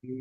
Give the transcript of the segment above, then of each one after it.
Good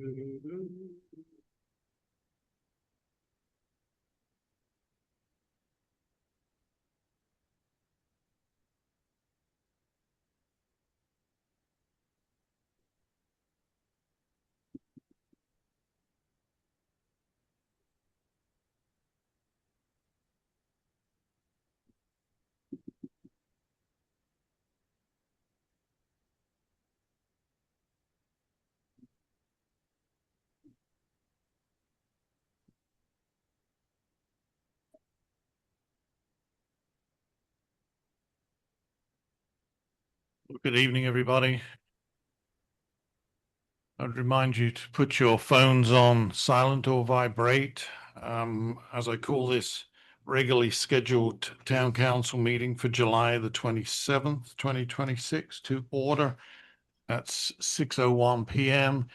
evening, everybody. I'd remind you to put your phones on silent or vibrate as I call this regularly scheduled town council meeting for July the 27th, 2026 to order at 6:01 p.m.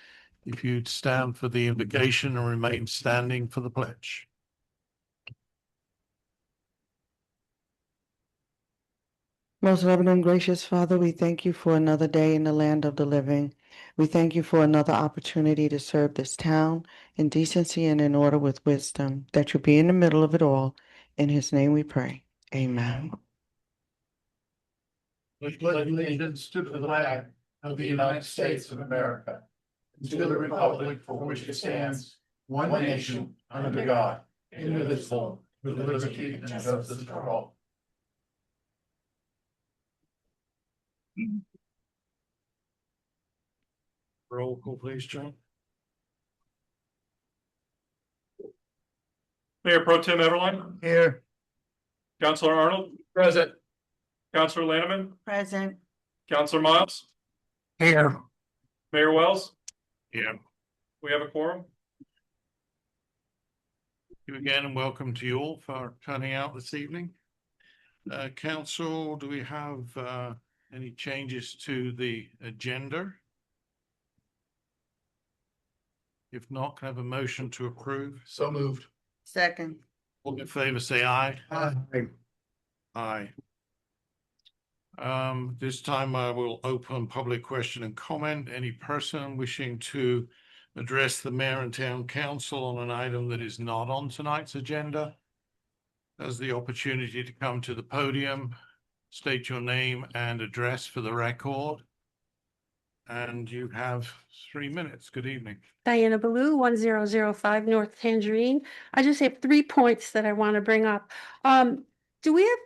If you'd stand for the invocation and remain standing for the pledge. Most loving and gracious Father, we thank you for another day in the land of the living. We thank you for another opportunity to serve this town in decency and in order with wisdom, that you'll be in the middle of it all. In his name we pray. Amen. Pledge allegiance to the flag of the United States of America, and to the republic for which it stands, one nation, under God, indivisible, with liberty and justice for all. Roll call, please, John. Mayor Pro Tem Everline, Here. Councilor Arnold, Present. Councilor Lanneman, Present. Councilor Miles, Here. Mayor Wells. Yeah. We have a quorum. Thank you again and welcome to you all for turning out this evening. Council, do we have any changes to the agenda? If not, can I have a motion to approve? So moved. Second. All in favor, say aye. Aye. Aye. This time I will open public question and comment. Any person wishing to address the mayor and town council on an item that is not on tonight's agenda has the opportunity to come to the podium, state your name and address for the record. And you have 3 minutes. Good evening. Diana Ballou, 1005 North Tangerine. I just have 3 points that I want to bring up. Do we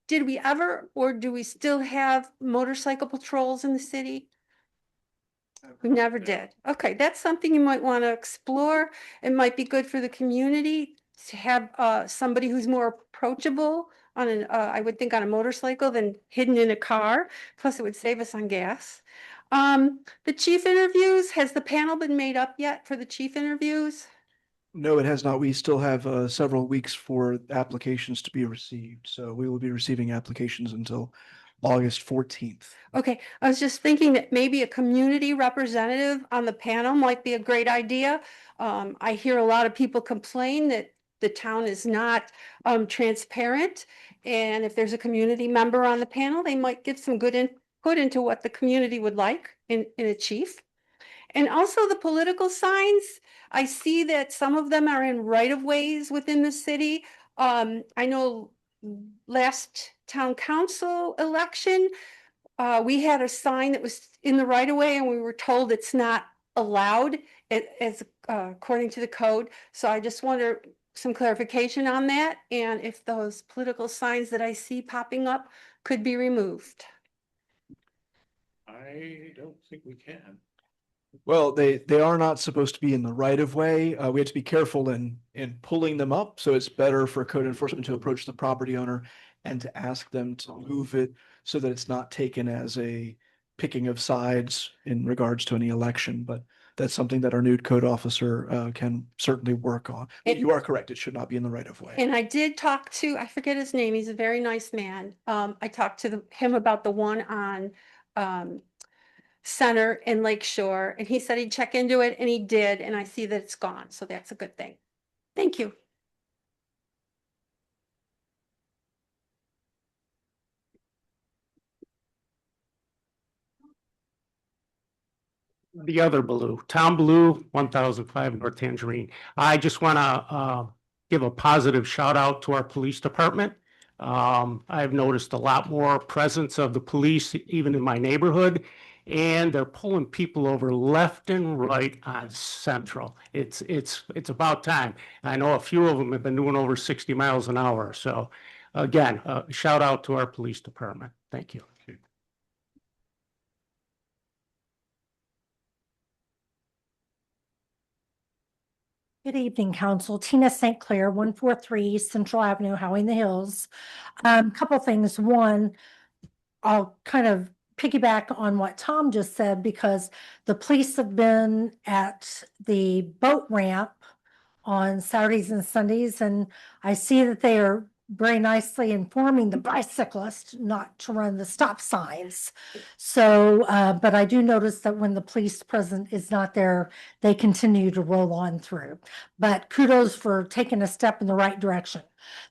did we ever, or do we still have motorcycle patrols in the city? We never did. Okay, that's something you might want to explore. It might be good for the community to have somebody who's more approachable on an, I would think on a motorcycle than hidden in a car. Plus it would save us on gas. The chief interviews, has the panel been made up yet for the chief interviews? No, it has not. We still have several weeks for applications to be received. So we will be receiving applications until August 14th. Okay, I was just thinking that maybe a community representative on the panel might be a great idea. I hear a lot of people complain that the town is not transparent. And if there's a community member on the panel, they might give some good input into what the community would like in a chief. And also the political signs, I see that some of them are in right-of-ways within the city. I know last town council election, we had a sign that was in the right-of-way and we were told it's not allowed as according to the code. So I just wonder some clarification on that and if those political signs that I see popping up could be removed. I don't think we can. Well, they are not supposed to be in the right of way. We have to be careful in pulling them up. So it's better for code enforcement to approach the property owner and to ask them to move it so that it's not taken as a picking of sides in regards to any election. But that's something that our new code officer can certainly work on. You are correct. It should not be in the right of way. And I did talk to, I forget his name, he's a very nice man. I talked to him about the one on Center and Lakeshore, and he said he'd check into it, and he did, and I see that it's gone, so that's a good thing. Thank you. the other blue, Town Blue, 1005 North Tangerine. I just want to give a positive shout out to our police department. I've noticed a lot more presence of the police even in my neighborhood, and they're pulling people over left and right on Central. It's about time. I know a few of them have been doing over 60 miles an hour. So again, shout out to our police department. Thank you. Good evening, Council. Tina St. Clair, 143 Central Avenue, Howey-in-the-Hills. Couple things. One, I'll kind of piggyback on what Tom just said because the police have been at the boat ramp on Saturdays and Sundays, and I see that they are very nicely informing the bicyclists not to run the stop signs. So, but I do notice that when the police present is not there, they continue to roll on through. But kudos for taking a step in the right direction.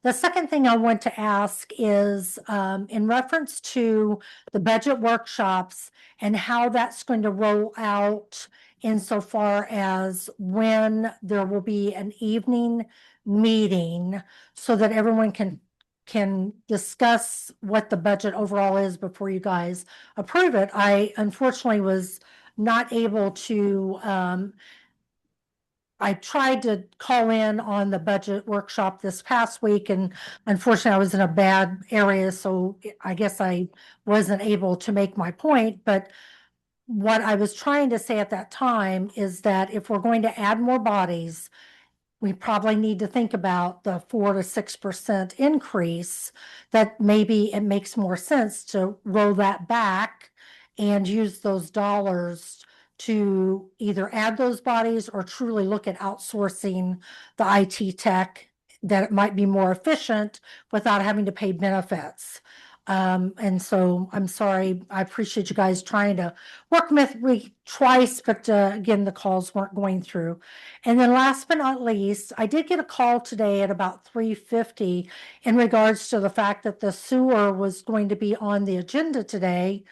The second thing I want to ask is in reference to the budget workshops and how that's going to roll out insofar as when there will be an evening meeting so that everyone can discuss what the budget overall is before you guys approve it. I unfortunately was not able to I tried to call in on the budget workshop this past week, and unfortunately I was in a bad area, so I guess I wasn't able to make my point. But what I was trying to say at that time is that if we're going to add more bodies, we probably need to think about the 4 to 6% increase, that maybe it makes more sense to roll that back and use those dollars to either add those bodies or truly look at outsourcing the IT tech, that it might be more efficient without having to pay benefits. And so I'm sorry, I appreciate you guys trying to work with me twice, but again, the calls weren't going through. And then last but not least, I did get a call today at about 3:50 in regards to the fact that the sewer was going to be on the agenda today.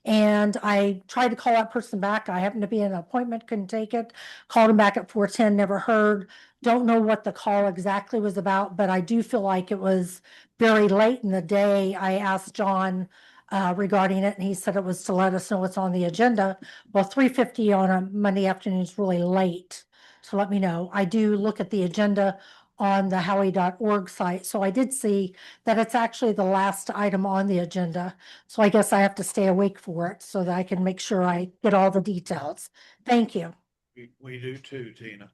And I tried to call that person back. I happened to be in an appointment, couldn't take it. Called him back at 4:10, never heard. Don't know what the call exactly was about, but I do feel like it was very late in the day. I asked John regarding it, and he said it was to let us know what's on the agenda. Well, 3:50 on a Monday afternoon is really late. So let me know. I do look at the agenda on the Howey.org site. So I did see that it's actually the last item on the agenda. So I guess I have to stay awake for it so that I can make sure I get all the details. Thank you. We do too, Tina.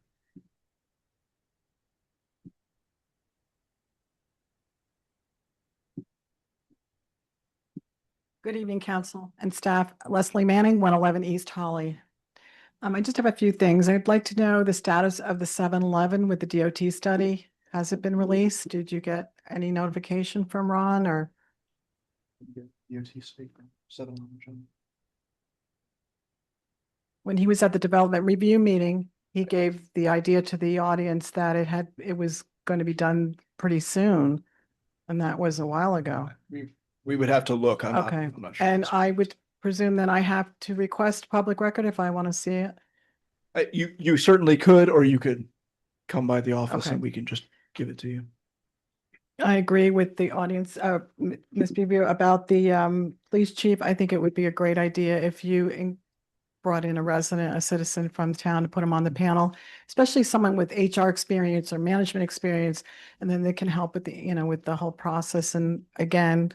Good evening, council and staff. Leslie Manning, 111 East Holly. I just have a few things. I'd like to know the status of the 7-Eleven with the DOT study. Has it been released? Did you get any notification from Ron or? DOT statement, 711. When he was at the development review meeting, he gave the idea to the audience that it was going to be done pretty soon. And that was a while ago. We would have to look. Okay. I'm not sure. And I would presume then I have to request public record if I want to see it. You certainly could, or you could come by the office Okay. and we can just give it to you. I agree with the audience, Ms. Bevere, about the police chief. I think it would be a great idea if you brought in a resident, a citizen from the town to put him on the panel, especially someone with HR experience or management experience, and then they can help with with the whole process. And again,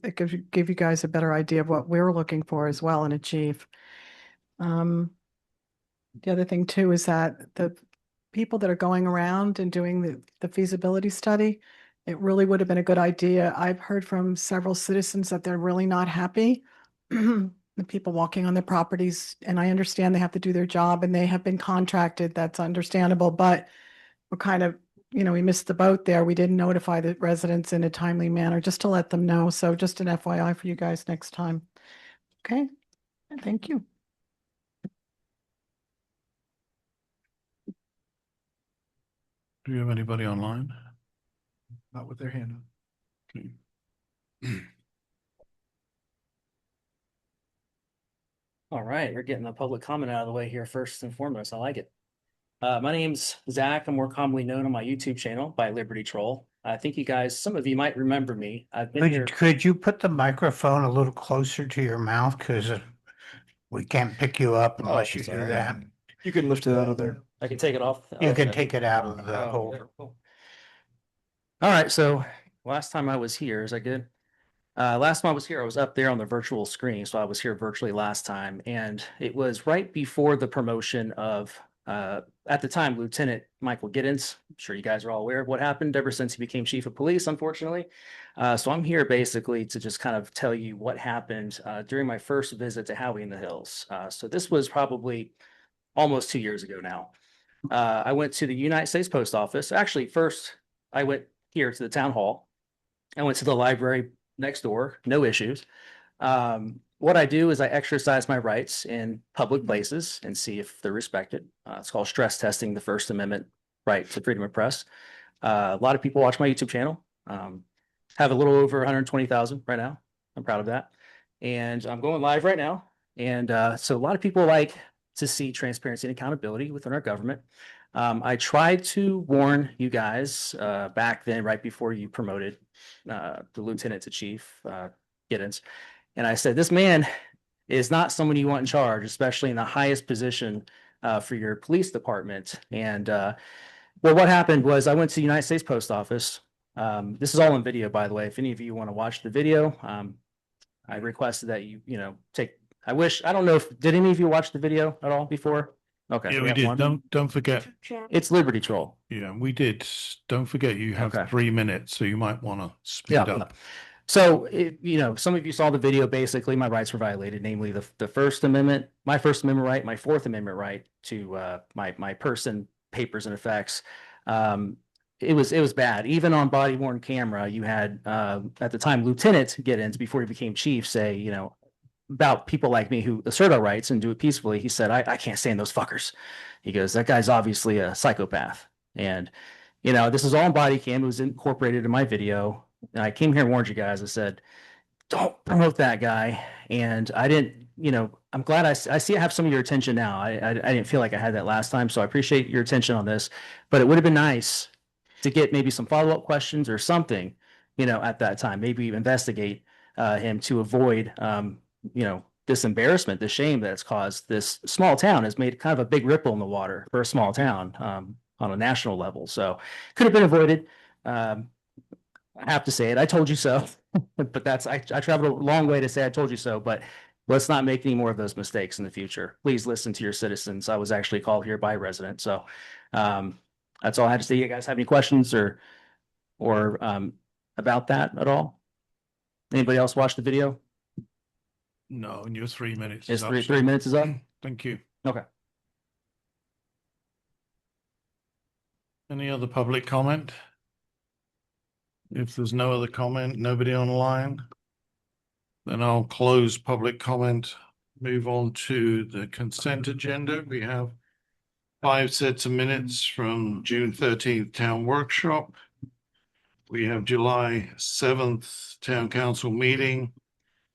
it gives give you guys a better idea of what we're looking for as well in a chief. The other thing too is that the people that are going around and doing the feasibility study, it really would have been a good idea. I've heard from several citizens that they're really not happy. The people walking on their properties, and I understand they have to do their job and they have been contracted. That's understandable, but we're kind of, we missed the boat there. We didn't notify the residents in a timely manner just to let them know. So just an FYI for you guys next time. Okay, thank you. Do you have anybody online? Not with their hand up. Okay. All right, we're getting the public comment out of the way here first and foremost. I like it. My name's Zach. I'm more commonly known on my YouTube channel by Liberty Troll. I think you guys, some of you might remember me. I've been here. Could you put the microphone a little closer to your mouth? Because we can't pick you up unless you do sorry. that. You can lift it out of there. I can take it off. You can Okay. take it out of the Oh, hole. yeah, cool. All right, so last time I was here, is that good? Last time I was here, I was up there on the virtual screen, so I was here virtually last time, and it was right before the promotion of, at the time, Lieutenant Michael Giddens. I'm sure you guys are all aware of what happened ever since he became chief of police, unfortunately. So I'm here basically to just kind of tell you what happened during my first visit to Howey-in-the-Hills. So this was probably almost 2 years ago now. I went to the United States Post Office. Actually, first I went here to the town hall. I went to the library next door, no issues. What I do is I exercise my rights in public places and see if they're respected. It's called stress testing the First Amendment right to freedom of press. A lot of people watch my YouTube channel. Have a little over 120,000 right now. I'm proud of that. And I'm going live right now. And so a lot of people like to see transparency and accountability within our government. I tried to warn you guys back then, right before you promoted the lieutenant to chief, Giddens. And I said, this man is not someone you want in charge, especially in the highest position for your police department. And well, what happened was I went to the United States Post Office. This is all in video, by the way. If any of you want to watch the video, I requested that you take. I don't know if did any of you watch the video at all before? Okay, Yeah, we did. Don't forget. It's Liberty Troll. Yeah, we did. Don't forget you have Okay. 3 minutes, so you might want to speed Yeah. up. So, some of you saw the video. Basically, my rights were violated, namely the First Amendment, my First Amendment right, my Fourth Amendment right to my person, papers, and effects. It was bad. Even on body worn camera, you had at the time Lieutenant Giddens, before he became chief, say about people like me who assert our rights and do it peacefully. He said, I can't stand those fuckers. He goes, that guy's obviously a psychopath. And this is all on body cam. It was incorporated in my video. And I came here and warned you guys. I said, don't promote that guy. And I didn't, I'm glad I see I have some of your attention now. I didn't feel like I had that last time. So I appreciate your attention on this, but it would have been nice to get maybe some follow-up questions or something, at that time, maybe investigate him to avoid, this embarrassment, the shame that it's caused. This small town has made kind of a big ripple in the water for a small town on a national level. So could have been avoided. I have to say it. I told you so, but I traveled a long way to say I told you so, but let's not make any more of those mistakes in the future. Please listen to your citizens. I was actually called here by a resident. So that's all I had to say. You guys have any questions or about that at all? Anybody else watch the video? No, and your 3 minutes Is is up. 3 minutes is up? Thank you. Okay. Any other public comment? If there's no other comment, nobody online, then I'll close public comment, move on to the consent agenda. We have 5 sets of minutes from June 13th town workshop. We have July 7th town council meeting,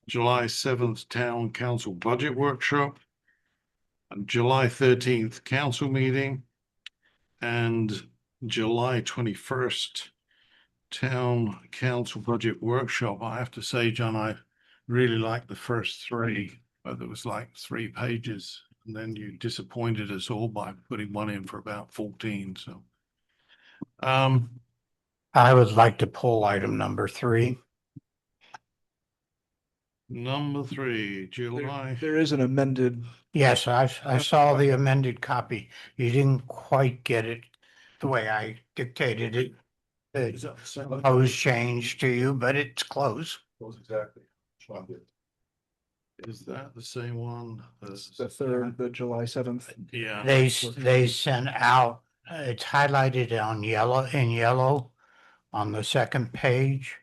July 7th town council budget workshop, and July 13th council meeting, and July 21st town council budget workshop. I have to say, John, I really liked the first 3, but there was like 3 pages, and then you disappointed us all by putting one in for about 14. So I would like to pull item number 3. number 3, July. There is an amended. Yes, I saw the amended copy. You didn't quite get it the way I dictated it. Is that the same? Proposed change to you, but it's close. Exactly. Is that the same one? The third, the July 7th. Yeah. They sent out, it's highlighted in yellow on the second page.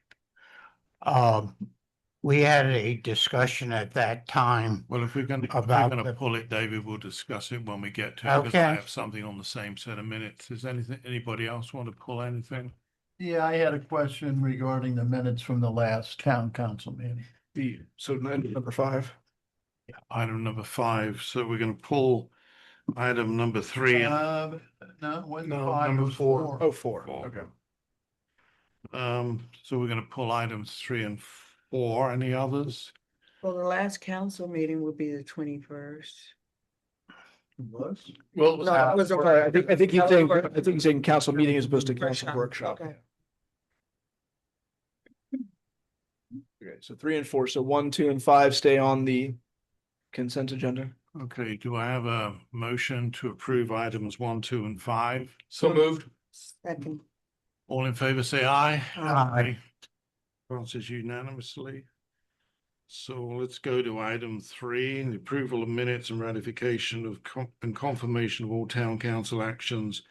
We had a discussion at that time. Well, if we're going About to the- pull it, David, we'll discuss it when we get to it. Because Okay. I have something on the same set of minutes. Does anybody else want to pull anything? Yeah, I had a question regarding the minutes from the last town council meeting. So number 5. item number 5. So we're going to pull item number 3. No, wasn't No, five, it number was 4. Oh, 4. Four. Okay. So we're going to pull items 3 and 4. Any others? Well, the last council meeting will be the 21st. Was? Well, No, it was a- sorry, I think he's saying council meeting as opposed to council workshop. Okay. Okay, so 3 and 4. So 1, 2, and 5 stay on the consent agenda. Okay, do I have a motion to approve items 1, 2, and 5? So moved. Second. All in favor, say aye. Aye. Passes unanimously. So let's go to item 3, the approval of minutes and ratification of and confirmation of all town council actions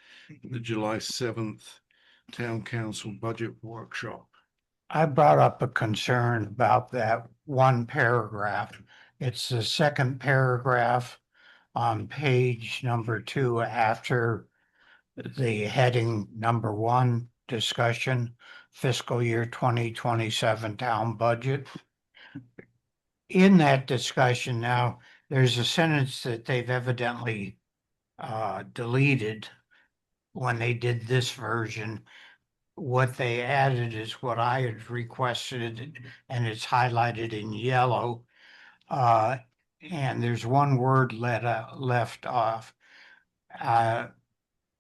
in the July 7th town council budget workshop. I brought up a concern about that one paragraph. It's the second paragraph on page number 2 after the heading number 1, discussion, fiscal year 2027 town budget. In that discussion now, there's a sentence that they've evidently deleted when they did this version. What they added is what I had requested, and it's highlighted in yellow. And there's one word left off.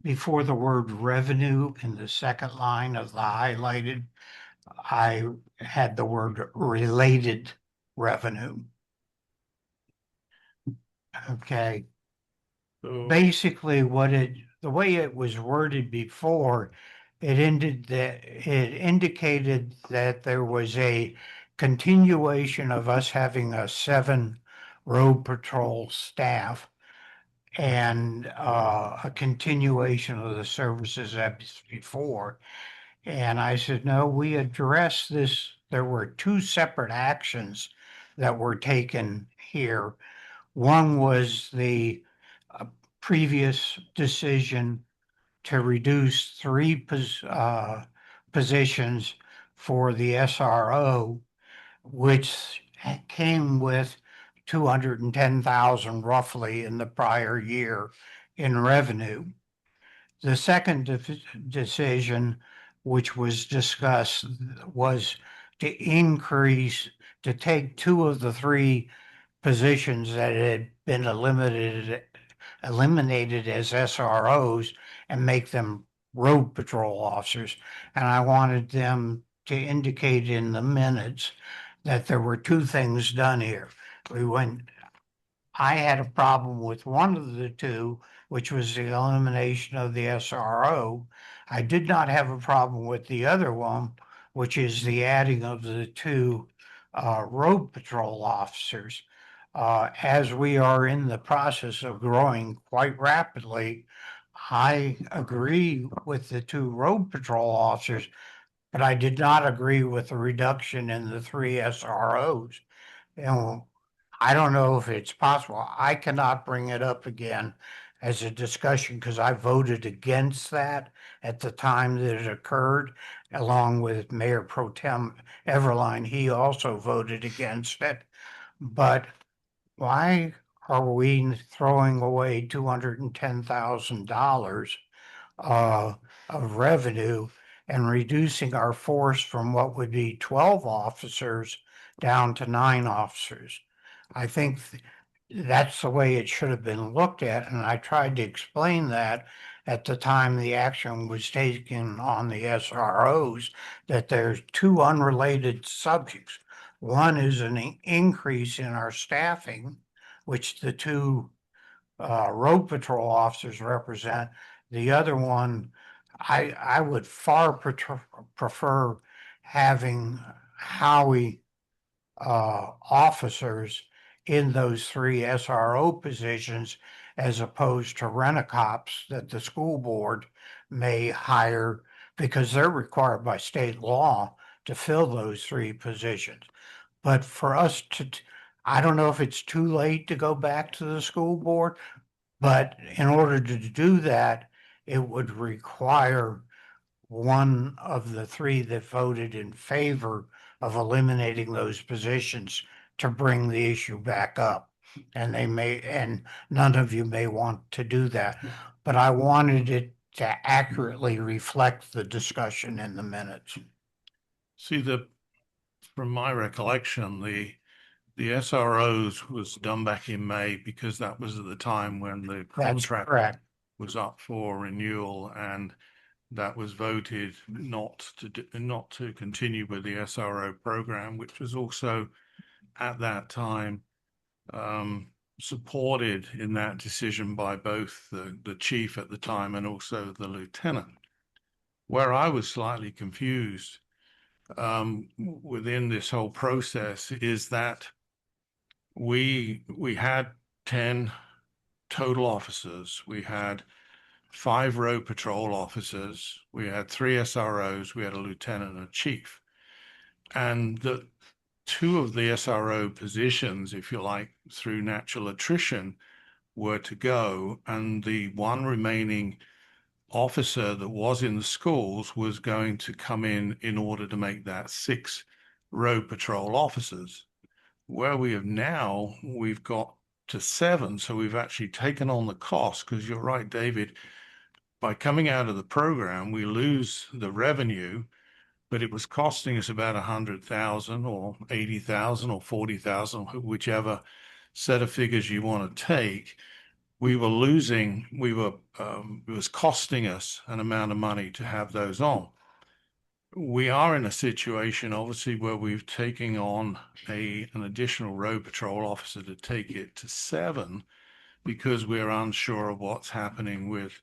Before the word revenue in the second line of the highlighted, I had the word related revenue. Okay. So Basically, the way it was worded before, it indicated that there was a continuation of us having a 7 road patrol staff and a continuation of the services as before. And I said, no, we addressed this. There were 2 separate actions that were taken here. One was the previous decision to reduce 3 positions for the SRO, which came with 210,000 roughly in the prior year in revenue. The second decision, which was discussed, was to take 2 of the 3 positions that had been eliminated as SROs and make them road patrol officers. And I wanted them to indicate in the minutes that there were 2 things done here. I had a problem with one of the 2, which was the elimination of the SRO. I did not have a problem with the other one, which is the adding of the 2 road patrol officers. As we are in the process of growing quite rapidly, I agree with the 2 road patrol officers, but I did not agree with the reduction in the 3 SROs. And I don't know if it's possible. I cannot bring it up again as a discussion because I voted against that at the time that it occurred, along with Mayor Pro Tem Everline. He also voted against it. But why are we throwing away $210,000 of revenue and reducing our force from what would be 12 officers down to 9 officers? I think that's the way it should have been looked at, and I tried to explain that at the time the action was taken on the SROs, that there's 2 unrelated subjects. One is an increase in our staffing, which the 2 road patrol officers represent. The other one, I would far prefer having Howie officers in those 3 SRO positions as opposed to rent-a-cops that the school board may hire because they're required by state law to fill those 3 positions. But for us to, I don't know if it's too late to go back to the school board, but in order to do that, it would require one of the 3 that voted in favor of eliminating those positions to bring the issue back up. and none of you may want to do that. But I wanted it to accurately reflect the discussion in the minutes. See, from my recollection, the SROs was done back in May because that was at the time when the That's contract correct. was up for renewal, and that was voted not to continue with the SRO program, which was also at that time supported in that decision by both the chief at the time and also the lieutenant. Where I was slightly confused within this whole process is that we had 10 total officers. We had 5 road patrol officers. We had 3 SROs. We had a lieutenant and a chief. And the 2 of the SRO positions, if you like, through natural attrition, were to go, and the one remaining officer that was in the schools was going to come in order to make that 6 road patrol officers. Where we have now, we've got to 7, so we've actually taken on the cost, because you're right, David, by coming out of the program, we lose the revenue, but it was costing us about 100,000 or 80,000 or 40,000, whichever set of figures you want to take. It was costing us an amount of money to have those on. We are in a situation, obviously, where we've taken on an additional road patrol officer to take it to 7 because we're unsure of what's happening with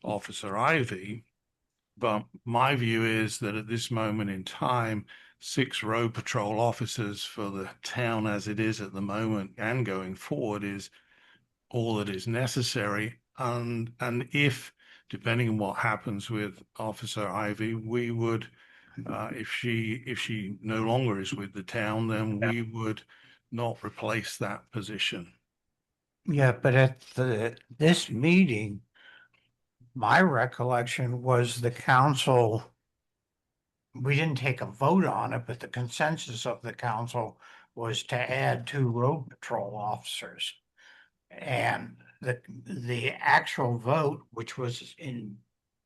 Officer Ivy. But my view is that at this moment in time, 6 road patrol officers for the town as it is at the moment and going forward is all that is necessary. And if, depending on what happens with Officer Ivy, we would, if she no longer is with the town, then we would not replace that position. Yeah, but at this meeting, my recollection was the council, we didn't take a vote on it, but the consensus of the council was to add 2 road patrol officers. And the actual vote, which was in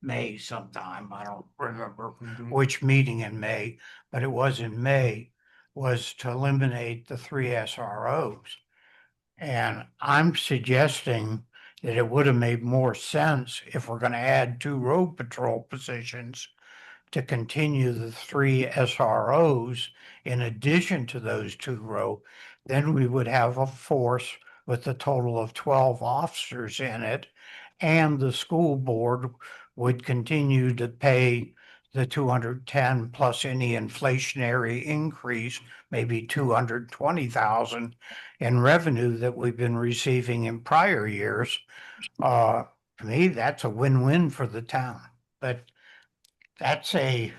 May sometime, I don't remember which meeting in May, but it was in May, was to eliminate the 3 SROs. And I'm suggesting that it would have made more sense if we're going to add 2 road patrol positions to continue the 3 SROs in addition to those 2 road. Then we would have a force with a total of 12 officers in it, and the school board would continue to pay the 210 plus any inflationary increase, maybe 220,000 in revenue that we've been receiving in prior years. To me, that's a win-win for the town, but that's a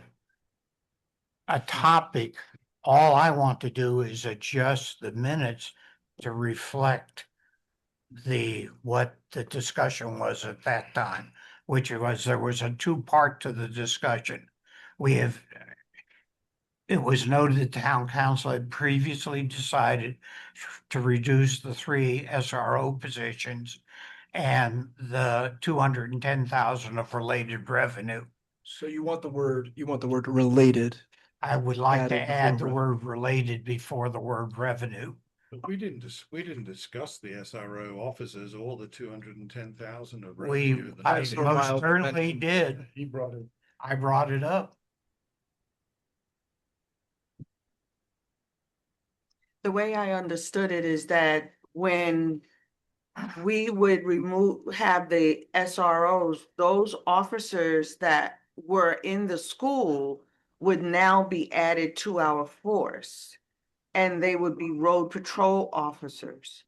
topic. All I want to do is adjust the minutes to reflect what the discussion was at that time, which was there was a 2-part to the discussion. It was noted that the town council had previously decided to reduce the 3 SRO positions and the 210,000 of related revenue. So you want the word related. I would like to Added add the before word related before the word revenue. But we didn't discuss the SRO officers or the 210,000 of We, revenue. I That's what most Miles certainly mentioned. did. He brought it. I brought it up. The way I understood it is that when we would have the SROs, those officers that were in the school would now be added to our force, and they would be road patrol officers.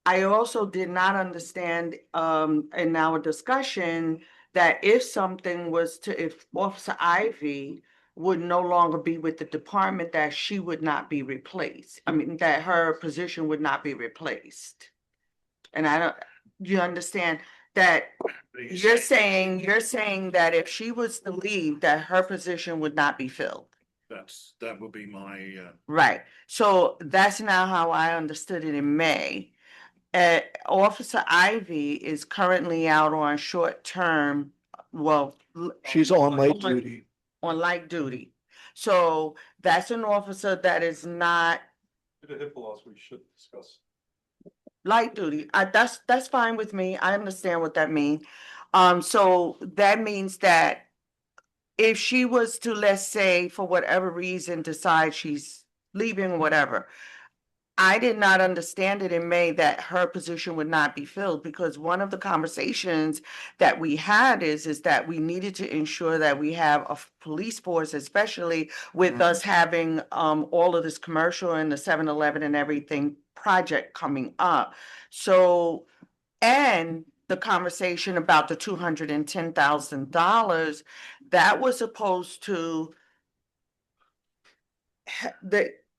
I also did not understand in our discussion that if Officer Ivy would no longer be with the department, that she would not be replaced. I mean, that her position would not be replaced. And you understand that you're saying that if she was to leave, that her position would not be filled. That would be my Right. So that's now how I understood it in May. Officer Ivy is currently out on short term, well. She's on light duty. On light duty. So that's an officer that is not The HIPAA laws we should discuss. light duty. That's fine with me. I understand what that means. So that means that if she was to, let's say, for whatever reason, decide she's leaving or whatever, I did not understand it in May that her position would not be filled, because one of the conversations that we had is that we needed to ensure that we have a police force, especially with us having all of this commercial and the 7-Eleven and everything project coming up. So, and the conversation about the $210,000 that was supposed to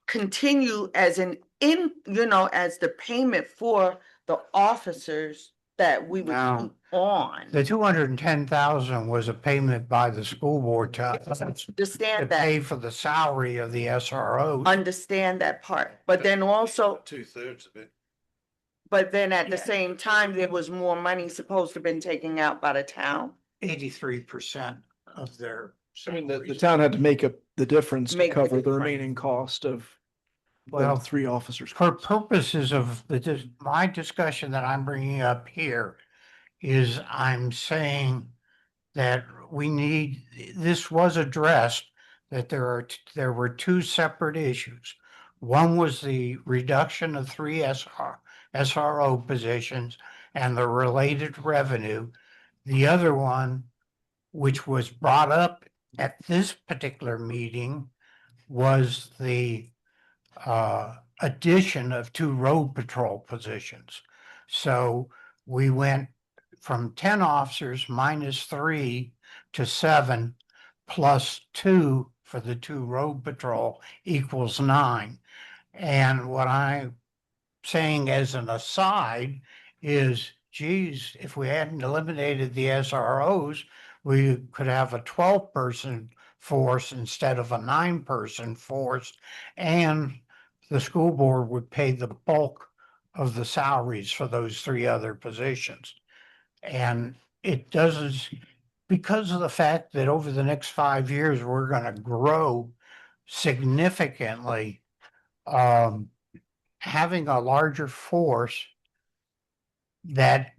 continue as as the payment for the officers that we would Now, keep on. The 210,000 was a payment by the school board to us to Understand pay that, for the salary of the SROs. understand that part, but then also, 2/3 of it. but then at the same time, there was more money supposed to have been taken out by the town. 83% of their I mean, the salaries. town had to make up the difference to Make the cover the difference. remaining cost of Well, 3 officers. for purposes of my discussion that I'm bringing up here is I'm saying that this was addressed, that there were 2 separate issues. One was the reduction of 3 SRO positions and the related revenue. The other one, which was brought up at this particular meeting, was the addition of 2 road patrol positions. So we went from 10 officers minus 3 to 7 plus 2 for the 2 road patrol equals 9. And what I'm saying as an aside is, geez, if we hadn't eliminated the SROs, we could have a 12-person force instead of a 9-person force, and the school board would pay the bulk of the salaries for those 3 other positions. And it doesn't, because of the fact that over the next 5 years, we're going to grow significantly, having a larger force that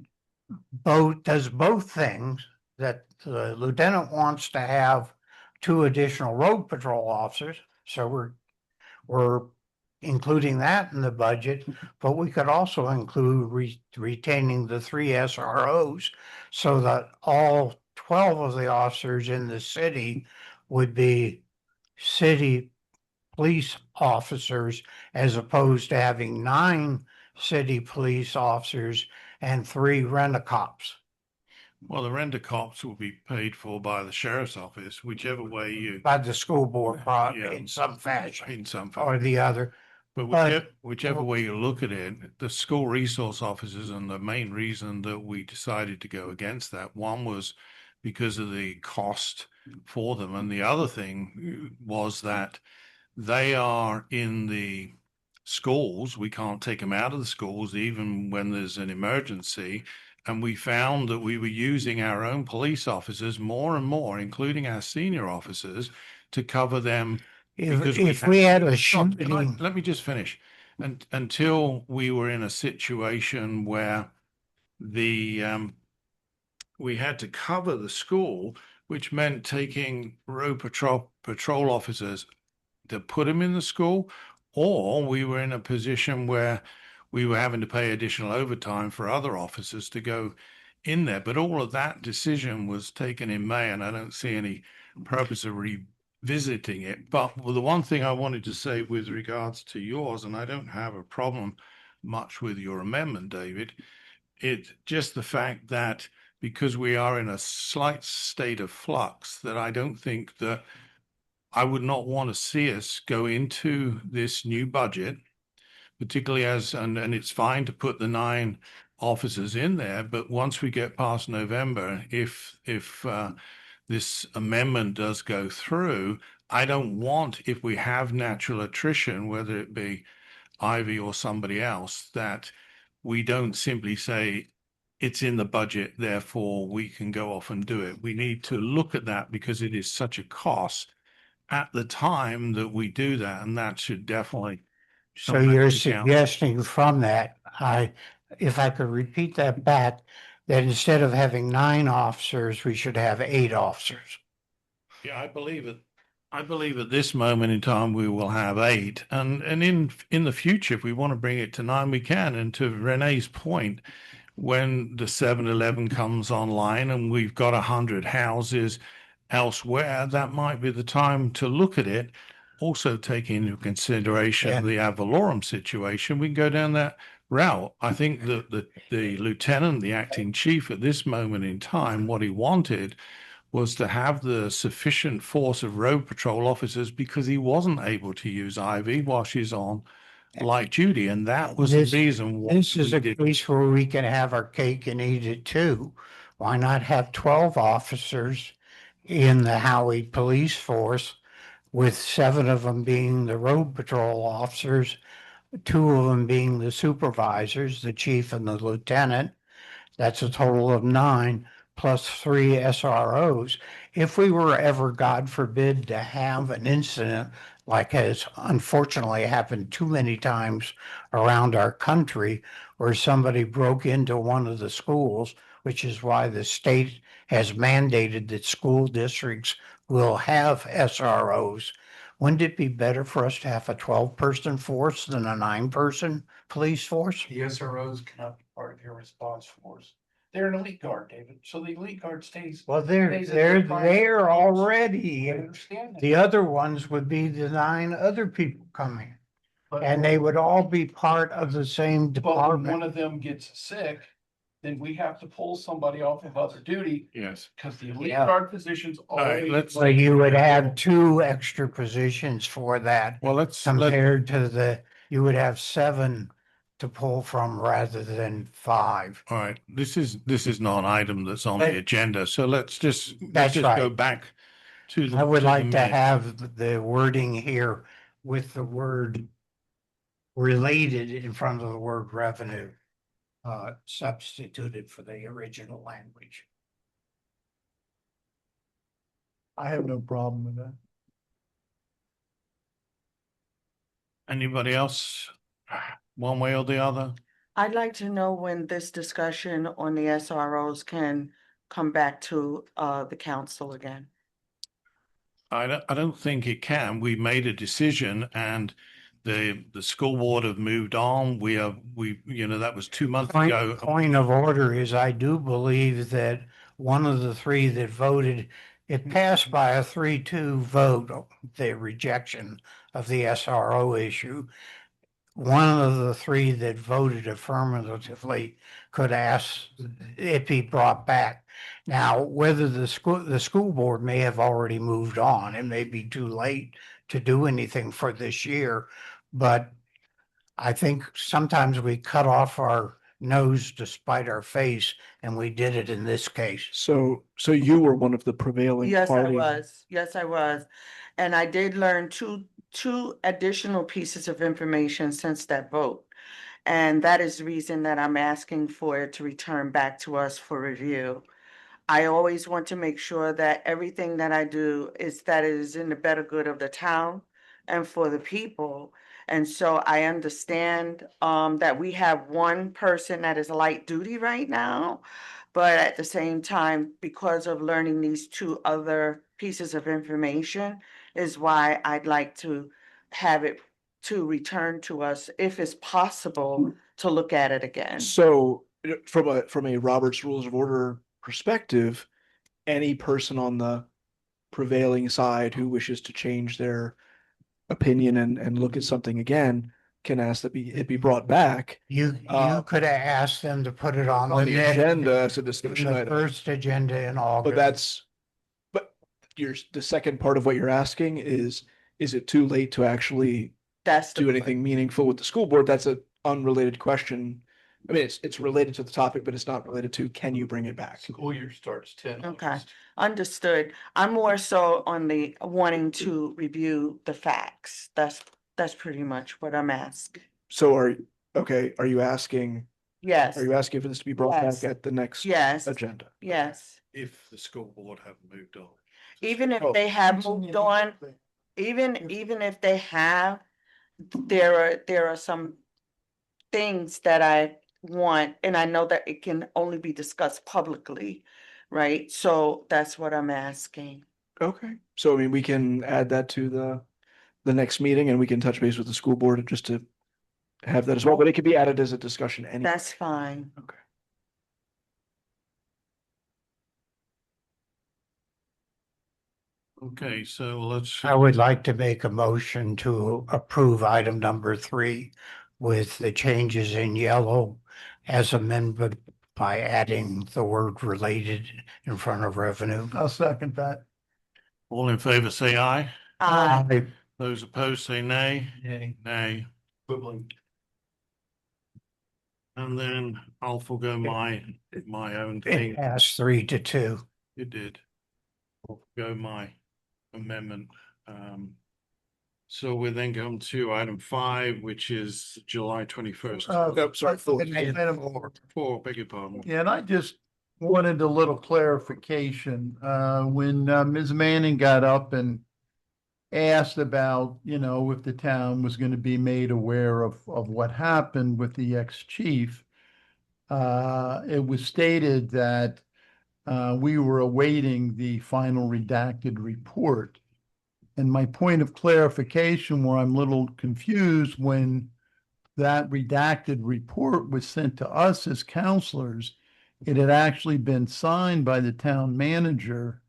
does both things, that the lieutenant wants to have 2 additional road patrol officers. So we're including that in the budget, but we could also include retaining the 3 SROs so that all 12 of the officers in the city would be city police officers, as opposed to having 9 city police officers and 3 rent-a-cops. Well, the rent-a-cops will be paid for by the sheriff's office, whichever way you, By the school board Yeah. in some fashion in some or fashion. the other. But But- whichever way you look at it, the school resource officers, and the main reason that we decided to go against that, one was because of the cost for them. And the other thing was that they are in the schools. We can't take them out of the schools even when there's an emergency. And we found that we were using our own police officers more and more, including our senior officers, to cover them. Because If we had a Stop, shooting, let me just finish. And until we were in a situation where we had to cover the school, which meant taking road patrol officers to put them in the school, or we were in a position where we were having to pay additional overtime for other officers to go in there. But all of that decision was taken in May, and I don't see any purpose of revisiting it. But the one thing I wanted to say with regards to yours, and I don't have a problem much with your amendment, David, it's just the fact that because we are in a slight state of flux, that I don't think that I would not want to see us go into this new budget, particularly and it's fine to put the 9 officers in there, but once we get past November, if this amendment does go through, I don't want, if we have natural attrition, whether it be Ivy or somebody else, that we don't simply say it's in the budget, therefore we can go off and do it. We need to look at that because it is such a cost at the time that we do that, and that should definitely. So come back you're to council. suggesting from that, if I could repeat that back, that instead of having 9 officers, we should have 8 officers. Yeah, I believe it. I believe at this moment in time we will have 8, and in the future, if we want to bring it to 9, we can. And to Renee's point, when the 7-Eleven comes online and we've got 100 houses elsewhere, that might be the time to look at it. Also taking into consideration Yeah. the ad valorem situation, we can go down that route. I think that the lieutenant, the acting chief at this moment in time, what he wanted was to have the sufficient force of road patrol officers because he wasn't able to use Ivy while she's on light duty. And that was the reason. why This is we a did- case where we can have our cake and eat it too. Why not have 12 officers in the Howie Police Force, with 7 of them being the road patrol officers, 2 of them being the supervisors, the chief and the lieutenant. That's a total of 9, plus 3 SROs. If we were ever, God forbid, to have an incident like has unfortunately happened too many times around our country, where somebody broke into one of the schools, which is why the state has mandated that school districts will have SROs. Wouldn't it be better for us to have a 12-person force than a 9-person police force? The SROs cannot be part of your response force. They're an elite guard, David, so the elite guard stays. Well, they're stays at they're their primary there post. already. I understand that. The other ones would be the 9 other people coming, But- and they would all be part of the same But when one department. of them gets sick, then we have to pull somebody off of other duty Yes. because the elite Yeah. guard positions right, always. let's- So you would have 2 extra positions for that Well, let's compared to you would have 7 to pull from rather than 5. all right. This is not an item that's on But- the agenda, so let's just That's go right. back to the. I would to the like to minute. have the wording here with the word related in front of the word revenue, substituted for the original language. I have no problem with that. Anybody else? One way or the other? I'd like to know when this discussion on the SROs can come back to the council again. I don't think it can. We made a decision and the school board have moved on. That was 2 months ago. Point of order is I do believe that one of the 3 that voted, it passed by a 3-2 vote, the rejection of the SRO issue. One of the 3 that voted affirmatively could ask it be brought back. Now, whether the school board may have already moved on, it may be too late to do anything for this year, but I think sometimes we cut off our nose to spite our face, and we did it in this case. So you were one of the prevailing Yes, I party. was. Yes, I was. And I did learn two additional pieces of information since that vote. And that is the reason that I'm asking for it to return back to us for review. I always want to make sure that everything that I do is in the better good of the town and for the people. And so I understand that we have one person that is light duty right now. But at the same time, because of learning these 2 other pieces of information is why I'd like to have it to return to us, if it's possible, to look at it again. So from a Robert's Rules of Order perspective, any person on the prevailing side who wishes to change their opinion and look at something again can ask that it be brought back You could have asked them to put it on on the the next, agenda as a in discussion the item. first agenda in August. But the second part of what you're asking is it too late to actually That's do anything meaningful with the school board? That's an unrelated question. I mean, it's related to the topic, but it's not related to, can you bring it back? School year starts 10. Okay. August. Understood. I'm more so on the wanting to review the facts. That's pretty much what I'm asking. So are you asking Yes, Are you asking for this to be brought Yes. back at the next yes, agenda? yes. If the school board haven't moved on. Even if Oh. they have moved on, even if they have, there are some things that I want, and I know that it can only be discussed publicly, right? So that's what I'm asking. Okay, so I mean, we can add that to the next meeting and we can touch base with the school board just to have that as well, but it could be added as a discussion anyway. That's fine. Okay. Okay, so let's. I would like to make a motion to approve item number 3 with the changes in yellow as amended by adding the word related in front of revenue. I'll second that. All in favor, say aye. Aye. Those opposed, say nay. Yay. Nay. Quibbling. And then I'll forgo my own thing. It passed 3-2. It did. I'll forgo my amendment. So we then come to item 5, which is July 21st. Nope, sorry, four. Item 4, beg your pardon. Yeah, and I just wanted a little clarification. When Ms. Manning got up and asked about, if the town was going to be made aware of what happened with the ex-chief, it was stated that we were awaiting the final redacted report. And my point of clarification, where I'm a little confused, when that redacted report was sent to us as counselors, it had actually been signed by the town manager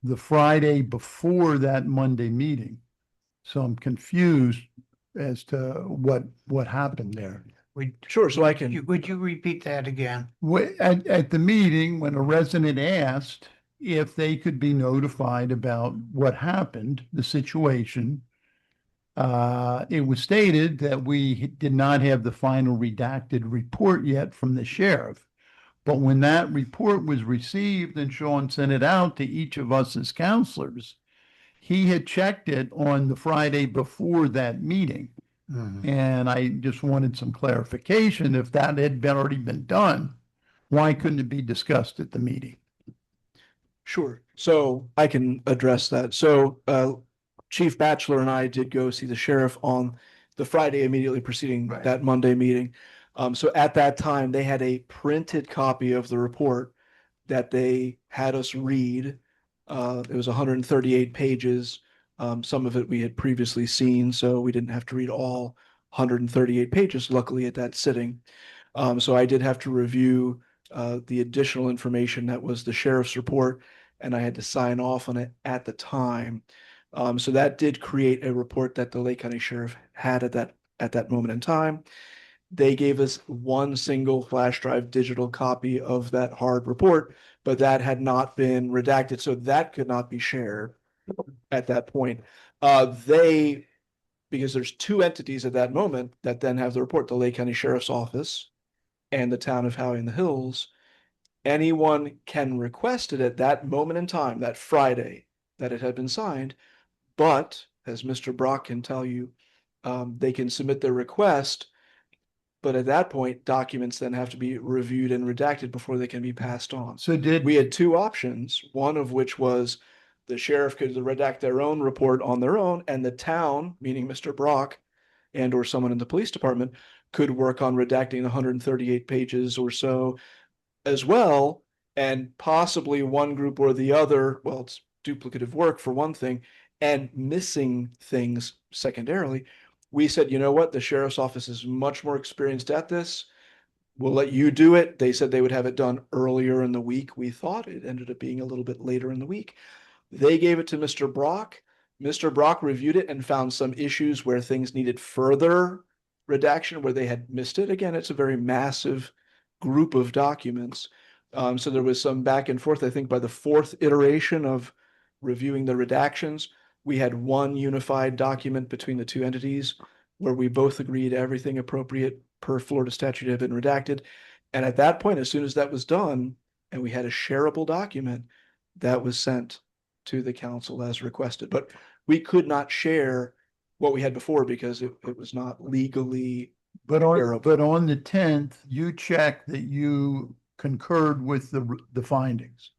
the Friday before that Monday meeting. So I'm confused as to what happened there. Sure, so I can. Would you repeat that again? At the meeting, when a resident asked if they could be notified about what happened, the situation, it was stated that we did not have the final redacted report yet from the sheriff. But when that report was received and Sean sent it out to each of us as counselors, he had checked it on the Friday before that meeting. And I just wanted some clarification. If that had already been done, why couldn't it be discussed at the meeting? Sure. So I can address that. So Chief Batchelor and I did go see the sheriff on the Friday immediately preceding Right. that Monday meeting. So at that time, they had a printed copy of the report that they had us read. It was 138 pages. Some of it we had previously seen, so we didn't have to read all 138 pages, luckily, at that sitting. So I did have to review the additional information that was the sheriff's report, and I had to sign off on it at the time. So that did create a report that the Lake County Sheriff had at that moment in time. They gave us one single flash drive digital copy of that hard report, but that had not been redacted, so that could not be shared at that point. Because there's two entities at that moment that then have the report, the Lake County Sheriff's Office and the town of Howey-in-the-Hills. Anyone can request it at that moment in time, that Friday, that it had been signed. But as Mr. Brock can tell you, they can submit their request. But at that point, documents then have to be reviewed and redacted before they can be passed on. So We had two options, one of which was the sheriff could redact their own report on their own, and the town, meaning Mr. Brock and or someone in the police department, could work on redacting 138 pages or so as well. And possibly one group or the other, well, it's duplicative work for one thing, and missing things secondarily. We said, you know what, the sheriff's office is much more experienced at this. We'll let you do it. They said they would have it done earlier in the week. We thought it ended up being a little bit later in the week. They gave it to Mr. Brock. Mr. Brock reviewed it and found some issues where things needed further redaction, where they had missed it. Again, it's a very massive group of documents. So there was some back and forth. I think by the fourth iteration of reviewing the redactions, we had one unified document between the two entities where we both agreed everything appropriate per Florida statute had been redacted. And at that point, as soon as that was done and we had a shareable document, that was sent to the council as requested. But we could not share what we had before because it was not legally But Fair. on the 10th, you checked that you concurred with the findings.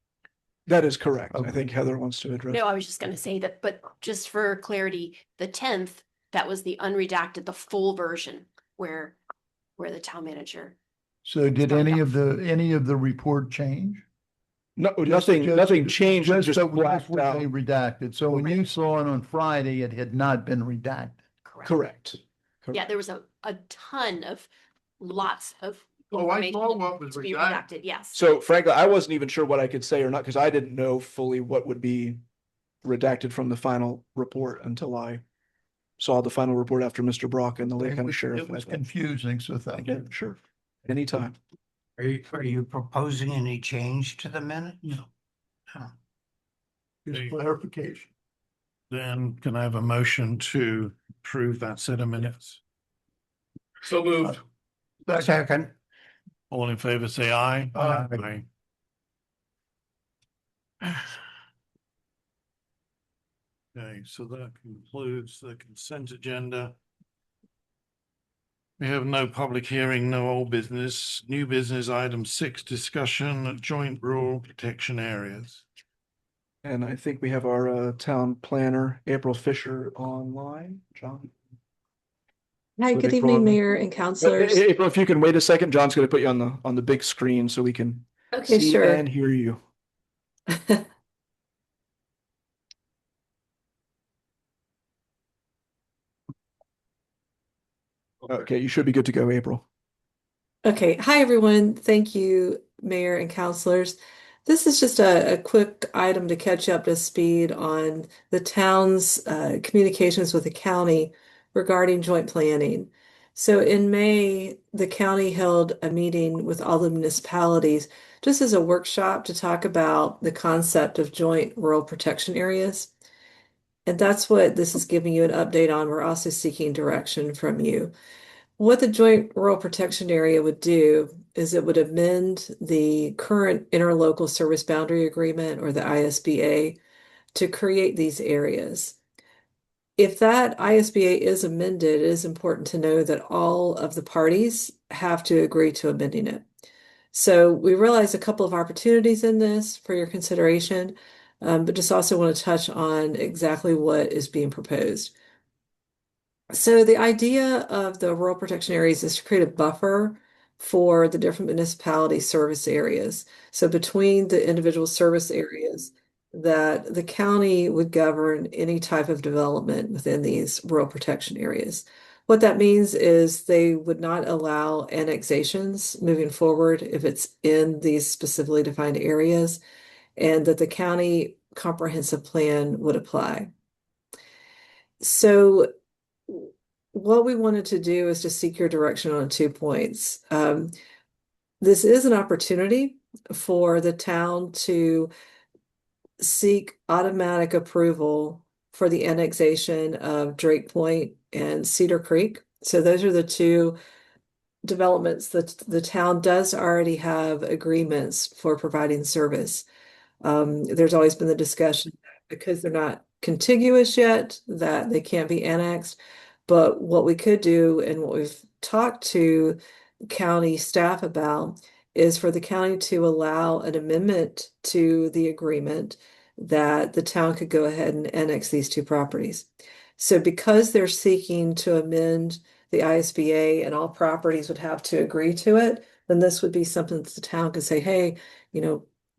That is correct. I Okay. think Heather wants to address. No, I was just gonna say that, but just for clarity, the 10th, that was the unredacted, the full version where the town manager. So did Sorry, any of the report change? No, Just- nothing changed. It just that was blacked what they out. redacted. So when you saw it on Friday, it had not been redacted. Correct. Yeah, there was a ton of lots of. Oh, I saw information what was to be redacted. Yes. So frankly, I wasn't even sure what I could say or not because I didn't know fully what would be redacted from the final report until I saw the final report after Mr. Brock and the Lake County Sheriff. It was confusing, so thank you. Sure. Anytime. Are you proposing any change to the minute? No. Oh. Just Okay. clarification. Then can I have a motion to approve that set of minutes? So moved. Second. All in favor, say aye. Aye. Okay, so that concludes the consent agenda. We have no public hearing, no old business, new business, item 6, discussion, joint rural protection areas. And I think we have our town planner, April Fisher, online. John? Hi, With good April evening, on- Mayor and councilors. April, if you can wait a second, John's going to put you on the big screen so we can Okay, see sure. and hear you. Okay, you should be good to go, April. Okay, hi, everyone. Thank you, Mayor and councilors. This is just a quick item to catch up to speed on the town's communications with the county regarding joint planning. So in May, the county held a meeting with all the municipalities just as a workshop to talk about the concept of joint rural protection areas. And that's what this is giving you an update on. We're also seeking direction from you. What the Joint Rural Protection Area would do is it would amend the current interlocal service boundary agreement, or the ISBA, to create these areas. If that ISBA is amended, it is important to know that all of the parties have to agree to amending it. So we realize a couple of opportunities in this for your consideration, but just also want to touch on exactly what is being proposed. So the idea of the rural protection areas is to create a buffer for the different municipality service areas. So between the individual service areas, that the county would govern any type of development within these rural protection areas. What that means is they would not allow annexations moving forward if it's in these specifically defined areas, and that the county comprehensive plan would apply. So what we wanted to do is to seek your direction on 2 points. This is an opportunity for the town to seek automatic approval for the annexation of Drake Point and Cedar Creek. So those are the two developments that the town does already have agreements for providing service. There's always been the discussion because they're not contiguous yet that they can't be annexed. But what we could do, and what we've talked to county staff about, is for the county to allow an amendment to the agreement that the town could go ahead and annex these two properties. So because they're seeking to amend the ISBA and all properties would have to agree to it, then this would be something that the town could say, hey,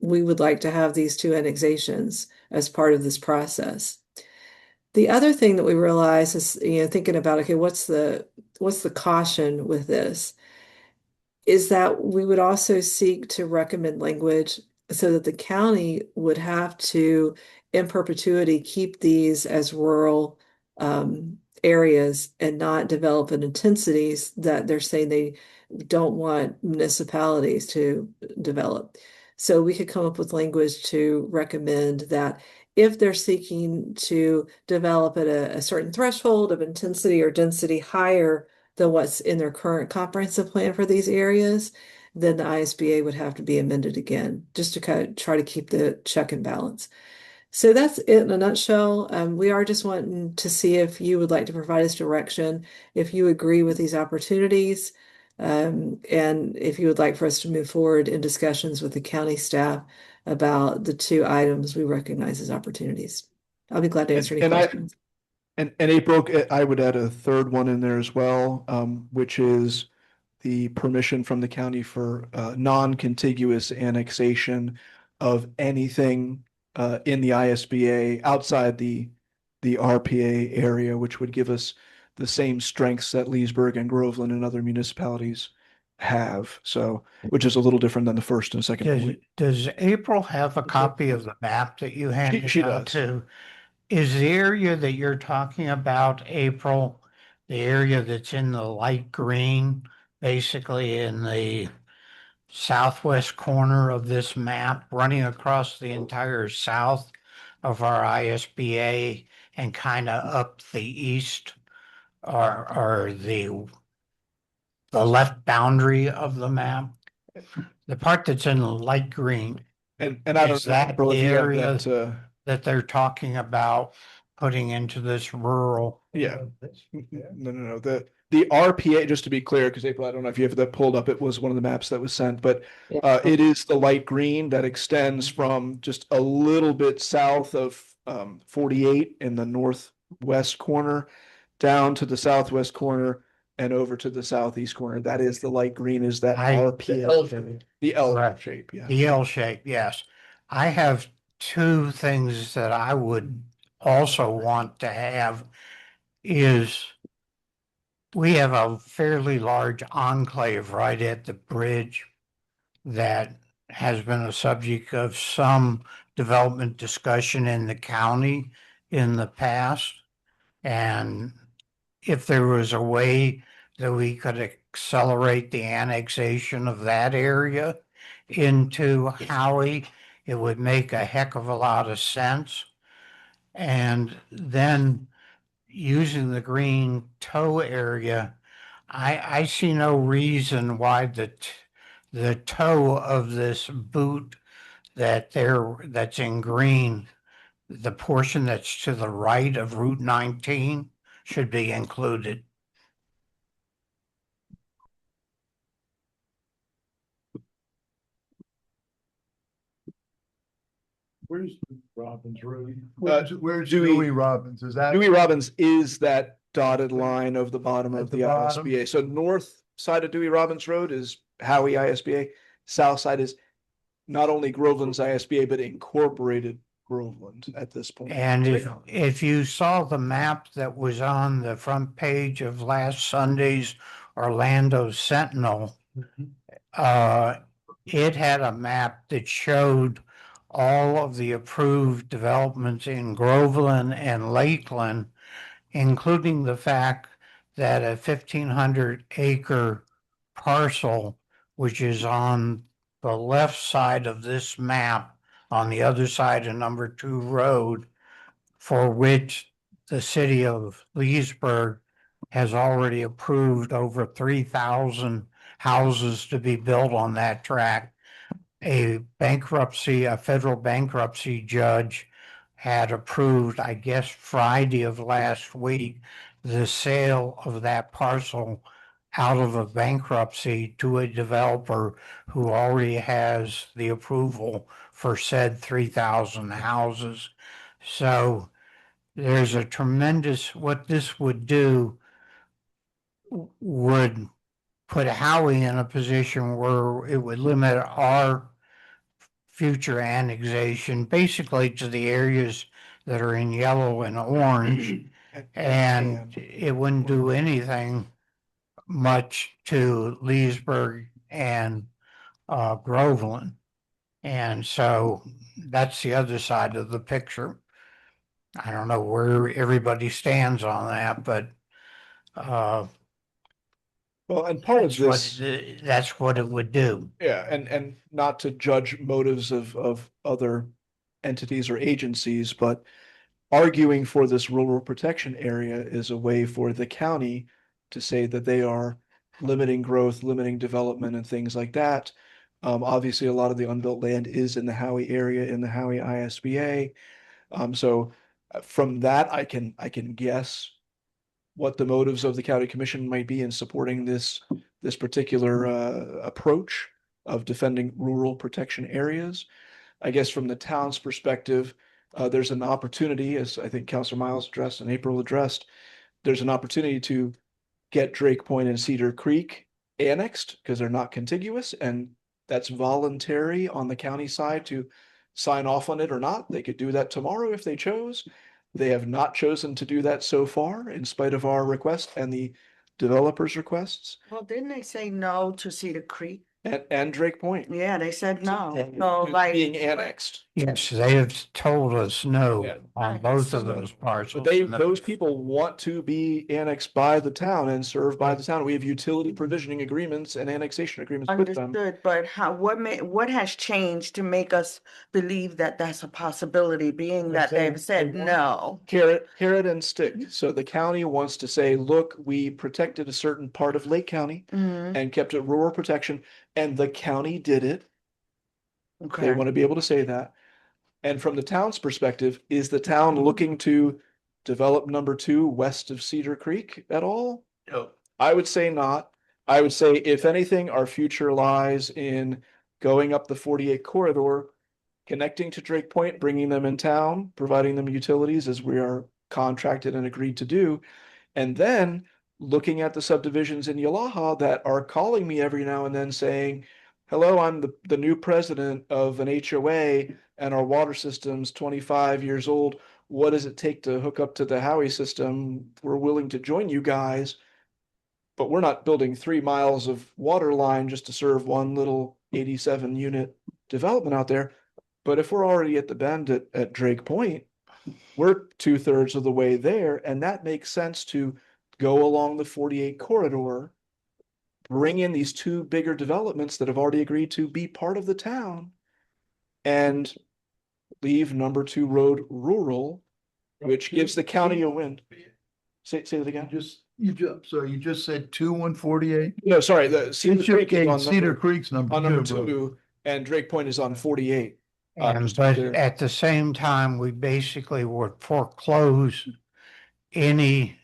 we would like to have these two annexations as part of this process. The other thing that we realize is, thinking about, okay, what's the caution with this? Is that we would also seek to recommend language so that the county would have to, in perpetuity, keep these as rural areas and not develop in intensities that they're saying they don't want municipalities to develop. So we could come up with language to recommend that if they're seeking to develop at a certain threshold of intensity or density higher than what's in their current comprehensive plan for these areas, then the ISBA would have to be amended again, just to kind of try to keep the check and balance. So that's it in a nutshell. We are just wanting to see if you would like to provide us direction, if you agree with these opportunities, and if you would like for us to move forward in discussions with the county staff about the two items we recognize as opportunities. I'll be glad to answer any And questions. And April, I would add a third one in there as well, which is the permission from the county for non-contiguous annexation of anything in the ISBA outside the RPA area, which would give us the same strengths that Leesburg and Groveland and other municipalities have. So, which is a little different than the first and second Does, point. does April have a copy of the map that you handed She out does. too? Is the area that you're talking about, April, the area that's in the light green, basically in the southwest corner of this map, running across the entire south of our ISBA and kind of up the east or the left boundary of the map? The part that's in light green, And I don't is know, that April, the if you have area that, that they're talking about putting into this rural? yeah. No. The RPA, just to be clear, because April, I don't know if you have that pulled up, it was one of the maps that was sent, but it is the light green that extends from just a little bit south of 48 in the northwest corner down to the southwest corner and over to the southeast corner. That is the light green, is that RPA. The L Correct. shape, yeah. The L shape, yes. I have two things that I would also want to have is we have a fairly large enclave right at the bridge that has been a subject of some development discussion in the county in the past. And if there was a way that we could accelerate the annexation of that area into Howey, it would make a heck of a lot of sense. And then using the green toe area, I see no reason why the toe of this boot that's in green, the portion that's to the right of Route 19 should be included. Where's Robbins Road? Where's Dewey Robbins? Is that? Dewey Robbins is that dotted line of the bottom At of the the bottom? ISBA. So north side of Dewey Robbins Road is Howey ISBA. South side is not only Groveland's ISBA, but incorporated Groveland at this point. And if you saw the map that was on the front page of last Sunday's Orlando Sentinel, it had a map that showed all of the approved developments in Groveland and Lakeland, including the fact that a 1,500-acre parcel, which is on the left side of this map, on the other side of number 2 road, for which the city of Leesburg has already approved over 3,000 houses to be built on that tract. A federal bankruptcy judge had approved, I guess, Friday of last week, the sale of that parcel out of a bankruptcy to a developer who already has the approval for said 3,000 houses. So there's a tremendous, what this would do would put Howey in a position where it would limit our future annexation basically to the areas that are in yellow and orange. And it wouldn't do anything much to Leesburg and Groveland. And so that's the other side of the picture. I don't know where everybody stands on that, but Well, and part of this, that's what it would do. yeah, and not to judge motives of other entities or agencies, but arguing for this rural protection area is a way for the county to say that they are limiting growth, limiting development and things like that. Obviously, a lot of the unbuilt land is in the Howey area, in the Howey ISBA. So from that, I can guess what the motives of the county commission might be in supporting this particular approach of defending rural protection areas. I guess from the town's perspective, there's an opportunity, as I think Councilor Miles addressed and April addressed, there's an opportunity to get Drake Point and Cedar Creek annexed because they're not contiguous, and that's voluntary on the county side to sign off on it or not. They could do that tomorrow if they chose. They have not chosen to do that so far, in spite of our request and the developers' requests, Well, didn't they say no to Cedar Creek? and Drake Point Yeah, they said no. So like. being annexed. Yes, they have told us no Yeah. on both of those parcels. But those people want to be annexed by the town and served by the town. We have utility provisioning agreements and annexation agreements with them. Understood, but what has changed to make us believe that that's a possibility, being that they've said no? Carrot and stick. So the county wants to say, look, we protected a certain part of Lake County Mhm. and kept it rural protection, and the county did it. They Okay. want to be able to say that. And from the town's perspective, is the town looking to develop number 2 west of Cedar Creek at all? No. I would say not. I would say, if anything, our future lies in going up the 48 corridor, connecting to Drake Point, bringing them in town, providing them utilities as we are contracted and agreed to do, and then looking at the subdivisions in Yalaha that are calling me every now and then saying, hello, I'm the new president of an HOA and our water system's 25 years old. What does it take to hook up to the Howey system? We're willing to join you guys, but we're not building 3 miles of water line just to serve one little 87 unit development out there. But if we're already at the bend at Drake Point, we're 2/3 of the way there, and that makes sense to go along the 48 corridor, bring in these 2 bigger developments that have already agreed to be part of the town, and leave number 2 road rural, which gives the county a win. Say that again. You just said 2/148? No, sorry, the Cedar Creek is on Cedar number, Creek's on number number 2. 2, and Drake Point is on 48. And just to be but clear. at the same time, we basically would foreclose any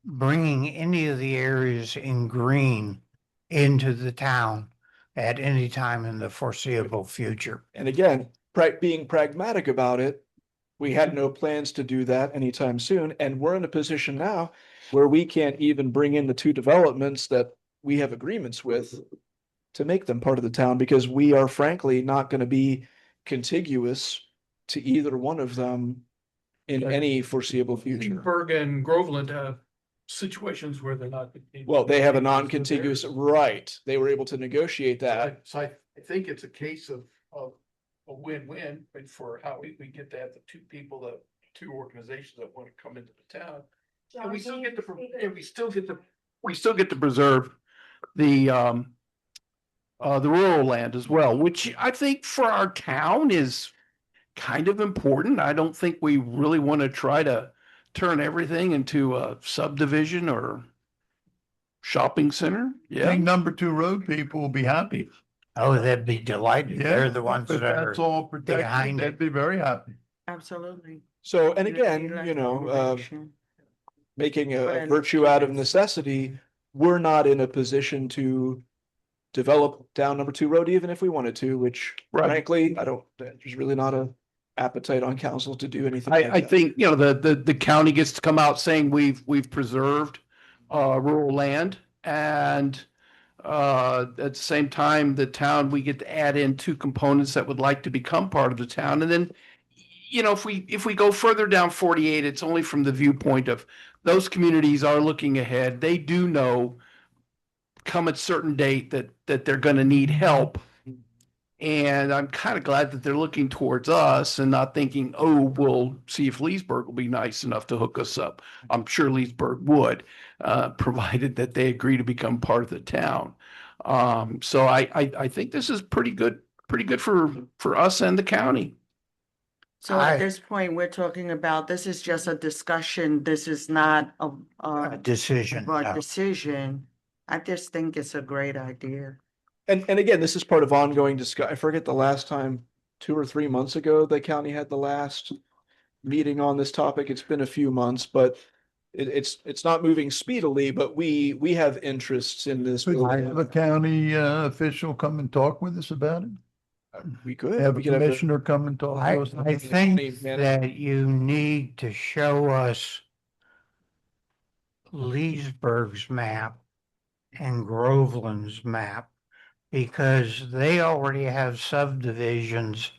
bringing any of the areas in green into the town at any time in the foreseeable future. And again, being pragmatic about it, we had no plans to do that anytime soon, and we're in a position now where we can't even bring in the 2 developments that we have agreements with to make them part of the town, because we are frankly not going to be contiguous to either one of them in any foreseeable future. Berg and Groveland have situations where they're not. Well, they have a non-contiguous, right? They were able to negotiate that. So I think it's a case of a win-win, but for how we get to have the 2 people, the 2 organizations that want to come into the town. And we still get to preserve the rural land as well, which I think for our town is kind of important. I don't think we really want to try to turn everything into a subdivision or shopping center. I think number 2 road people will be happy. Oh, they'd be delighted. Yeah, They're the ones if that are that's all protected, behind they'd it. be very happy. Absolutely. So, and again, making a virtue out of necessity, we're not in a position to develop down number 2 road, even if we wanted to, which frankly, there's really not a appetite on council to do anything like I that. think, the county gets to come out saying we've preserved rural land, and at the same time, the town, we get to add in 2 components that would like to become part of the town. And then, if we go further down 48, it's only from the viewpoint of those communities are looking ahead. They do know come a certain date that they're going to need help. And I'm kind of glad that they're looking towards us and not thinking, oh, we'll see if Leesburg will be nice enough to hook us up. I'm sure Leesburg would, provided that they agree to become part of the town. So I think this is pretty good for us and the county. So at this point, we're talking about, this is just a discussion. This is not A decision. no. decision. I just think it's a great idea. And again, this is part of ongoing discussion. I forget the last time, 2 or 3 months ago, the county had the last meeting on this topic. It's been a few months, but it's not moving speedily, but we have interests in this. Could we have a county official come and talk with us about it? We could. Have We a could have the- commissioner come and talk I, to us? I think that you need to show us Leesburg's map and Groveland's map, because they already have subdivisions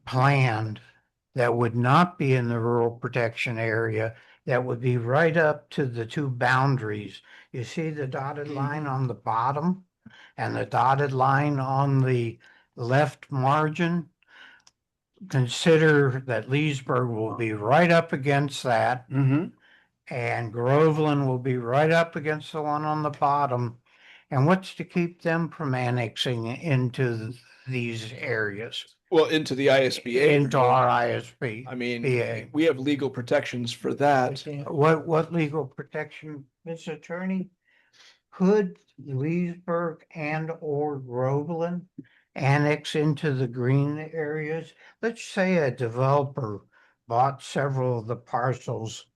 planned that would not be in the rural protection area, that would be right up to the two boundaries. You see the dotted line on the bottom and the dotted line on the left margin? Consider that Leesburg will be right up against that, and Groveland will be right up against the one on the bottom. And what's to keep them from annexing into these areas, Well, into the ISBA. into our ISB? I mean, BA. we have legal protections for that. What legal protection, Mr. Attorney? Could Leesburg and or Groveland annex into the green areas? Let's say a developer bought several of the parcels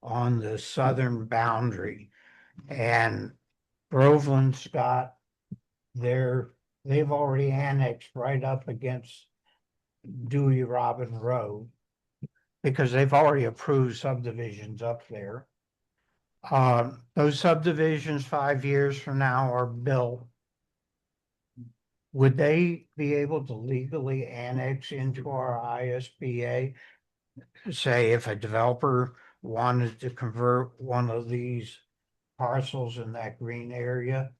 on the southern boundary, and Groveland's got they've already annexed right up against Dewey Robin Road, because they've already approved subdivisions up there. Those subdivisions 5 years from now are built. Would they be able to legally annex into our ISBA? Say if a developer wanted to convert one of these parcels in that green area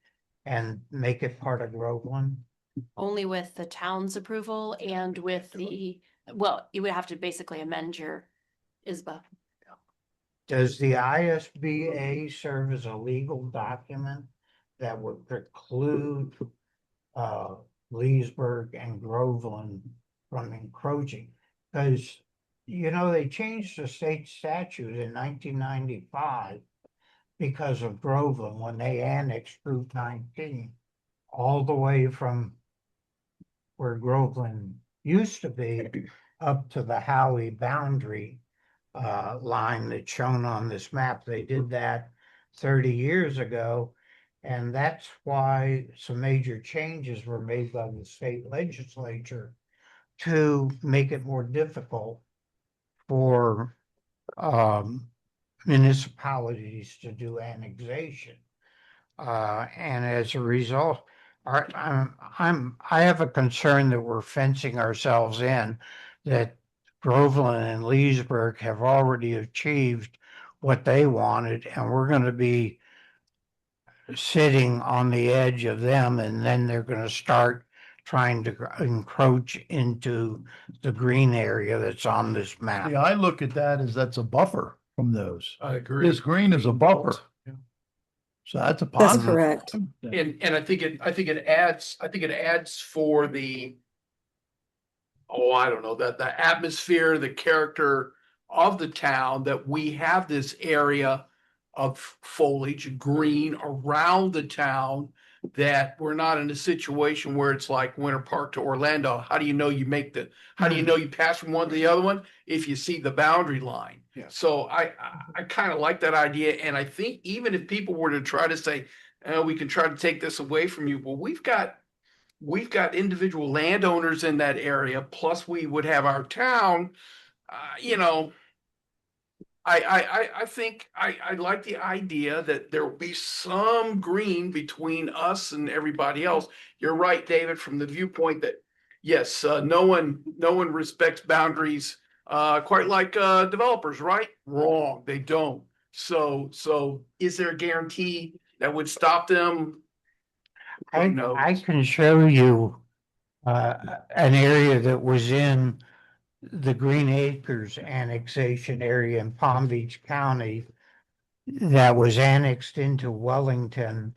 and make it part of Groveland? Only with the town's approval and with well, you would have to basically amend your ISBA. Does the ISBA serve as a legal document that would preclude Leesburg and Groveland from encroaching? Because, they changed the state statute in 1995 because of Groveland when they annexed Route 19 all the way from where Groveland used to be up to the Howey boundary line that's shown on this map. They did that 30 years ago, and that's why some major changes were made by the state legislature to make it more difficult for municipalities to do annexation. And as a result, I have a concern that we're fencing ourselves in, that Groveland and Leesburg have already achieved what they wanted, and we're going to be sitting on the edge of them, and then they're going to start trying to encroach into the green area that's on this map. Yeah, I look at that as that's a buffer from those. I agree. This green is a buffer. Yeah. So that's a That's positive. correct. And I think it adds for the, I don't know, that the atmosphere, the character of the town, that we have this area of foliage, green around the town, that we're not in a situation where it's like Winter Park to Orlando. How do you know you pass from one to the other one? If you see the boundary line. Yeah. So I kind of like that idea. And I think even if people were to try to say, we can try to take this away from you, well, we've got individual landowners in that area, plus we would have our town, I think I like the idea that there will be some green between us and everybody else. You're right, David, from the viewpoint that, yes, no one respects boundaries, quite like developers, right? Wrong, they don't. So is there a guarantee that would stop them? I can show you an area that was in the Green Acres annexation area in Palm Beach County that was annexed into Wellington.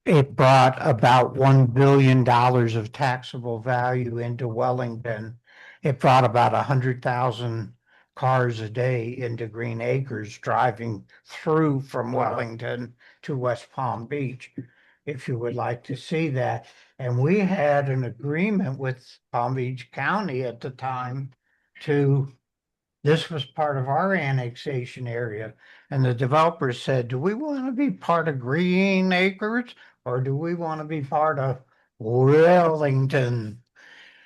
It brought about $1 billion of taxable value into Wellington. It brought about 100,000 cars a day into Green Acres driving through from Wellington to West Palm Beach, if you would like to see that. And we had an agreement with Palm Beach County at the time to this was part of our annexation area. And the developer said, do we want to be part of Green Acres or do we want to be part of Wellington?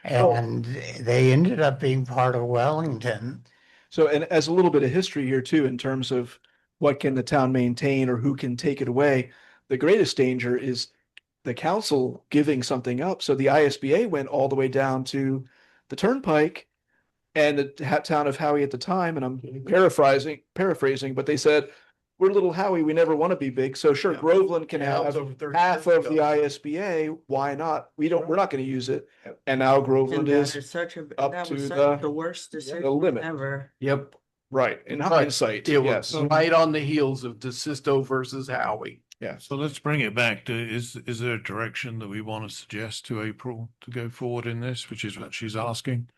And they ended up being part of Wellington. So, and as a little bit of history here too, in terms of what can the town maintain or who can take it away, the greatest danger is the council giving something up. So the ISBA went all the way down to the turnpike and the town of Howey at the time, and I'm paraphrasing, but they said, we're little Howey, we never want to be big. So sure, Yeah. Groveland can Yeah, that was have over 30 half years of the ago. ISBA. Why not? We're not going to use it. And now Groveland is up to the worst the limit. ever. Yep. Right. In But hindsight, it yes. was right on the heels of DeSisto versus Howie. Yeah. So let's bring it back to, is there a direction that we want to suggest to April to go forward in this, which is what she's asking?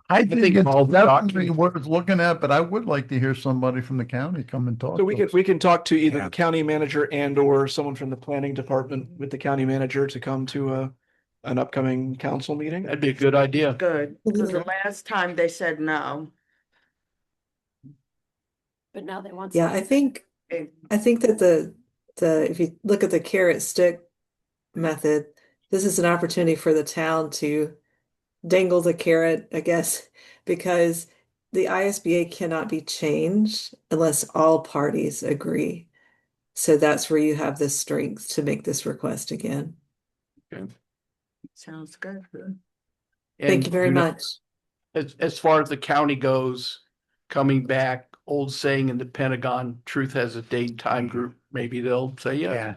I think it's all the definitely documents- worth looking at, but I would like to hear somebody from the county come and talk. So we to can, us. we can talk to either the county manager and or someone from the planning department with the county manager to come to an upcoming council meeting. That'd be a good idea. Good, because the last time they said no. But now they want. Yeah, something. I think that if you look at the carrot stick method, this is an opportunity for the town to dangle the carrot, I guess, because the ISBA cannot be changed unless all parties agree. So that's where you have the strength to make this request again. Sounds good. Thank you very much. As far as the county goes, coming back, old saying in the Pentagon, truth has a date time group, maybe they'll say yes. Yeah.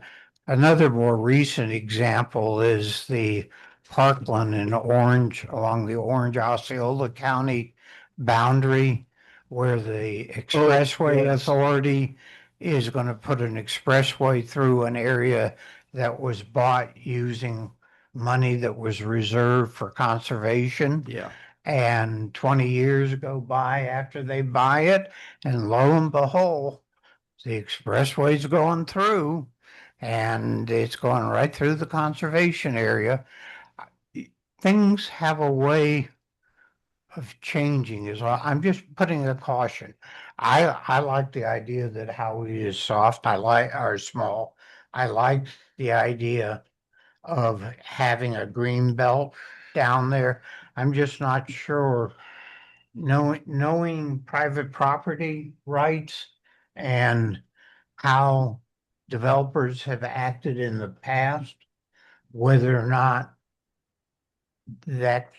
Another more recent example is the Parkland in Orange, along the Orange Osceola County boundary, where the Expressway yes. Authority is going to put an expressway through an area that was bought using money that was reserved for conservation. Yeah. And 20 years go by after they buy it, and lo and behold, the expressway's going through, and it's going right through the conservation area. Things have a way of changing as well. I'm just putting a caution. I like the idea that Howie is soft. Or small. I like the idea of having a green belt down there. I'm just not sure. Knowing private property rights and how developers have acted in the past, whether or not that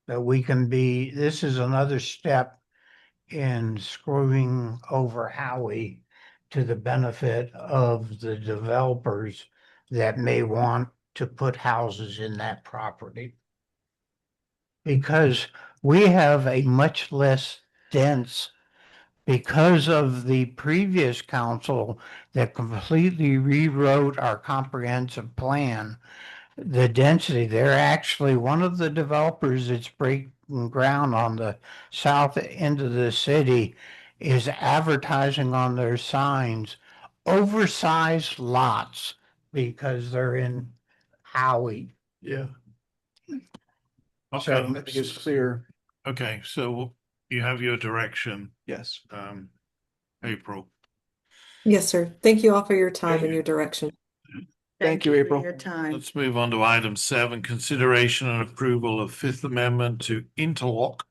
we can be, this is another step in screwing over Howie to the benefit of the developers that may want to put houses in that property. Because we have a much less dense, because of the previous council that completely rewrote our comprehensive plan, the density, they're actually one of the developers that's breaking ground on the south end of the city is advertising on their signs oversized lots because they're in Howie. Yeah. So I think it's clear. Okay, so you have your direction, Yes. April. Yes, sir. Thank you all for your time and your direction. Thank you, April. Let's move on to item 7, consideration and approval of Fifth Amendment to interlock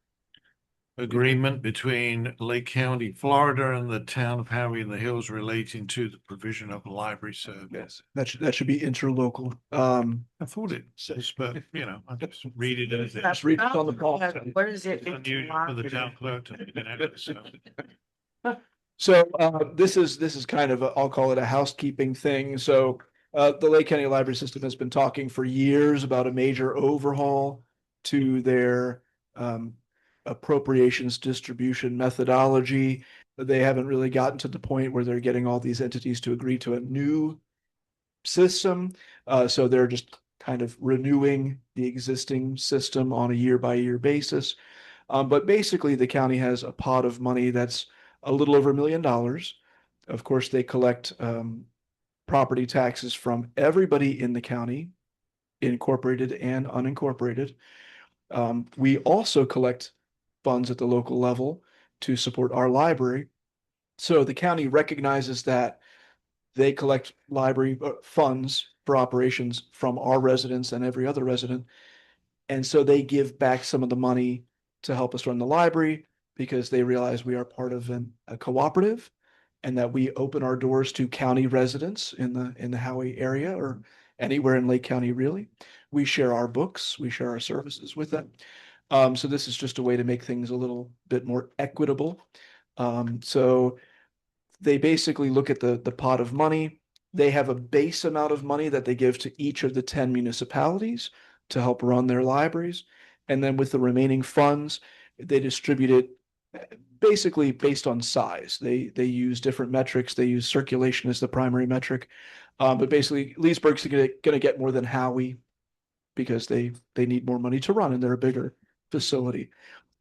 agreement between Lake County, Florida and the town of Howey-in-the-Hills relating to the provision of library service. Yes, that should be interlocal. I thought it says, but I just read it as it Just read it on the ball. What is it? It's unusual for the town clerk to be an So this is kind of I'll call it a housekeeping thing. So the Lake County Library System has been talking for years about a major overhaul to their appropriations distribution methodology. They haven't really gotten to the point where they're getting all these entities to agree to a new system. So they're just kind of renewing the existing system on a year-by-year basis. But basically, the county has a pot of money that's a little over $1 million. Of course, they collect property taxes from everybody in the county, incorporated and unincorporated. We also collect funds at the local level to support our library. So the county recognizes that they collect library funds for operations from our residents and every other resident. And so they give back some of the money to help us run the library because they realize we are part of a cooperative and that we open our doors to county residents in the Howey area or anywhere in Lake County, really. We share our books, we share our services with them. So this is just a way to make things a little bit more equitable. So they basically look at the pot of money. They have a base amount of money that they give to each of the 10 municipalities to help run their libraries. And then with the remaining funds, they distribute it basically based on size. They use different metrics. They use circulation as the primary metric. But basically, Leesburg's going to get more than Howey because they need more money to run and they're a bigger facility.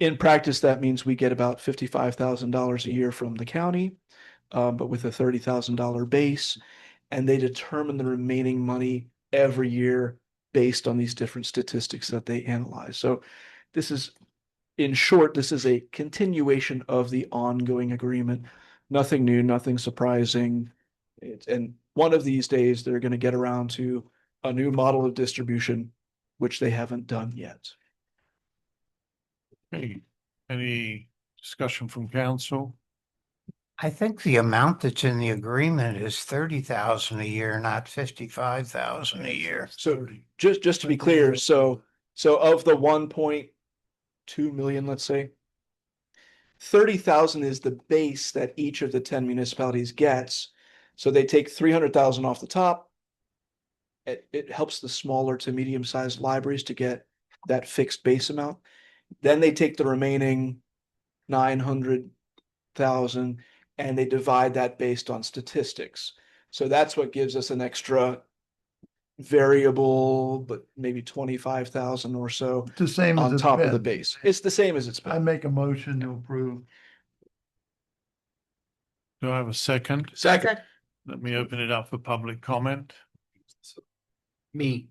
In practice, that means we get about $55,000 a year from the county, but with a $30,000 base, and they determine the remaining money every year based on these different statistics that they analyze. So this is, in short, this is a continuation of the ongoing agreement. Nothing new, nothing surprising. And one of these days, they're going to get around to a new model of distribution, which they haven't done yet. Okay, any discussion from council? I think the amount that's in the agreement is 30,000 a year, not 55,000 a year. So just to be clear, so of the 1.2 million, let's say, 30,000 is the base that each of the 10 municipalities gets. So they take 300,000 off the top. It helps the smaller to medium-sized libraries to get that fixed base amount. Then they take the remaining 900,000 and they divide that based on statistics. So that's what gives us an extra variable, but maybe 25,000 or so It's the same as on it's top of the been. base. It's the same as it's I been. make a motion to approve. Do I have a second? Second. Let me open it up for public comment. Me.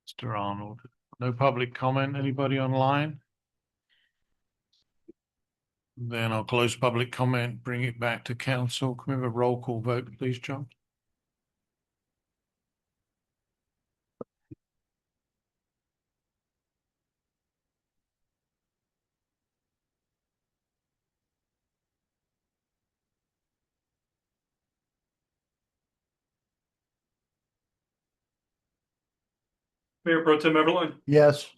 Mr. Arnold, no public comment. Anybody online? Then I'll close public comment, bring it back to council. Can we have a roll call vote, please, John? Mayor Pro Tem Everline, Yes.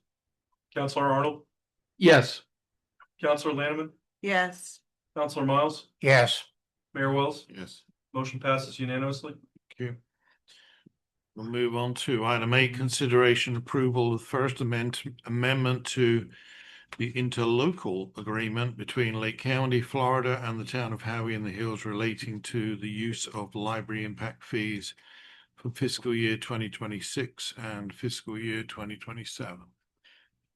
Councilor Arnold, Yes. Councilor Lanneman, Yes. Councilor Miles, Yes. Mayor Wells. Yes. Motion passes unanimously. Thank you. We'll move on to item 8, consideration approval of first amendment to the interlocal agreement between Lake County, Florida and the town of Howey-in-the-Hills relating to the use of library impact fees for fiscal year 2026 and fiscal year 2027.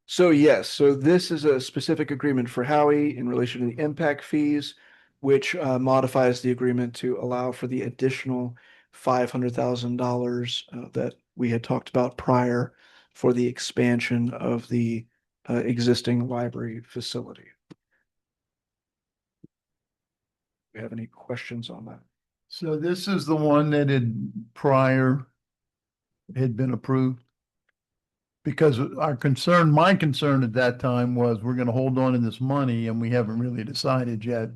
So yes, so this is a specific agreement for Howey in relation to the impact fees, which modifies the agreement to allow for the additional $500,000 that we had talked about prior for the expansion of the existing library facility. Do you have any questions on that? So this is the one that had been approved? Because my concern at that time was we're gonna hold on to this money and we haven't really decided yet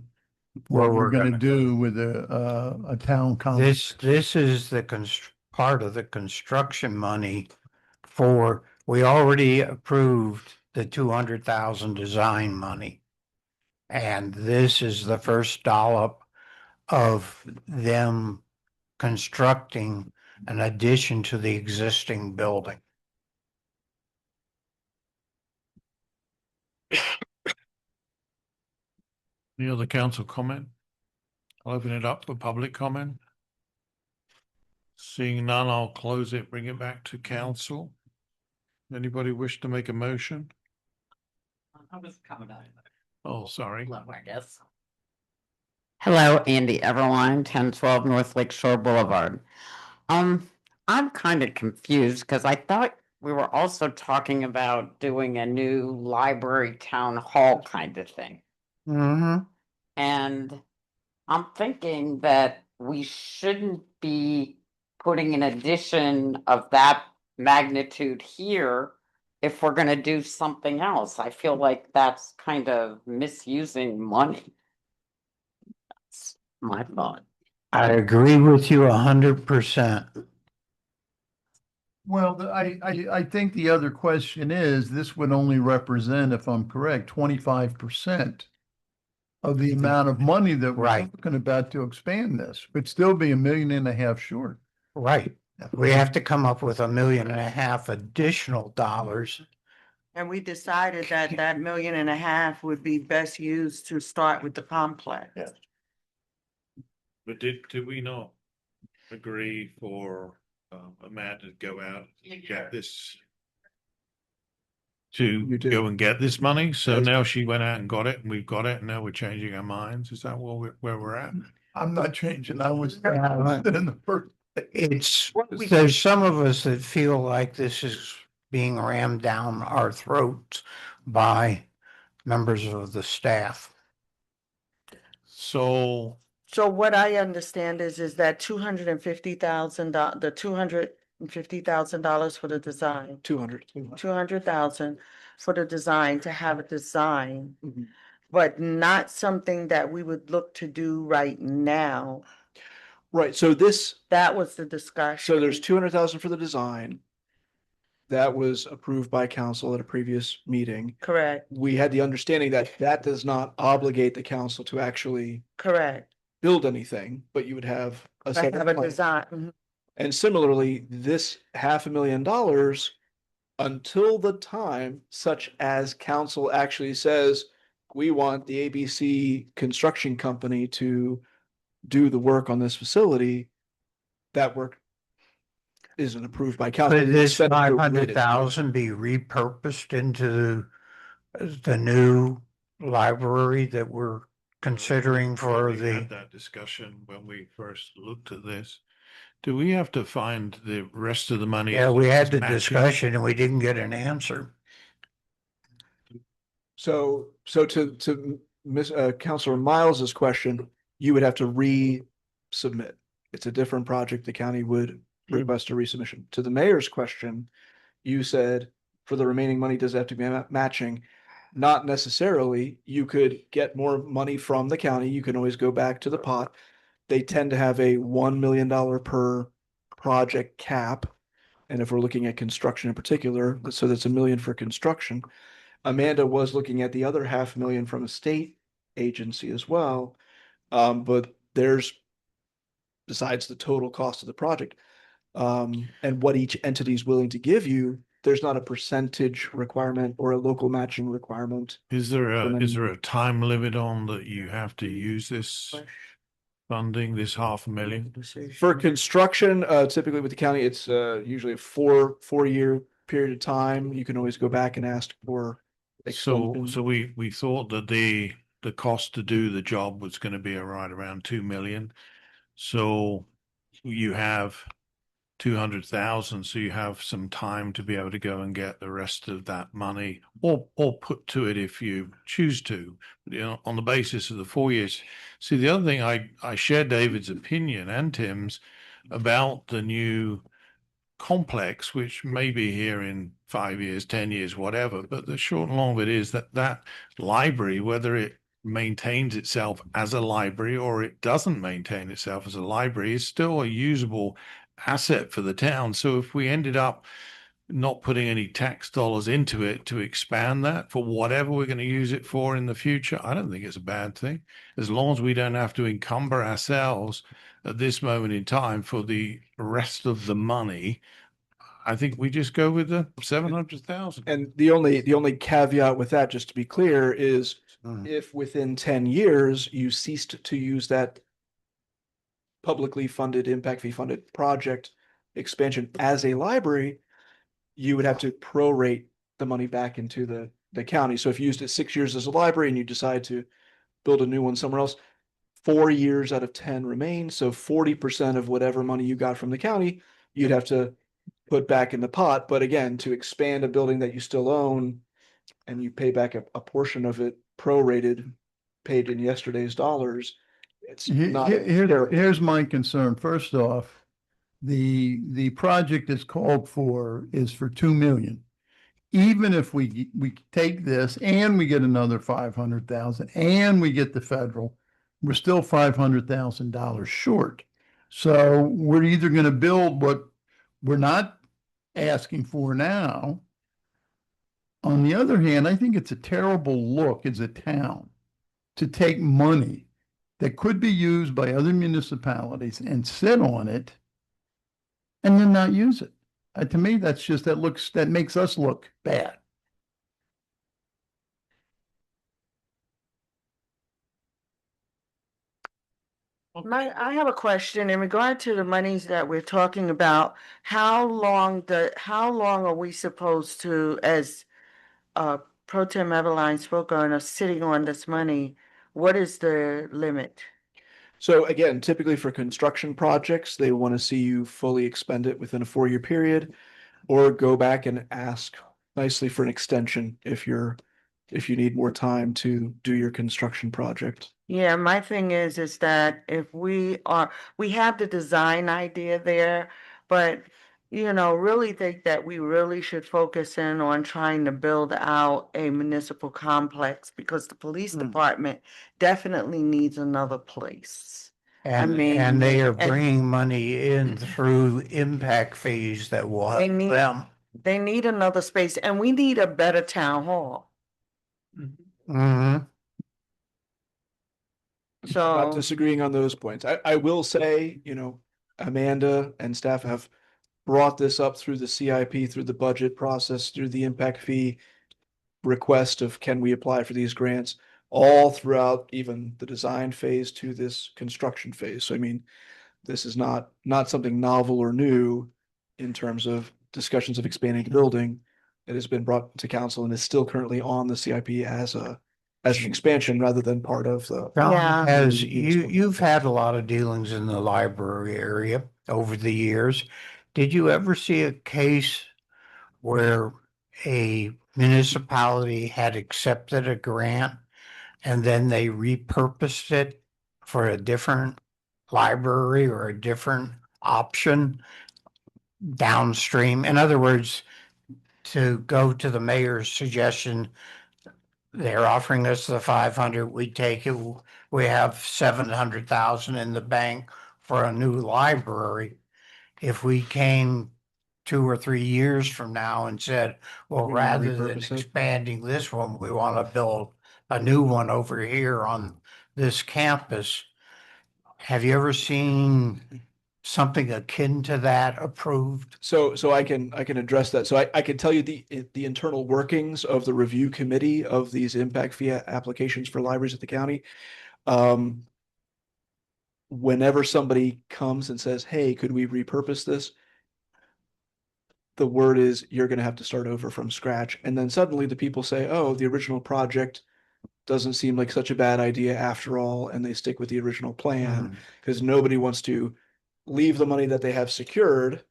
what we're gonna do with a town complex. This is the part of the construction money we already approved the 200,000 design money. And this is the first dollop of them constructing an addition to the existing building. Any other council comment? I'll open it up for public comment. Seeing none, I'll close it, bring it back to council. Anybody wish to make a motion? I was coming out. Oh, sorry. I guess. Hello, Andy Everline, 1012 North Lake Shore Boulevard. I'm kind of confused because I thought we were also talking about doing a new library town hall kind of thing. Mm-hmm. And I'm thinking that we shouldn't be putting an addition of that magnitude here if we're gonna do something else. I feel like that's kind of misusing money. That's my thought. I agree with you 100%. Well, I think the other question is, this would only represent, if I'm correct, 25% of the amount of money that we're Right. talking about to expand this. Would still be $1.5 million short. Right. We have to come up with $1.5 million additional dollars. And we decided that that 1.5 million would be best used to start with the complex. Yeah. But did we not agree for Amanda to go out and get this? To You did. go and get this money, so Yes. now she went out and got it, and we've got it, and now we're changing our minds. Is that where we're at? I'm not changing. I was Yeah. in the first. It's, there's some of us that feel like this is being rammed down our throats by members of the staff. So So what I understand is that $250,000, the $250,000 for the design, 200. 200,000 for the design, to have a design, Mhm. but not something that we would look to do right now. Right, so this, That was the discussion. so there's 200,000 for the design. That was approved by council at a previous meeting. Correct, We had the understanding that that does not obligate the council to actually correct. build anything, but you would have a I separate have a plan. design. Mhm. And similarly, this $500,000, until the time such as council actually says, we want the ABC construction company to do the work on this facility, that work isn't approved by council. Could this Expenditure related. 500,000 be repurposed into the new library that we're considering for we the? had that discussion when we first looked at this. Do we have to find the rest of the money? Yeah, we had the matching? discussion and we didn't get an answer. So to Miss Counselor Miles's question, you would have to resubmit. It's a different project. The county would request a resubmission. To the mayor's question, you said for the remaining money, does it have to be matching? Not necessarily. You could get more money from the county. You can always go back to the pot. They tend to have a $1 million per project cap. And if we're looking at construction in particular, so that's $1 million for construction. Amanda was looking at the other $500,000 from a state agency as well. But there's, besides the total cost of the project, and what each entity is willing to give you, there's not a percentage requirement or a local matching requirement. Is there from is any- there a time limit on that you have to use this funding, this $500,000? For construction, typically with the county, it's usually a four-year period of time. You can always go back and ask for So extension. we thought that the cost to do the job was going to be around 2 million. So you have 200,000, so you have some time to be able to go and get the rest of that money, or put to it if you choose to, you know, on the basis of the 4 years. See, the other thing, I share David's opinion and Tim's about the new complex, which may be here in 5 years, 10 years, whatever. But the short and long of it is that that library, whether it maintains itself as a library or it doesn't maintain itself as a library, is still a usable asset for the town. So if we ended up not putting any tax dollars into it to expand that for whatever we're going to use it for in the future, I don't think it's a bad thing. As long as we don't have to encumber ourselves at this moment in time for the rest of the money, I think we just go with the 700,000. And the only caveat with that, just to be clear, is if within 10 years you ceased to use that publicly funded, impact fee funded project expansion as a library, you would have to prorate the money back into the county. So if you used it 6 years as a library and you decide to build a new one somewhere else, 4 years out of 10 remain. So 40% of whatever money you got from the county, you'd have to put back in the pot. But again, to expand a building that you still own and you pay back a portion of it prorated, paid in yesterday's dollars, it's not terrible. Here's my concern. First off, the project that's called for is for 2 million. Even if we take this and we get another 500,000 and we get the federal, we're still $500,000 short. So we're either going to build what we're not asking for now. On the other hand, I think it's a terrible look as a town to take money that could be used by other municipalities and sit on it and then not use it. To me, that makes us look bad. I have a question in regard to the monies that we're talking about. How long are we supposed to, as Pro Tem Eveline spoke on, us sitting on this money? What is the limit? So again, typically for construction projects, they want to see you fully expend it within a 4-year period, or go back and ask nicely for an extension if you need more time to do your construction project. Yeah, my thing is that if we have the design idea there, but really think that we really should focus in on trying to build out a municipal complex, because the police department definitely needs another place. And they are bringing money in through impact fees that will help them. They need another space, and we need a better town hall. Mhm. Not So, disagreeing on those points. I will say, Amanda and staff have brought this up through the CIP, through the budget process, through the impact fee request of can we apply for these grants, all throughout even the design phase to this construction phase. So I mean, this is not something novel or new in terms of discussions of expanding the building. It has been brought to council and is still currently on the CIP as an expansion rather than part of the. John, as you've had a lot of dealings in the library area over the years. Did you ever see a case where a municipality had accepted a grant and then they repurposed it for a different library or a different option downstream? In other words, to go to the mayor's suggestion, they're offering us the 500, we take it, we have 700,000 in the bank for a new library. If we came 2 or 3 years from now and said, well, We're gonna rather than repurpose it. expanding this one, we want to build a new one over here on this campus. Have you ever seen something akin to that approved? So I can address that. So I can tell you the internal workings of the review committee of these impact fee applications for libraries at the county. Whenever somebody comes and says, hey, could we repurpose this? The word is you're going to have to start over from scratch. And then suddenly the people say, oh, the original project doesn't seem like such a bad idea after all. And they stick with the original plan because nobody wants to leave the money that they have secured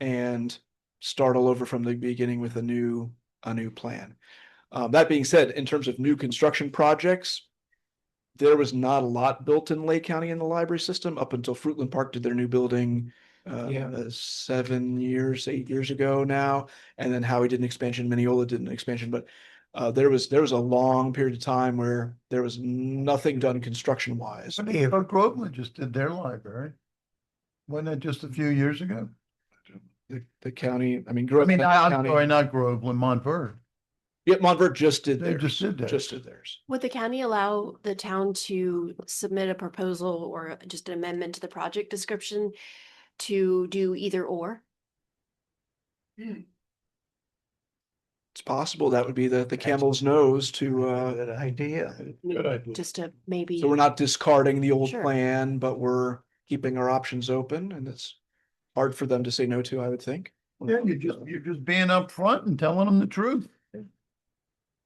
and start all over from the beginning with a new plan. That being said, in terms of new construction projects, there was not a lot built in Lake County in the library system up until Fruitland Park did their new building 7 years, 8 years ago now. And then Howey did an expansion, Mineola did an expansion, but there was a long period of time where there was nothing done construction wise. But Groveland just did their library. Wasn't it just a few years ago? The county, I mean, I'm County. sorry, not Groveland, Montverde. Yeah, Montverde just did They theirs. just did theirs. Would the county allow the town to submit a proposal or just an amendment to the project description to do either or? It's possible that would be the camel's nose to, Good idea. Just to maybe. so we're not discarding the old Sure. plan, but we're keeping our options open, and it's hard for them to say no to, I would think. Yeah, you're just being upfront and telling them the truth.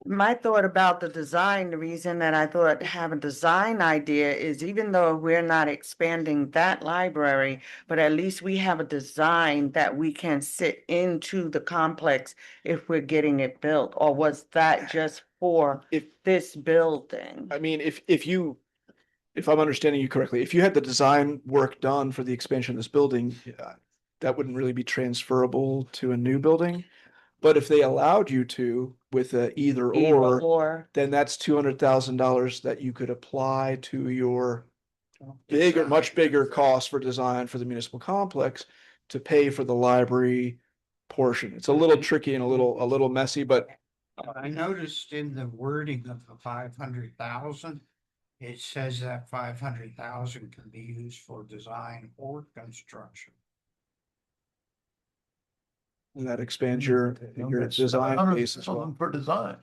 My thought about the design, the reason that I thought have a design idea is even though we're not expanding that library, but at least we have a design that we can sit into the complex if we're getting it built, or was that just for If, this building? I mean, if I'm understanding you correctly, if you had the design work done for the expansion of this building, that wouldn't really be transferable to a new building. But if they allowed you to with a either or, then that's $200,000 that you could apply to your bigger, much bigger cost for design for the municipal complex to pay for the library portion. It's a little tricky and a little messy, but I noticed in the wording of the 500,000, it says that 500,000 can be used for design or construction. and that expands your design base as well. For design.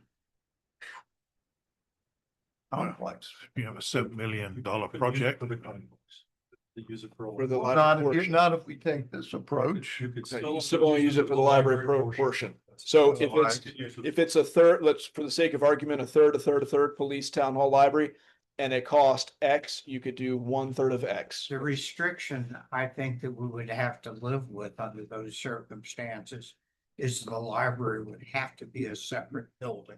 Complex, you have a $7 million project. For the Not library if, not if we take this approach. You still only use it for the library portion. So if it's a third, let's, for the sake of argument, a third, police, town hall, library, and it cost X, you could do 1/3 of X. The restriction I think that we would have to live with under those circumstances is the library would have to be a separate building.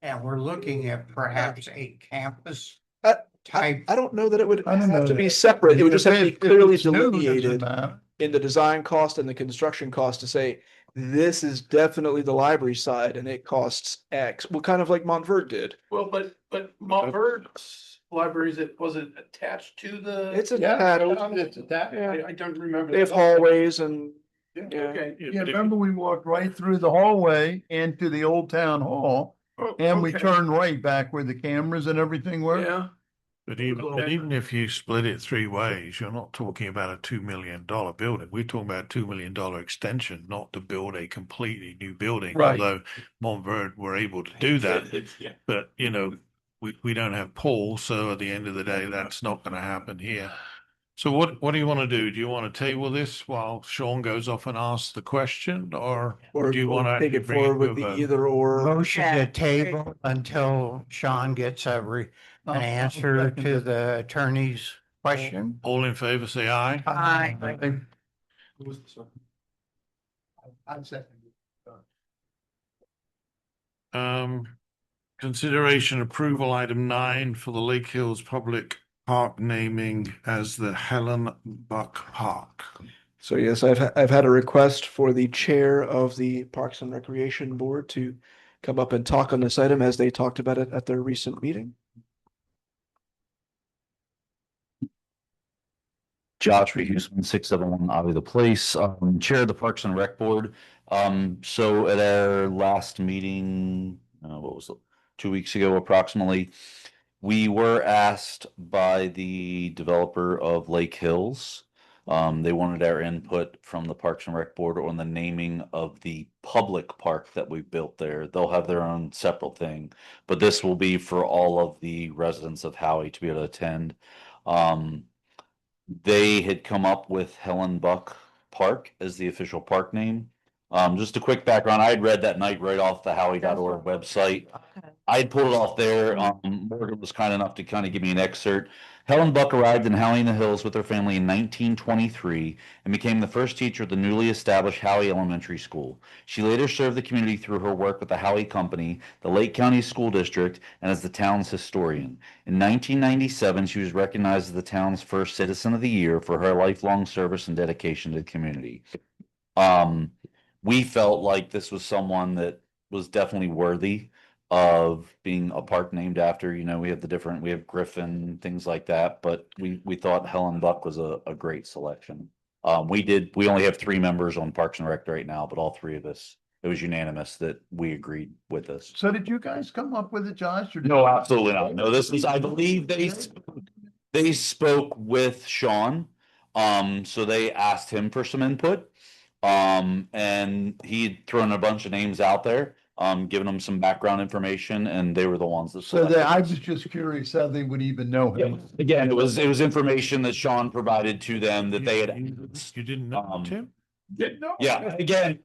And we're looking at perhaps a campus type. I don't know that it would I don't have know to that. be separate. It would just have to be If clearly it's new, it doesn't delineated matter. in the design cost and the construction cost to say, this is definitely the library side and it costs X. Well, kind of like Montverde did. Well, but Montverde's libraries, it wasn't attached to the. It's Yeah, attached. It's attached. Yeah. I don't remember. They have hallways and Yeah, yeah. okay. Yeah, remember we walked right through the hallway into the old town hall and we Okay. turned right back where the cameras and everything were. Yeah. But even if you split it 3 ways, you're not talking about a $2 million building. We're talking about a $2 million extension, not to build a completely new building. Right. Although Montverde were able to do that, Yeah. but we don't have Paul, so at the end of the day, that's not going to happen here. So what do you want to do? Do you want to table this while Sean goes off and asks the question, or do you want to take it forward with the either or? Motion Yeah. to table until Sean gets an answer to the attorney's question. All in favor, say aye. Aye. Consideration approval item 9 for the Lake Hills Public Park naming as the Helen Buck Park. So yes, I've had a request for the chair of the Parks and Recreation Board to come up and talk on this item as they talked about it at their recent meeting. Josh Rehuseman, 671 Abbey the Place, Chair of the Parks and Rec Board. So at our last meeting, what was it, 2 weeks ago approximately, we were asked by the developer of Lake Hills. They wanted our input from the Parks and Rec Board on the naming of the public park that we built there. They'll have their own separate thing, but this will be for all of the residents of Howey to be able to attend. They had come up with Helen Buck Park as the official park name. Just a quick background, I had read that night right off the Howey.org website. I'd pulled it off there. Morgan was kind enough to kind of give me an excerpt. Helen Buck arrived in Howey-in-the-Hills with her family in 1923 and became the first teacher at the newly established Howey Elementary School. She later served the community through her work with the Howey Company, the Lake County School District, and as the town's historian. In 1997, she was recognized as the town's first Citizen of the Year for her lifelong service and dedication to the community. We felt like this was someone that was definitely worthy of being a park named after. We have Griffin, things like that, but we thought Helen Buck was a great selection. We only have 3 members on Parks and Rec right now, but all 3 of us, it was unanimous that we agreed with this. So did you guys come up with it, Josh? Or No, absolutely not. No, this is, I believe they spoke with Sean. So they asked him for some input. And he'd thrown a bunch of names out there, giving them some background information, and they were the ones that. So I was just curious how they would even know him. Again, it was information that Sean provided to them that they had. You didn't know, Tim? Didn't know. Yeah, again,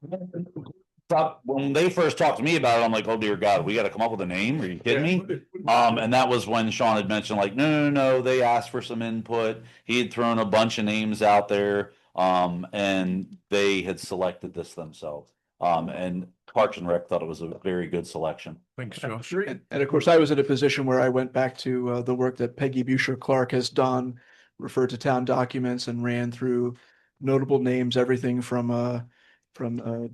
when they first talked to me about it, I'm like, oh dear God, we gotta come up with a name. Are you kidding me? And that was when Sean had mentioned like, no, they asked for some input. He had thrown a bunch of names out there. And they had selected this themselves. And Parks and Rec thought it was a very good selection. Thanks, Josh. And of course, I was in a position where I went back to the work that Peggy Buescher Clark has done, referred to town documents and ran through notable names, everything from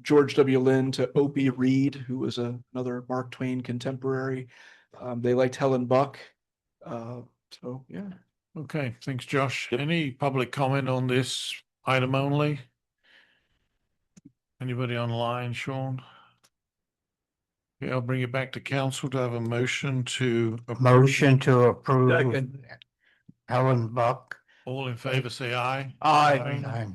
George W. Lynn to Opie Reed, who was another Mark Twain contemporary. They liked Helen Buck. So, yeah. Okay, thanks, Josh. Yep. Any public comment on this item only? Anybody online, Sean? Okay, I'll bring it back to council to have a motion to. Motion to approve Second. Helen Buck. All in favor, say aye. Aye.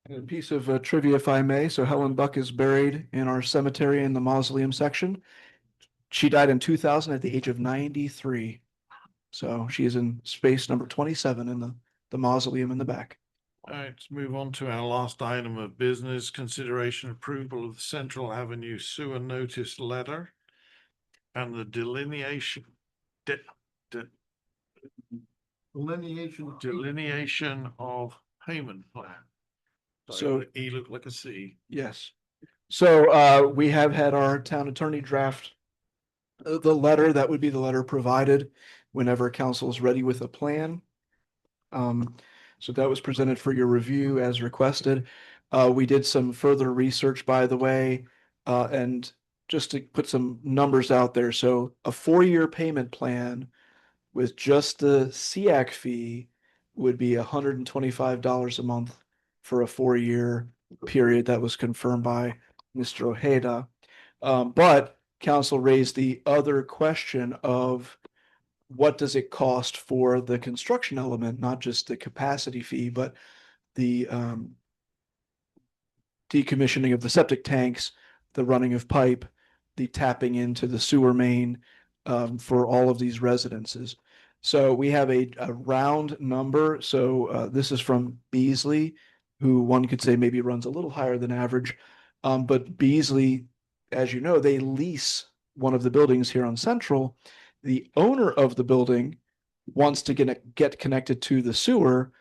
And a piece of trivia, if I may. So Helen Buck is buried in our cemetery in the mausoleum section. She died in 2000 at the age of 93. So she is in space number 27 in the mausoleum in the back. All right, let's move on to our last item of business, consideration approval of the Central Avenue sewer notice letter and the delineation of payment plan. So E looked like a C. yes. So we have had our town attorney draft the letter. That would be the letter provided whenever council is ready with a plan. So that was presented for your review as requested. We did some further research, by the way, and just to put some numbers out there. So a 4-year payment plan with just the SEAC fee would be $125 a month for a 4-year period. That was confirmed by Mr. Ojeda. But council raised the other question of what does it cost for the construction element, not just the capacity fee, but the decommissioning of the septic tanks, the running of pipe, the tapping into the sewer main for all of these residences. So we have a round number. So this is from Beasley, who one could say maybe runs a little higher than average. But Beasley, as you know, they lease one of the buildings here on Central. The owner of the building wants to get connected to the sewer.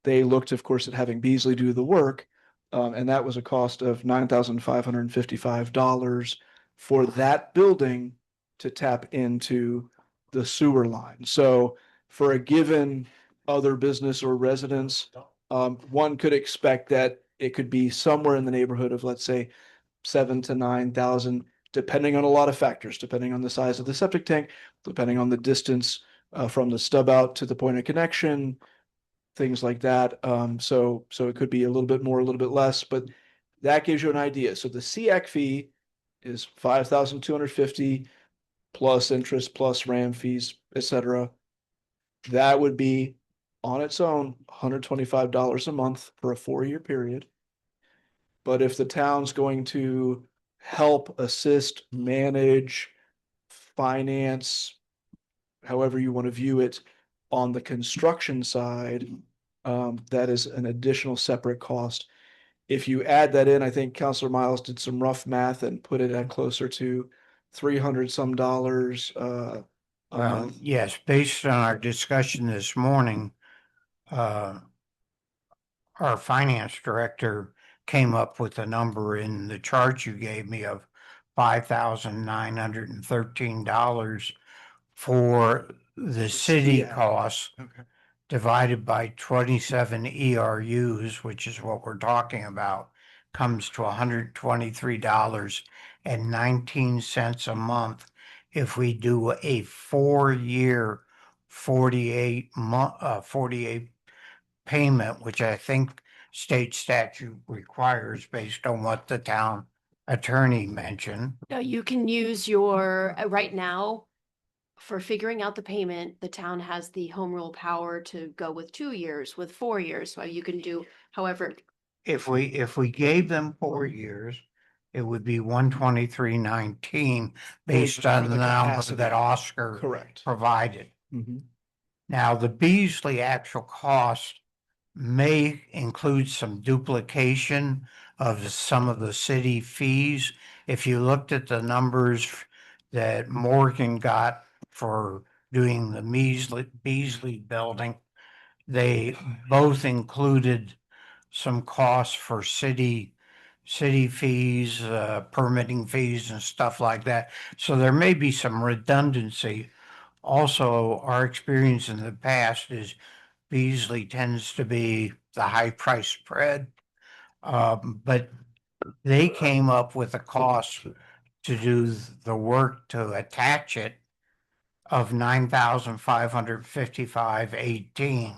They looked, of course, at having Beasley do the work. And that was a cost of $9,555 for that building to tap into the sewer line. So for a given other business or residence, one could expect that it could be somewhere in the neighborhood of, let's say, 7,000 to 9,000, depending on a lot of factors, depending on the size of the septic tank, depending on the distance from the stub out to the point of connection, things like that. So it could be a little bit more, a little bit less, but that gives you an idea. So the SEAC fee is $5,250 plus interest, plus RAM fees, etc. That would be on its own $125 a month for a 4-year period. But if the town's going to help, assist, manage, finance, however you want to view it, on the construction side, that is an additional separate cost. If you add that in, I think Councilor Miles did some rough math and put it at closer to $300 some a month. Yes, based on our discussion this morning, our finance director came up with a number in the chart you gave me of $5,913 for the city costs Okay. divided by 27 ERUs, which is what we're talking about, comes to $123.19 a month if we do a 4-year 48 payment, which I think state statute requires based on what the town attorney mentioned. No, you can use your, right now, for figuring out the payment, the town has the home rule power to go with 2 years, with 4 years, so you can do however. If we gave them 4 years, it would be 123.19 based on the number capacity. that Oscar Correct. provided. Mhm. Now, the Beasley actual cost may include some duplication of some of the city fees. If you looked at the numbers that Morgan got for doing the Beasley building, they both included some costs for city fees, permitting fees and stuff like that. So there may be some redundancy. Also, our experience in the past is Beasley tends to be the high price spread. But they came up with a cost to do the work to attach it of 9,555.18.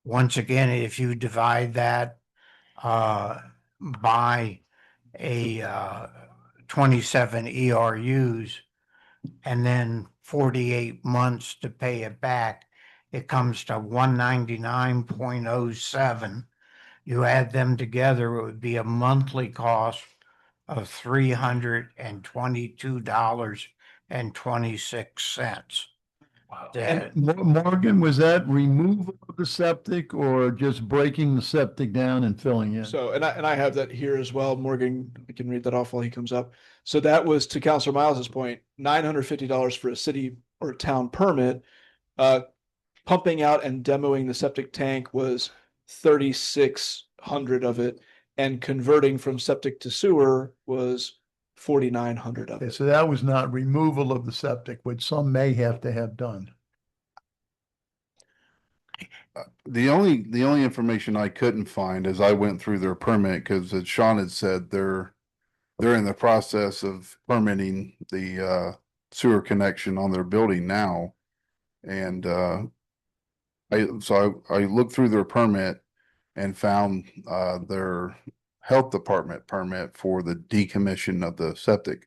Once again, if you divide that by a 27 ERUs and then 48 months to pay it back, it comes to 199.07. You add them together, it would be a monthly cost of $322.26. And Morgan, was that removal of the septic or just breaking the septic down and filling it? So, and I have that here as well. Morgan, I can read that off while he comes up. So that was, to Counselor Miles's point, $950 for a city or a town permit. Pumping out and demoing the septic tank was 3,600 of it, and converting from septic to sewer was 4,900 of Okay, it. so that was not removal of the septic, which some may have to have done. The only information I couldn't find as I went through their permit, because as Sean had said, they're in the process of permitting the sewer connection on their building now. And I looked through their permit and found their health department permit for the decommission of the septic.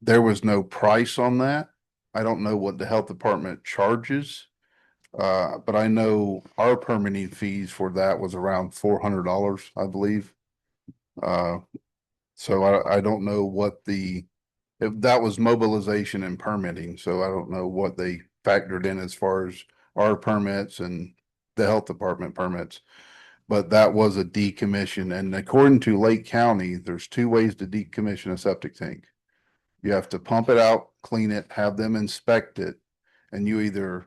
There was no price on that. I don't know what the health department charges. But I know our permitting fees for that was around $400, I believe. So I don't know what if that was mobilization and permitting, so I don't know what they factored in as far as our permits and the health department permits. But that was a decommission, and according to Lake County, there's two ways to decommission a septic tank. You have to pump it out, clean it, have them inspect it, and you either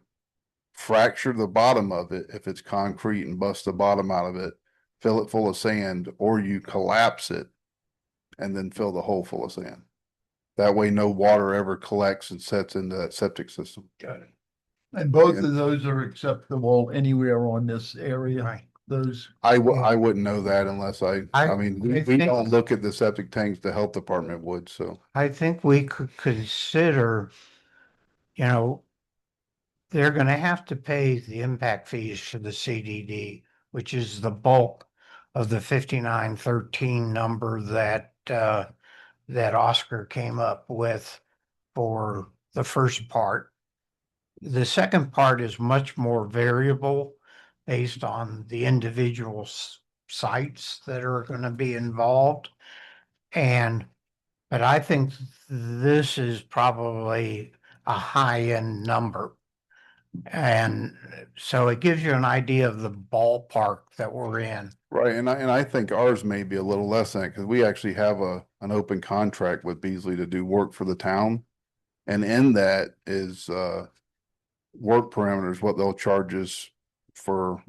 fracture the bottom of it if it's concrete and bust the bottom out of it, fill it full of sand, or you collapse it and then fill the hole full of sand. That way no water ever collects and sets into that septic system. Got it. And both of those are acceptable anywhere on this area. Right. Those. I wouldn't know that unless I mean, we think- don't look at the septic tanks, the health department would, so. I think we could consider, they're going to have to pay the impact fees for the CDD, which is the bulk of the 5913 number that Oscar came up with for the first part. The second part is much more variable based on the individual sites that are going to be involved. But I think this is probably a high-end number. And so it gives you an idea of the ballpark that we're in. Right, and I think ours may be a little less than that, because we actually have an open contract with Beasley to do work for the town. And in that is work parameters, what they'll charge us for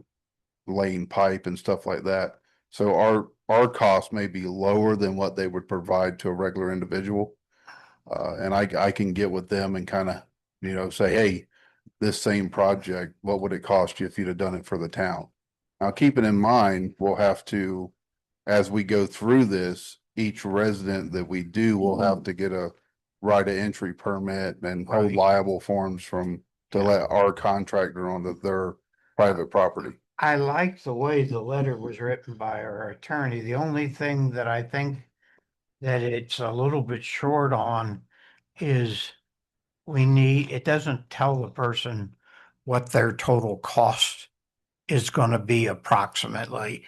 laying pipe and stuff like that. So our cost may be lower than what they would provide to a regular individual. And I can get with them and kind of, say, hey, this same project, what would it cost you if you'd have done it for the town? Now, keeping in mind, we'll have to, as we go through this, each resident that we do will have to get a right of entry permit and hold Right. liable forms to let our contractor on their private property. I like the way the letter was written by our attorney. The only thing that I think that it's a little bit short on is it doesn't tell the person what their total cost is going to be approximately.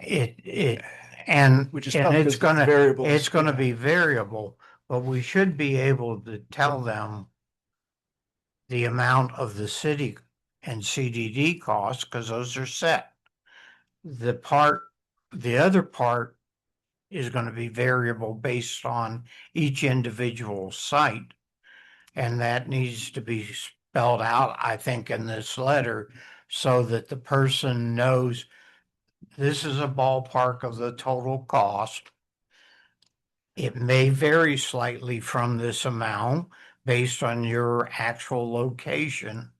Which is And tough it's because going variables. it's going to be variable, but we should be able to tell them the amount of the city and CDD costs, because those are set. the other part is gonna be variable based on each individual site. And that needs to be spelled out, I think, in this letter so that the person knows this is a ballpark of the total cost. It may vary slightly from this amount based on your actual location.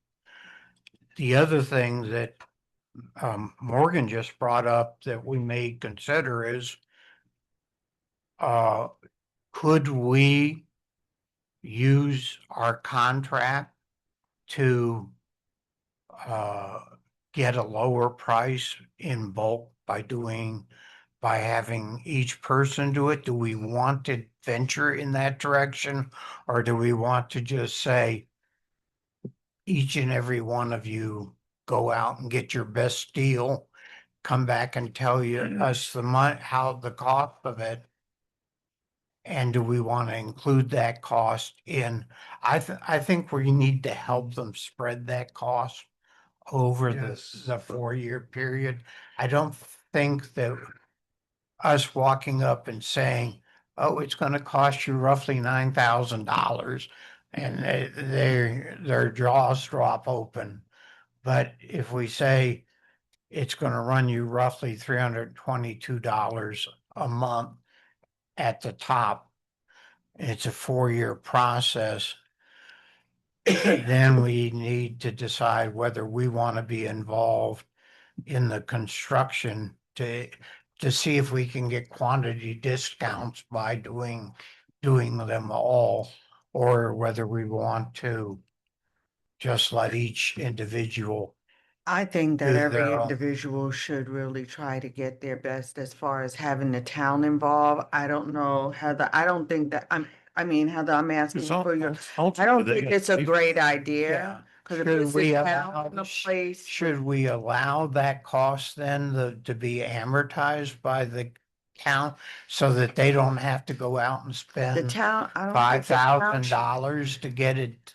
The other thing that Morgan just brought up that we may consider is could we use our contract to get a lower price in bulk by having each person do it? Do we want to venture in that direction? Or do we want to just say, each and every one of you go out and get your best deal, come back and tell you us how the cost of it? And do we want to include that cost in? I think we need to help them spread that cost over the 4-year period. I don't think that us walking up and saying, oh, it's going to cost you roughly $9,000 and their jaws drop open. But if we say it's going to run you roughly $322 a month at the top, it's a 4-year process, then we need to decide whether we want to be involved in the construction to see if we can get quantity discounts by doing them all, or whether we want to just let each individual. I think that Do every their own. individual should really try to get their best as far as having the town involved. I don't know, Heather, I don't think that, Heather, I'm asking It's for your, I ultimately don't they think got it's a to- great idea. Cause if Should it's we a allow- town in a place. Should we allow that cost then to be amortized by the town so that they don't have to go out and The spend town, I don't think the town should- $5,000 to get it?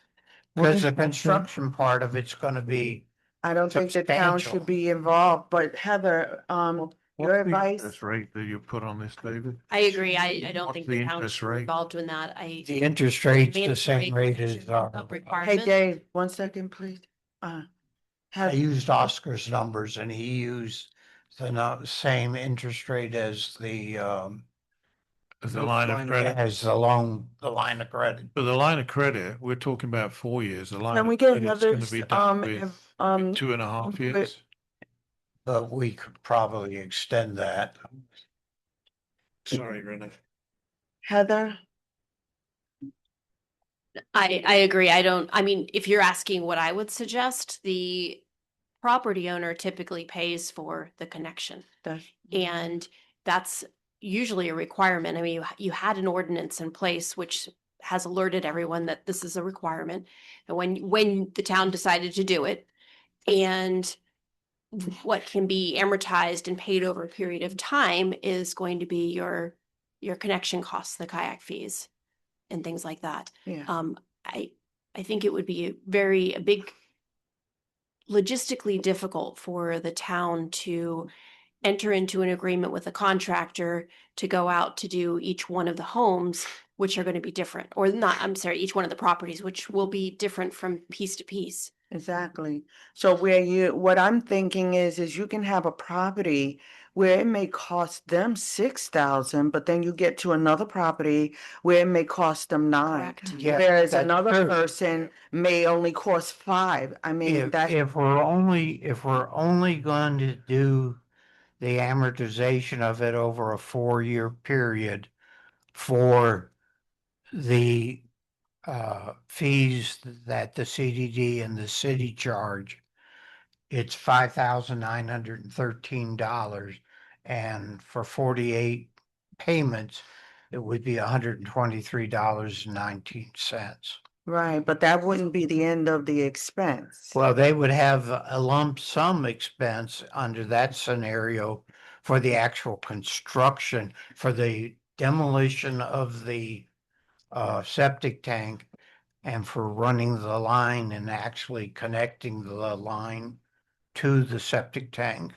Because the construction part of it's gonna be, I don't think the town substantial. should be involved, but Heather, your What's the advice? interest rate that you put on this, David? I agree. I don't What's think the the town interest should be rate? involved in that. I. the interest rate's the mandatory same rate connection as our. Hey, Requirement. Dave, 1 second, please. I Heather, used Oscar's numbers and he used the same interest rate as the As a line of credit? the line of credit. For the line of credit, we're talking about 4 years. The line can we of get credit's gonna Heather's, be done with um, 2.5 wait. years. But we could probably extend that. Sorry, Renee. Heather? I agree. I mean, if you're asking what I would suggest, the property owner typically pays for the connection. And that's usually a requirement. I mean, you had an ordinance in place which has alerted everyone that this is a requirement. And when the town decided to do it, and what can be amortized and paid over a period of time is going to be your connection costs, the kayak fees and things like that. Yeah. I think it would be a big logistically difficult for the town to enter into an agreement with a contractor to go out to do each one of the homes, which are going to be different, or not, I'm sorry, each one of the properties, which will be different from piece to piece. Exactly. So what I'm thinking is you can have a property where it may cost them 6,000, but then you get to another property where it may cost them 9. Correct. Yeah, Whereas that's another true. person may only cost 5. I mean, If we're only going to do the amortization of it over a 4-year period for the fees that the CDD and the city charge, it's $5,913, and for 48 payments, it would be $123.19. right, but that wouldn't be the end of the expense. Well, they would have a lump sum expense under that scenario for the actual construction, for the demolition of the septic tank and for running the line and actually connecting the line to the septic tank.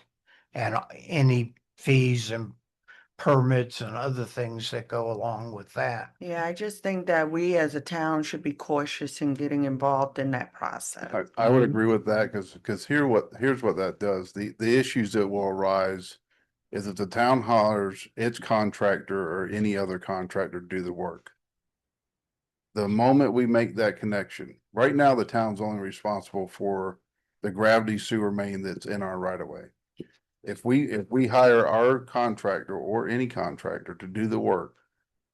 and any fees and permits and other things that go along with that. Yeah, I just think that we as a town should be cautious in getting involved in that process. I would agree with that because here's what that does. The issues that will arise is if the town hires its contractor or any other contractor to do the work. The moment we make that connection, right now, the town's only responsible for the gravity sewer main that's in our right of way. If we hire our contractor or any contractor to do the work,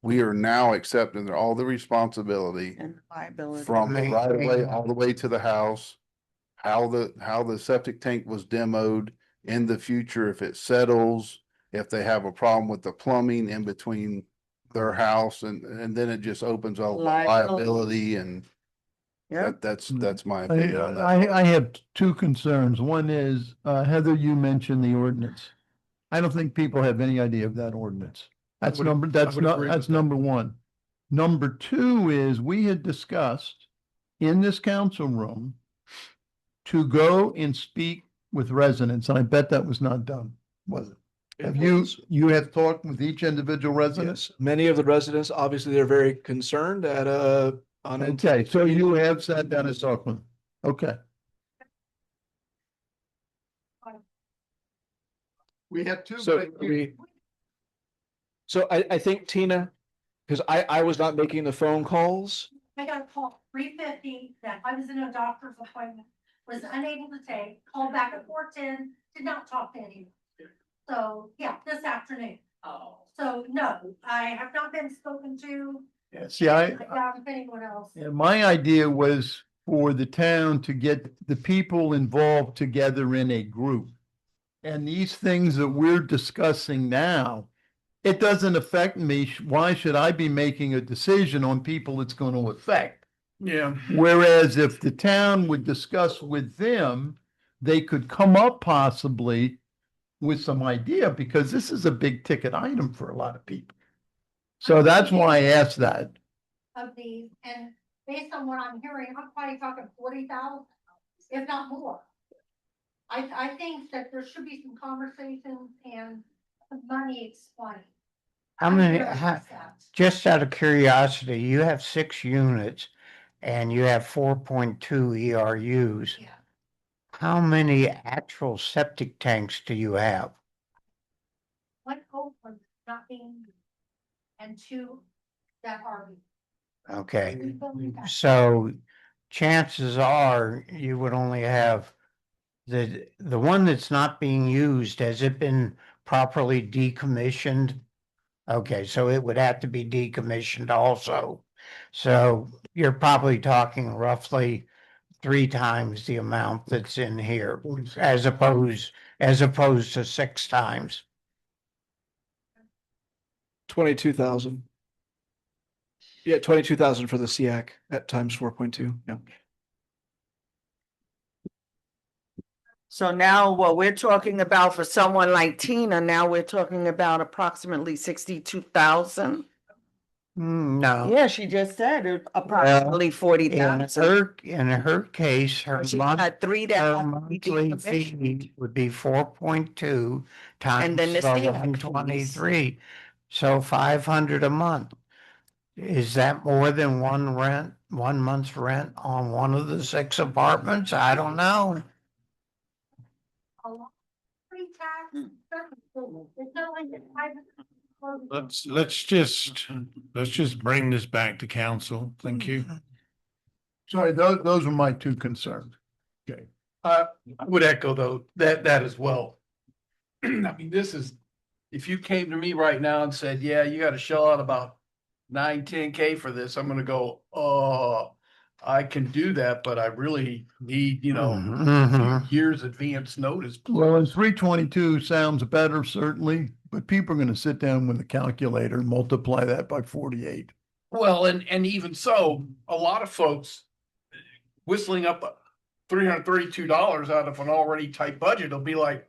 we are now accepting all the responsibility And liability. from the right of way all the way to the house. How the septic tank was demoed in the future, if it settles, if they have a problem with the plumbing in between their house and then it just opens up liability and Yeah. that's my opinion on that. I have two concerns. One is, Heather, you mentioned the ordinance. I don't think people have any idea of that ordinance. That's would agree with that. number one. Number two is we had discussed in this council room to go and speak with residents. And I bet that was not done, was it? Have you have talked with each individual resident? Yes, many of the residents, obviously, they're very concerned at Okay, so you have sat down and talked with them. Okay. We have two. So I think Tina, because I was not making the phone calls. I got a call 3:50 that I was in a doctor's appointment, was unable to take, called back at 4:10, did not talk to anyone. So, yeah, this afternoon. Oh. So, no, I have not been spoken to. Yeah, see, I doubt if anyone else. yeah, my idea was for the town to get the people involved together in a group. And these things that we're discussing now, it doesn't affect me. Why should I be making a decision on people it's going to affect? Yeah. Whereas if the town would discuss with them, they could come up possibly with some idea, because this is a big ticket item for a lot of people. So that's why I asked that. Of these, and based on what I'm hearing, I'm probably talking 40,000, if not more. I think that there should be some conversations and some money explained. How many, just out of curiosity, you have 6 units and you have 4.2 ERUs. Yeah. How many actual septic tanks do you have? One open, not being used, and 2 that are. Okay, so chances are you would only have the one that's not being used, has it been properly decommissioned? Okay, so it would have to be decommissioned also. So you're probably talking roughly 3 times the amount that's in here as opposed to 6 times. 22,000. Yeah, 22,000 for the SEAC at times 4.2. Yeah. So now what we're talking about for someone like Tina, now we're talking about approximately 62,000. No. Yeah, she just said approximately 40,000. In her case, her She had 3 that her have to be monthly decommissioned. fee would be 4.2 times And then the stamp fees. 123, so 500 a month. Is that more than one month's rent on one of the 6 apartments? I don't know. Let's just bring this back to council. Thank you. Sorry, those are my two concerns. Okay, I would echo though, that as well. I mean, this is, if you came to me right now and said, yeah, you gotta shell out about 9-10K for this, I'm gonna go, I can do that, but I really need, years advance notice. Well, and 322 sounds better, certainly, but people are going to sit down with a calculator and multiply that by 48. Well, and even so, a lot of folks whistling up $332 out of an already tight budget will be like,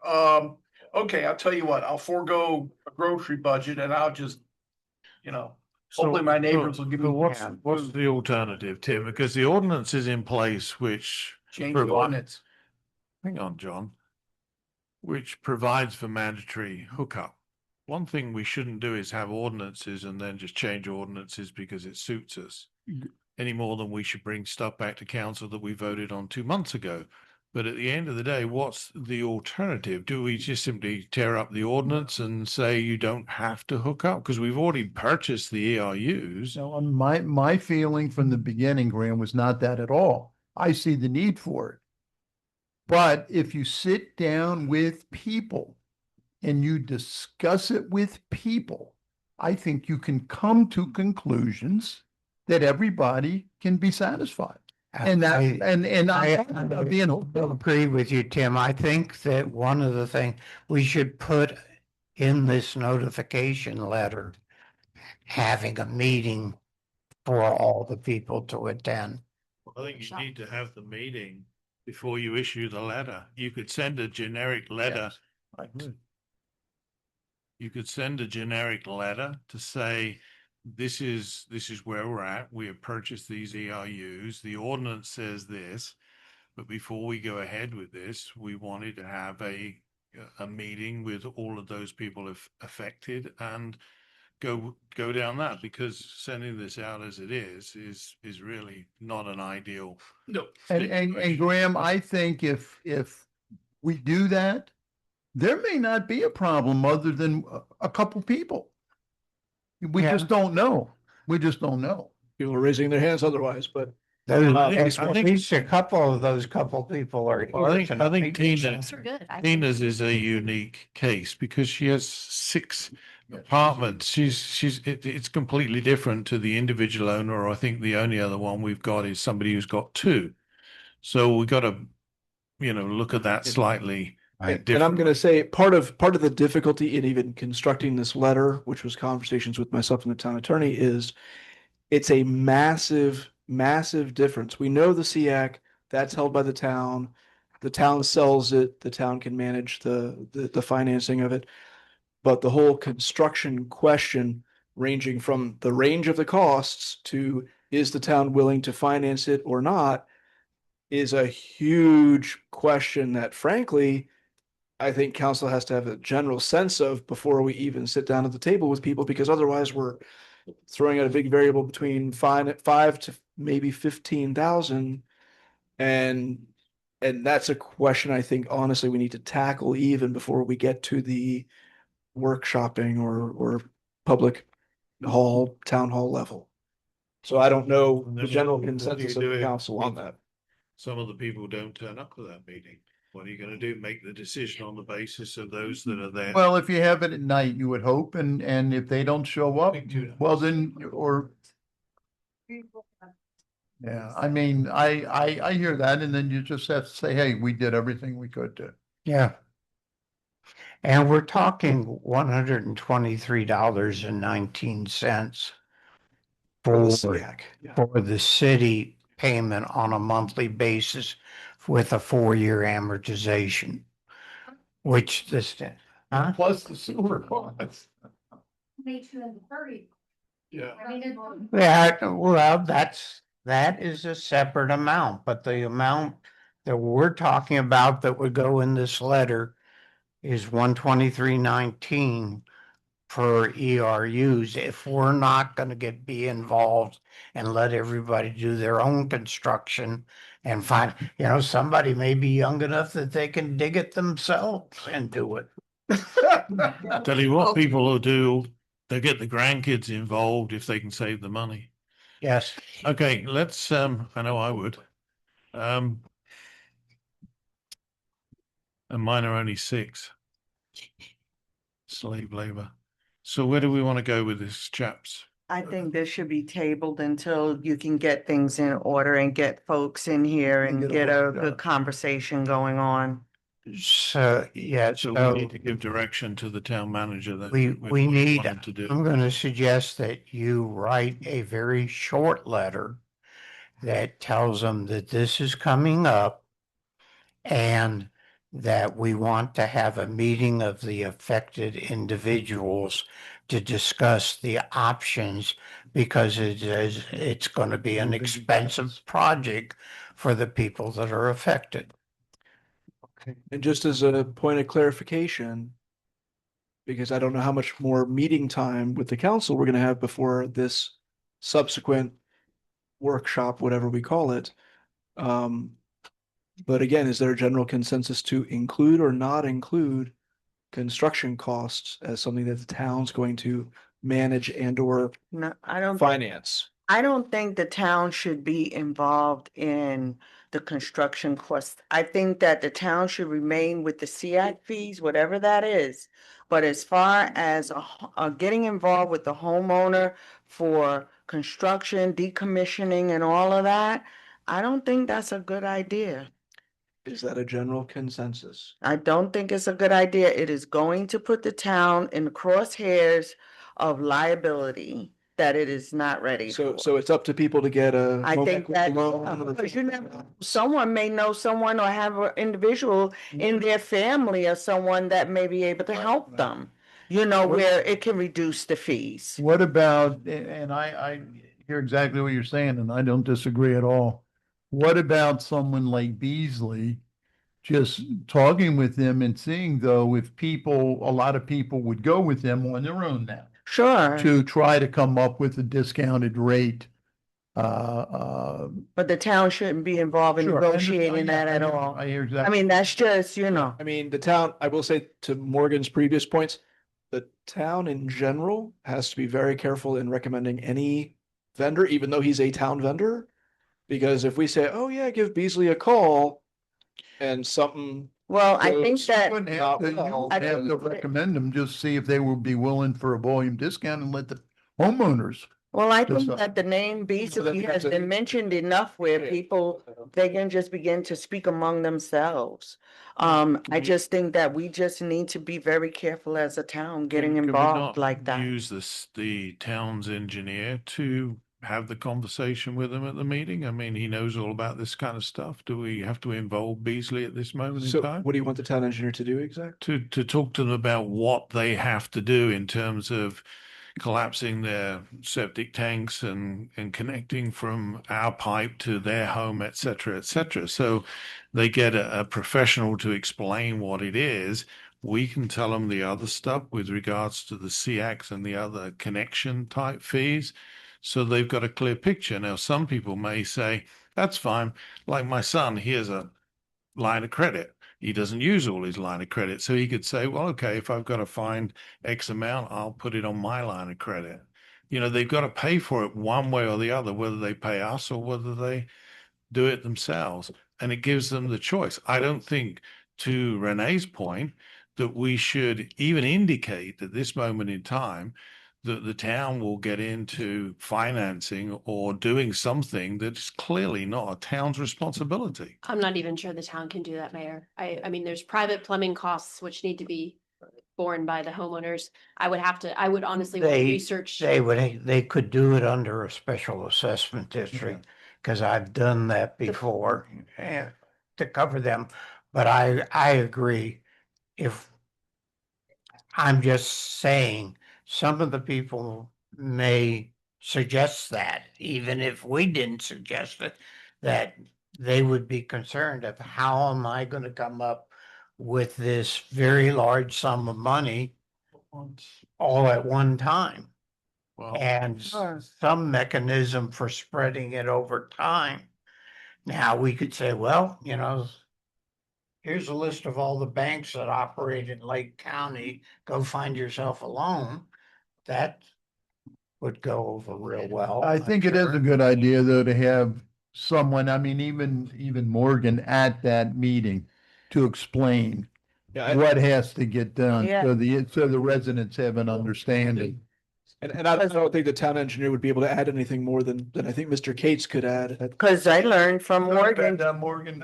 okay, I'll tell you what, I'll forego a grocery budget and I'll just, hopefully my neighbors will give me. What's the alternative, Tim? Because the ordinance is in place, which Change the ordinance. hang on, John. which provides for mandatory hookup. One thing we shouldn't do is have ordinances and then just change ordinances because it suits us, any more than we should bring stuff back to council that we voted on 2 months ago. But at the end of the day, what's the alternative? Do we just simply tear up the ordinance and say you don't have to hook up? Because we've already purchased the ERUs. So my feeling from the beginning, Graham, was not that at all. I see the need for it. But if you sit down with people and you discuss it with people, I think you can come to conclusions that everybody can be satisfied. And that, I being agree with you, Tim. I think that one of the things we should put in this notification letter, having a meeting for all the people to attend. I think you need to have the meeting before you issue the letter. You could send a generic letter. You could send a generic letter to say, this is where we're at. We have purchased these ERUs. The ordinance says this, but before we go ahead with this, we wanted to have a meeting with all of those people affected and go down that, because sending this out as it is really not an ideal. No. And Graham, I think if we do that, there may not be a problem other than a couple people. We just don't know. We just don't know. People are raising their hands otherwise, but At least a couple of those couple people are. I think Good. Tina's is a unique case because she has 6 apartments. It's completely different to the individual owner, or I think the only other one we've got is somebody who's got 2. So we got to, look at that slightly. And I'm going to say part of the difficulty in even constructing this letter, which was conversations with myself and the town attorney, is it's a massive, massive difference. We know the SEAC, that's held by the town. The town sells it. The town can manage the financing of it. But the whole construction question, ranging from the range of the costs to is the town willing to finance it or not, is a huge question that, frankly, I think council has to have a general sense of before we even sit down at the table with people, because otherwise we're throwing out a big variable between five to maybe 15,000. And that's a question I think honestly we need to tackle even before we get to the workshopping or public hall, town hall level. So I don't know the general consensus of the council on that. Some of the people don't turn up to that meeting. What are you going to do? Make the decision on the basis of those that are there? Well, if you have it at night, you would hope, and if they don't show up, well then, yeah, I mean, I hear that, and then you just have to say, hey, we did everything we could do. Yeah. And we're talking $123.19 for the city payment on a monthly basis with a 4-year amortization, which Plus the sewer costs. Yeah. That is a separate amount, but the amount that we're talking about that would go in this letter is $123.19 per ERUs. If we're not going to be involved and let everybody do their own construction and find, somebody may be young enough that they can dig it themselves and do it. Tell you what, people will do, they'll get the grandkids involved if they can save the money. Yes. Okay, let's, I know I would. And mine are only 6. Slave labor. So where do we want to go with this, chaps? I think this should be tabled until you can get things in order and get folks in here and get a good conversation going on. So, yeah, So we need to give direction to the town manager that we need, to do. I'm going to suggest that you write a very short letter that tells them that this is coming up and that we want to have a meeting of the affected individuals to discuss the options, because it's going to be an expensive project for the people that are affected. And just as a point of clarification, because I don't know how much more meeting time with the council we're gonna have before this subsequent workshop, whatever we call it. Um, but again, is there a general consensus to include or not include construction costs as something that the town's going to manage and or No, I don't. finance? I don't think the town should be involved in the construction costs. I think that the town should remain with the CIAC fees, whatever that is. But as far as getting involved with the homeowner for construction, decommissioning and all of that, I don't think that's a good idea. Is that a general consensus? I don't think it's a good idea. It is going to put the town in the crosshairs of liability that it is not ready So, for. so it's up to people to get a. I home think equity that, loan or- because you never, someone may know someone or have an individual in their family or someone that may be able to help them, you know, where it can reduce the fees. What about, and I hear exactly what you're saying, and I don't disagree at all. What about someone like Beasley? Just talking with them and seeing though, if people, a lot of people would go with them on their own now Sure, to try to come up with a discounted rate. but the town shouldn't be involved in Sure, I understand. negotiating that Yeah, at I hear- all. I hear I exactly. mean, that's just, you know, I mean, the town, I will say to Morgan's previous points, the town in general has to be very careful in recommending any vendor, even though he's a town vendor. Because if we say, oh yeah, give Beasley a call and something. well, I think goes that. Wouldn't have not to, you well, would have to recommend them, just see if they would be willing for a volume discount and let the homeowners. Well, I think Decide. that the name So then Beasley we have has to- been mentioned enough where Yeah. people, they can just begin to speak among themselves. I just think that we just need to be very careful as a town getting Could we involved not like that. use the town's engineer to have the conversation with them at the meeting? I mean, he knows all about this kind of stuff. Do we have to involve Beasley at this moment in So time? what do you want the town engineer to do exactly? To talk to them about what they have to do in terms of collapsing their septic tanks and connecting from our pipe to their home, et cetera, et cetera. So they get a professional to explain what it is. We can tell them the other stuff with regards to the CX and the other connection type fees. So they've got a clear picture. Now, some people may say, that's fine. Like my son, he has a line of credit. He doesn't use all his line of credit. So he could say, well, okay, if I've got to find X amount, I'll put it on my line of credit. You know, they've got to pay for it one way or the other, whether they pay us or whether they do it themselves. And it gives them the choice. I don't think, to Renee's point, that we should even indicate at this moment in time that the town will get into financing or doing something that's clearly not a town's responsibility. I'm not even sure the town can do that, Mayor. I mean, there's private plumbing costs which need to be borne by the homeowners. I would honestly want to research. They could do it under a special assessment district, because I've done that before to cover them. But I agree. If I'm just saying, some of the people may suggest that, even if we didn't suggest it, that they would be concerned of how am I going to come up with this very large sum of money all at one time? Well, And some mechanism for spreading it over time. Now, we could say, well, you know, here's a list of all the banks that operate in Lake County. Go find yourself a loan. That would go over real well. I think it is a good idea though to have someone, I mean, even Morgan at that meeting to explain Yeah, what has to get done. Yeah. So the residents have an understanding. and I don't think the town engineer would be able to add anything more than I think Mr. Cates could add. Because I learned from Morgan. Morgan,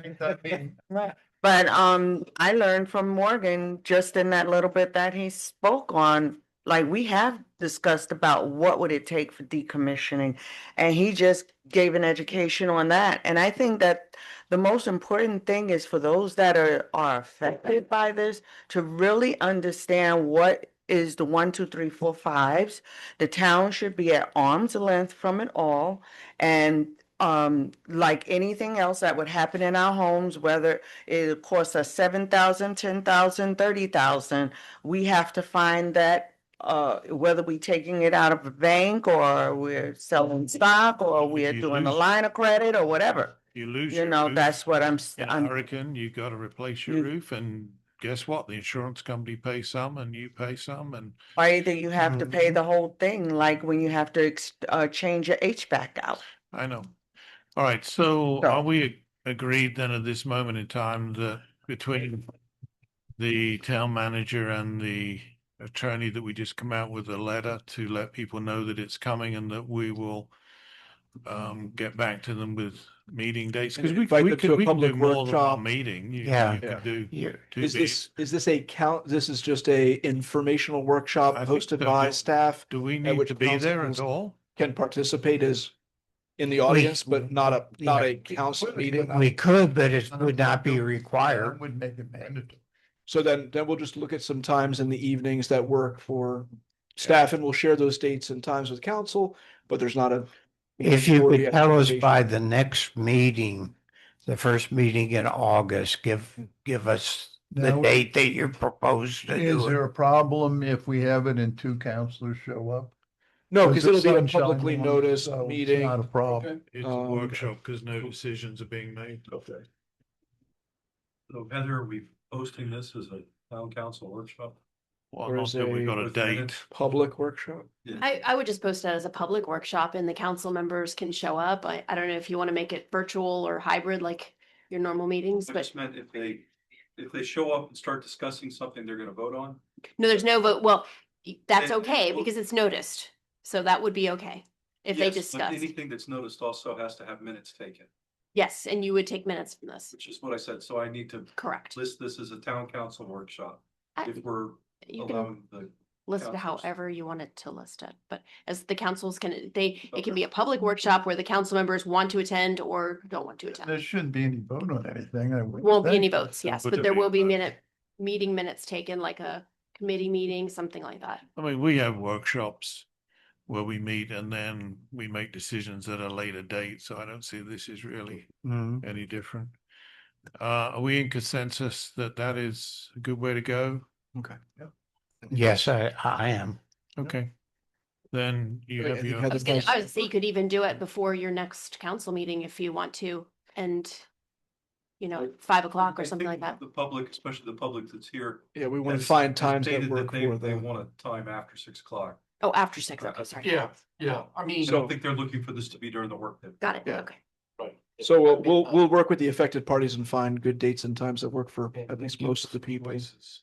But I learned from Morgan just in that little bit that he spoke on, like we have discussed about what would it take for decommissioning. And he just gave an education on that. And I think that the most important thing is for those that are affected by this to really understand what is the 1, 2, 3, 4, 5s. The town should be at arm's length from it all. And like anything else that would happen in our homes, whether it costs us 7,000, 10,000, 30,000, we have to find that, whether we taking it out of a bank or we're selling stock or we're You doing a lose- line of credit or whatever. You lose You your know, roof that's what in a I'm, hurricane, you got to replace your You- roof, and guess what? The insurance company pays some and you pay some, and or either you have to pay the whole thing, like when you have to change your HVAC out. I know. All right, so So- are we agreed then at this moment in time that between the town manager and the attorney that we just come out with a letter to let people know that it's coming and that we will get back to them with meeting dates? Because And invite them to a we can do public more than workshop. one meeting. Yeah. You can do two Is meetings. this a this is just a informational workshop I think hosted so. by staff Do we at need which to be there at councils all? can participate as in the audience, but not a council meeting? We could, but it would not be required. Would make it mandatory. So then we'll just look at some times in the evenings that work for staff and we'll share those dates and times with council, but there's not a. If you majority could tell us by expectation. the next meeting, the first meeting in August, give us the Now, date that you propose to Is do it. there a problem if we have it and two counselors show up? No, because it'll be a Sunshine publicly law, noticed so it's meeting. Not a problem. It's a workshop because no decisions are being made. Okay. So Heather, are we posting this as a town council workshop? Well, Or not is that we a- got a with date. minutes? Public workshop? I would just post it as a public workshop and the council members can show up. I don't know if you want to make it virtual or hybrid like your normal meetings, I but just meant if they show up and start discussing something they're gonna vote on. no, there's no vote. Well, that's And- okay well- because it's noticed. So that would be okay if they Yes, but discuss. anything that's noticed also has to have minutes taken, Yes, and you would take minutes from this. which is what I said. So I need to Correct. list this as a town council workshop. I- If we're You can allowing the list it councilors. however you want it to list it, but as the councils can, it can be a public workshop where the council members want to attend or don't want to attend. There shouldn't be any vote on anything. I wouldn't Won't be any think. votes, yes, Would but there there will be- be meeting minutes taken, like a committee meeting, something like that. I mean, we have workshops where we meet and then we make decisions at a later date, so I don't see this is really any different. Are we in consensus that that is a good way to go? Okay. Yes, I am. Okay. Then you I have think your, Heather- I would say you could even do it before your next council meeting if you want to, and 5 o'clock or I something like think that. The public, especially the public that's here. Yeah, we want to has- find has times that stated work they for They them. want a time after 6 o'clock. Oh, after 6, okay, sorry. Yeah. I don't think they're looking for this to be during the workday. Got it, Yeah. okay. So we'll work with the affected parties and find good dates and times that work for at least most of the people.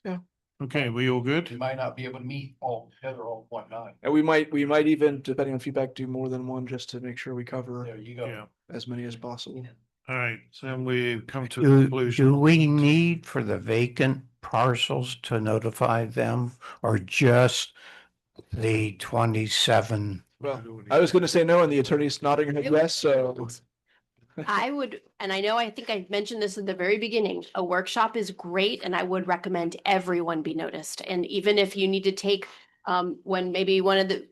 Yeah. okay, we all good? might not be able to meet all together all one night. And we might even, depending on feedback, do more than one just to make sure we cover you Yeah. as many as possible. All right, so then we come to a Do conclusion. we need for the vacant parcels to notify them or just the 27? Well, I was gonna say no, and the attorney's nodding her head yes, so. I would, and I think I mentioned this at the very beginning, a workshop is great and I would recommend everyone be noticed. And even if you need to take, when maybe one of the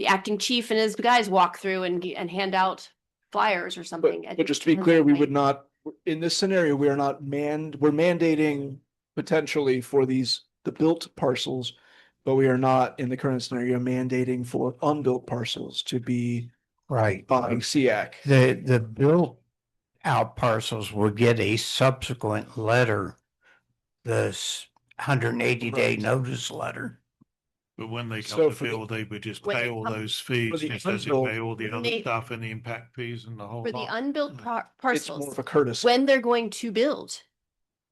acting chief and his guys walk through and hand out flyers or something. But just to be clear, we would not, in this scenario, we are not we're mandating potentially for the built parcels, but we are not in the current scenario mandating for unbuilt parcels to be Right. buying SEAC. The built out parcels will get a subsequent letter, the 180-day Right. notice letter. But when they So come to for the- build, they would just When pay they all come- those fees, the just as they unbuilt- pay all the other They- stuff and the impact fees and the whole For the lot. unbuilt It's more parcels, of a courtesy. when they're going to build.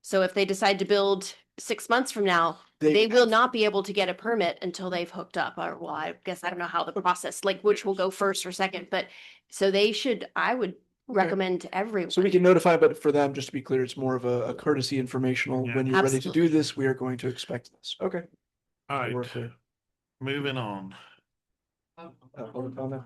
So if they decide to build 6 months from now, they will not be able to get a permit until they've hooked up, or well, I guess I don't know how the process, like which will go first or second, but so I would recommend everyone. So we can notify, but for them, just to be clear, it's more of a courtesy informational. Yeah. When you're ready to Absolutely. do this, we are going to expect this. Okay. All We're right, clear. moving on. Public comment?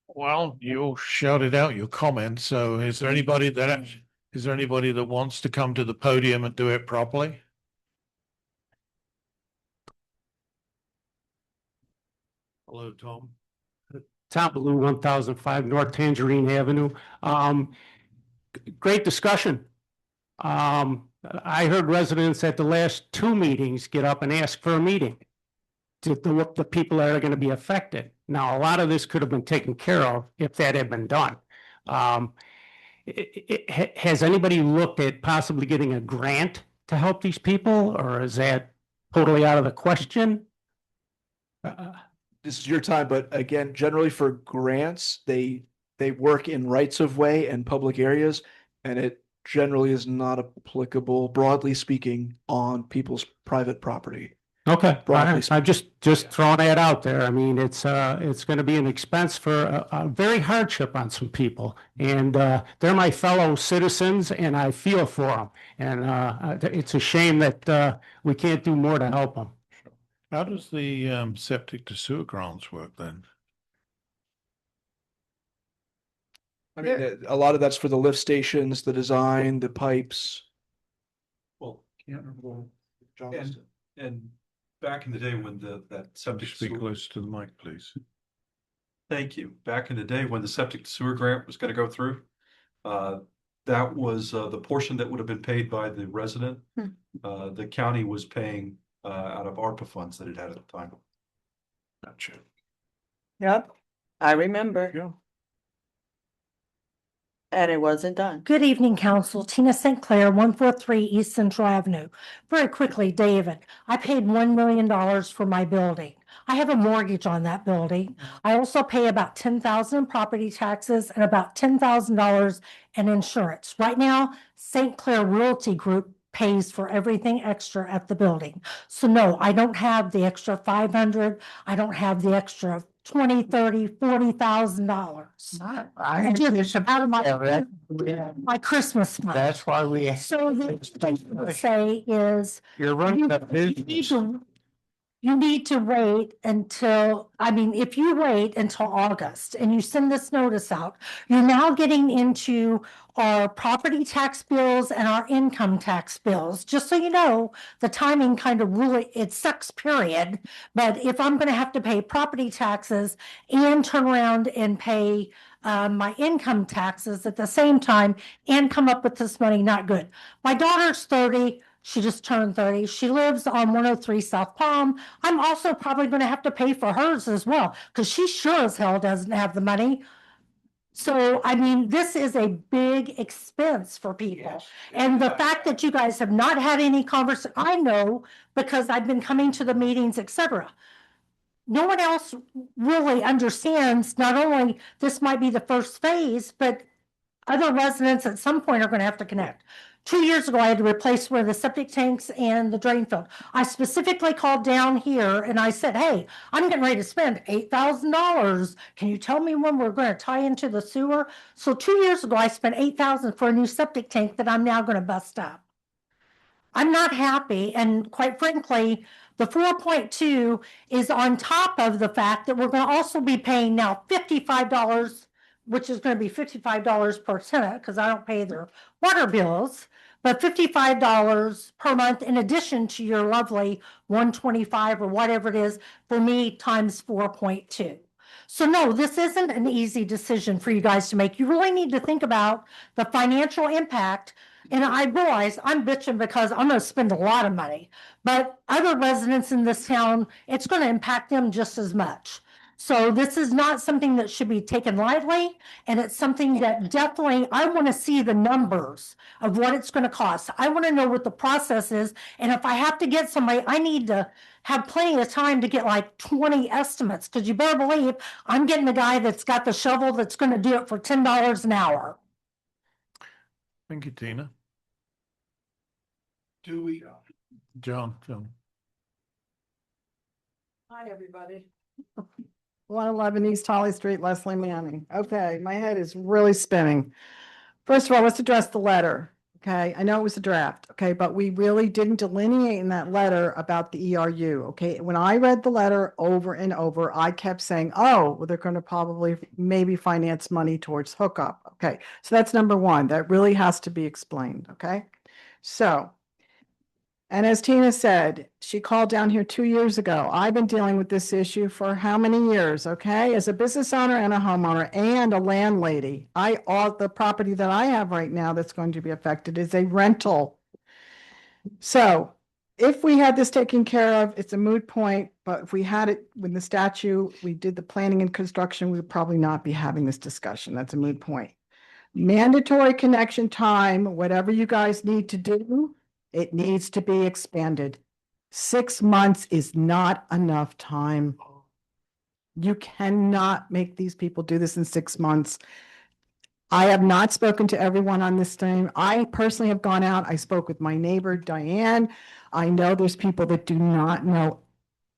Well, you shouted out your comment, so is there anybody that wants to come to the podium and do it properly? Hello, Tom. Tom Blue, 1005 North Tangerine Avenue. Great discussion. I heard residents at the last two meetings get up and ask for a meeting to look the people that are going to be affected. Now, a lot of this could have been taken care of if that had been done. Has anybody looked at possibly getting a grant to help these people, or is that totally out of the question? This is your time, but again, generally for grants, they work in rights of way and public areas, and it generally is not applicable, broadly speaking, on people's private property. Okay, Broadly I'm just throwing that out there. I mean, it's going to be an expense for a very hardship on some people, and they're my fellow citizens, and I feel for them. And it's a shame that we can't do more to help them. How does the septic to sewer grants work then? I mean, a lot of that's for the lift stations, the design, the pipes. Well, and back in the day when that septic Speak sewer, close to the mic, please. thank you. Back in the day when the septic sewer grant was going to go through, that was the portion that would have been paid by the resident. The county was paying out of ARPA funds that it had at the time. Gotcha. Yep, I remember. Yeah. And it wasn't done. Good evening, Council. Tina St. Clair, 143 East Central Avenue. Very quickly, David, I paid $1 million for my building. I have a mortgage on that building. I also pay about $10,000 in property taxes and about $10,000 in insurance. Right now, St. Clair Realty Group pays for everything extra at the building. So no, I don't have the extra 500. I don't have the extra $20,000, $30,000, $40,000. I Just out of my Christmas money. That's why we. So the thing I would say is You're running a you business. need to wait until, I mean, if you wait until August and you send this notice out, you're now getting into our property tax bills and our income tax bills. Just so you know, the timing kind of really, it sucks, period. But if I'm going to have to pay property taxes and turn around and pay my income taxes at the same time and come up with this money, not good. My daughter's 30. She just turned 30. She lives on 103 South Palm. I'm also probably going to have to pay for hers as well because she sure as hell doesn't have the money. So, I mean, this is a big expense for people. Yes. And the fact that you guys have not had any conversation, I know because I've been coming to the meetings, etc. No one else really understands, not only this might be the first phase, but other residents at some point are going to have to connect. 2 years ago, I had to replace one of the septic tanks and the drain field. I specifically called down here and I said, hey, I'm getting ready to spend $8,000. Can you tell me when we're going to tie into the sewer? So 2 years ago, I spent $8,000 for a new septic tank that I'm now going to bust up. I'm not happy. And quite frankly, the 4.2 is on top of the fact that we're going to also be paying now $55, which is going to be $55 per tenant because I don't pay their water bills, but $55 per month in addition to your lovely 125 or whatever it is for me times 4.2. So no, this isn't an easy decision for you guys to make. You really need to think about the financial impact. And I realize I'm bitching because I'm going to spend a lot of money, but other residents in this town, it's going to impact them just as much. So this is not something that should be taken lightly, and it's something that definitely, I want to see the numbers of what it's going to cost. I want to know what the process is, and if I have to get somebody, I need to have plenty of time to get like 20 estimates, because you better believe I'm getting the guy that's got the shovel that's going to do it for $10 an hour. Thank you, Tina. Do we? John. Hi, everybody. 111 East Holly Street, Leslie Manning. Okay, my head is really spinning. First of all, let's address the letter. Okay, I know it was a draft. Okay, but we really didn't delineate in that letter about the ERU. Okay, when I read the letter over and over, I kept saying, oh, well, they're going to probably maybe finance money towards hookup. Okay, so that's number one. That really has to be explained. Okay, so And as Tina said, she called down here 2 years ago. I've been dealing with this issue for how many years, okay? As a business owner and a homeowner and a landlady, all the property that I have right now that's going to be affected is a rental. So if we had this taken care of, it's a moot point, but if we had it when the statute, we did the planning and construction, we would probably not be having this discussion. That's a moot point. Mandatory connection time, whatever you guys need to do, it needs to be expanded. 6 months is not enough time. You cannot make these people do this in 6 months. I have not spoken to everyone on this team. I personally have gone out. I spoke with my neighbor, Diane. I know there's people that do not know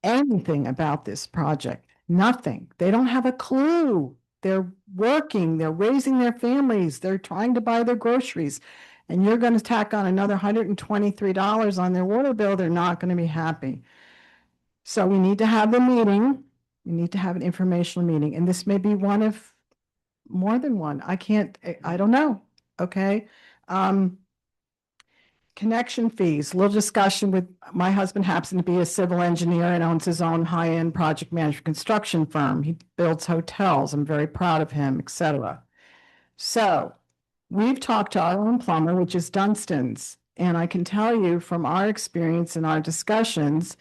anything about this project. Nothing. They don't have a clue. They're working, they're raising their families, they're trying to buy their groceries. And you're going to tack on another $123 on their water bill, they're not going to be happy. So we need to have the meeting. We need to have an informational meeting. And this may be one of more than one. I don't know. Okay. Connection fees, little discussion with, my husband happens to be a civil engineer and owns his own high-end project management construction firm. He builds hotels. I'm very proud of him, etc. So we've talked to our own plumber, which is Dunstan's. And I can tell you from our experience and our discussions,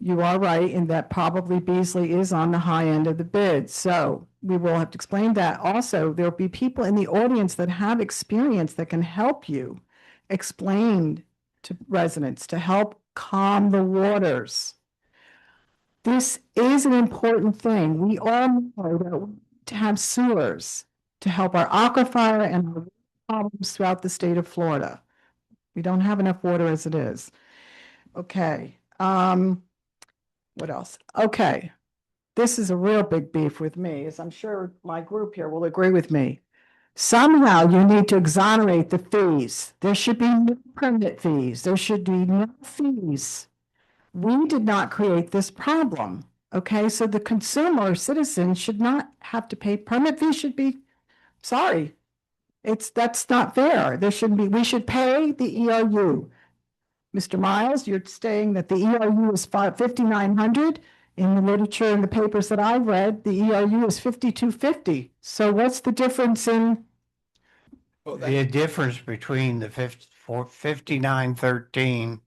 you are right in that probably Beasley is on the high end of the bid. So we will have to explain that. Also, there'll be people in the audience that have experience that can help you explain to residents to help calm the waters. This is an important thing. We all know that we need to have sewers to help our aquifer and our problems throughout the state of Florida. We don't have enough water as it is. Okay. What else? Okay. This is a real big beef with me, as I'm sure my group here will agree with me. Somehow you need to exonerate the fees. There should be no permit fees. There should be no fees. We did not create this problem. Okay, so the consumer or citizen should not have to pay. Permit fees should be, sorry, that's not fair. There shouldn't be, we should pay the ERU. Mr. Miles, you're saying that the ERU is 5,900. In the literature and the papers that I've read, the ERU is 5,250. So what's the difference in? The difference between the 5913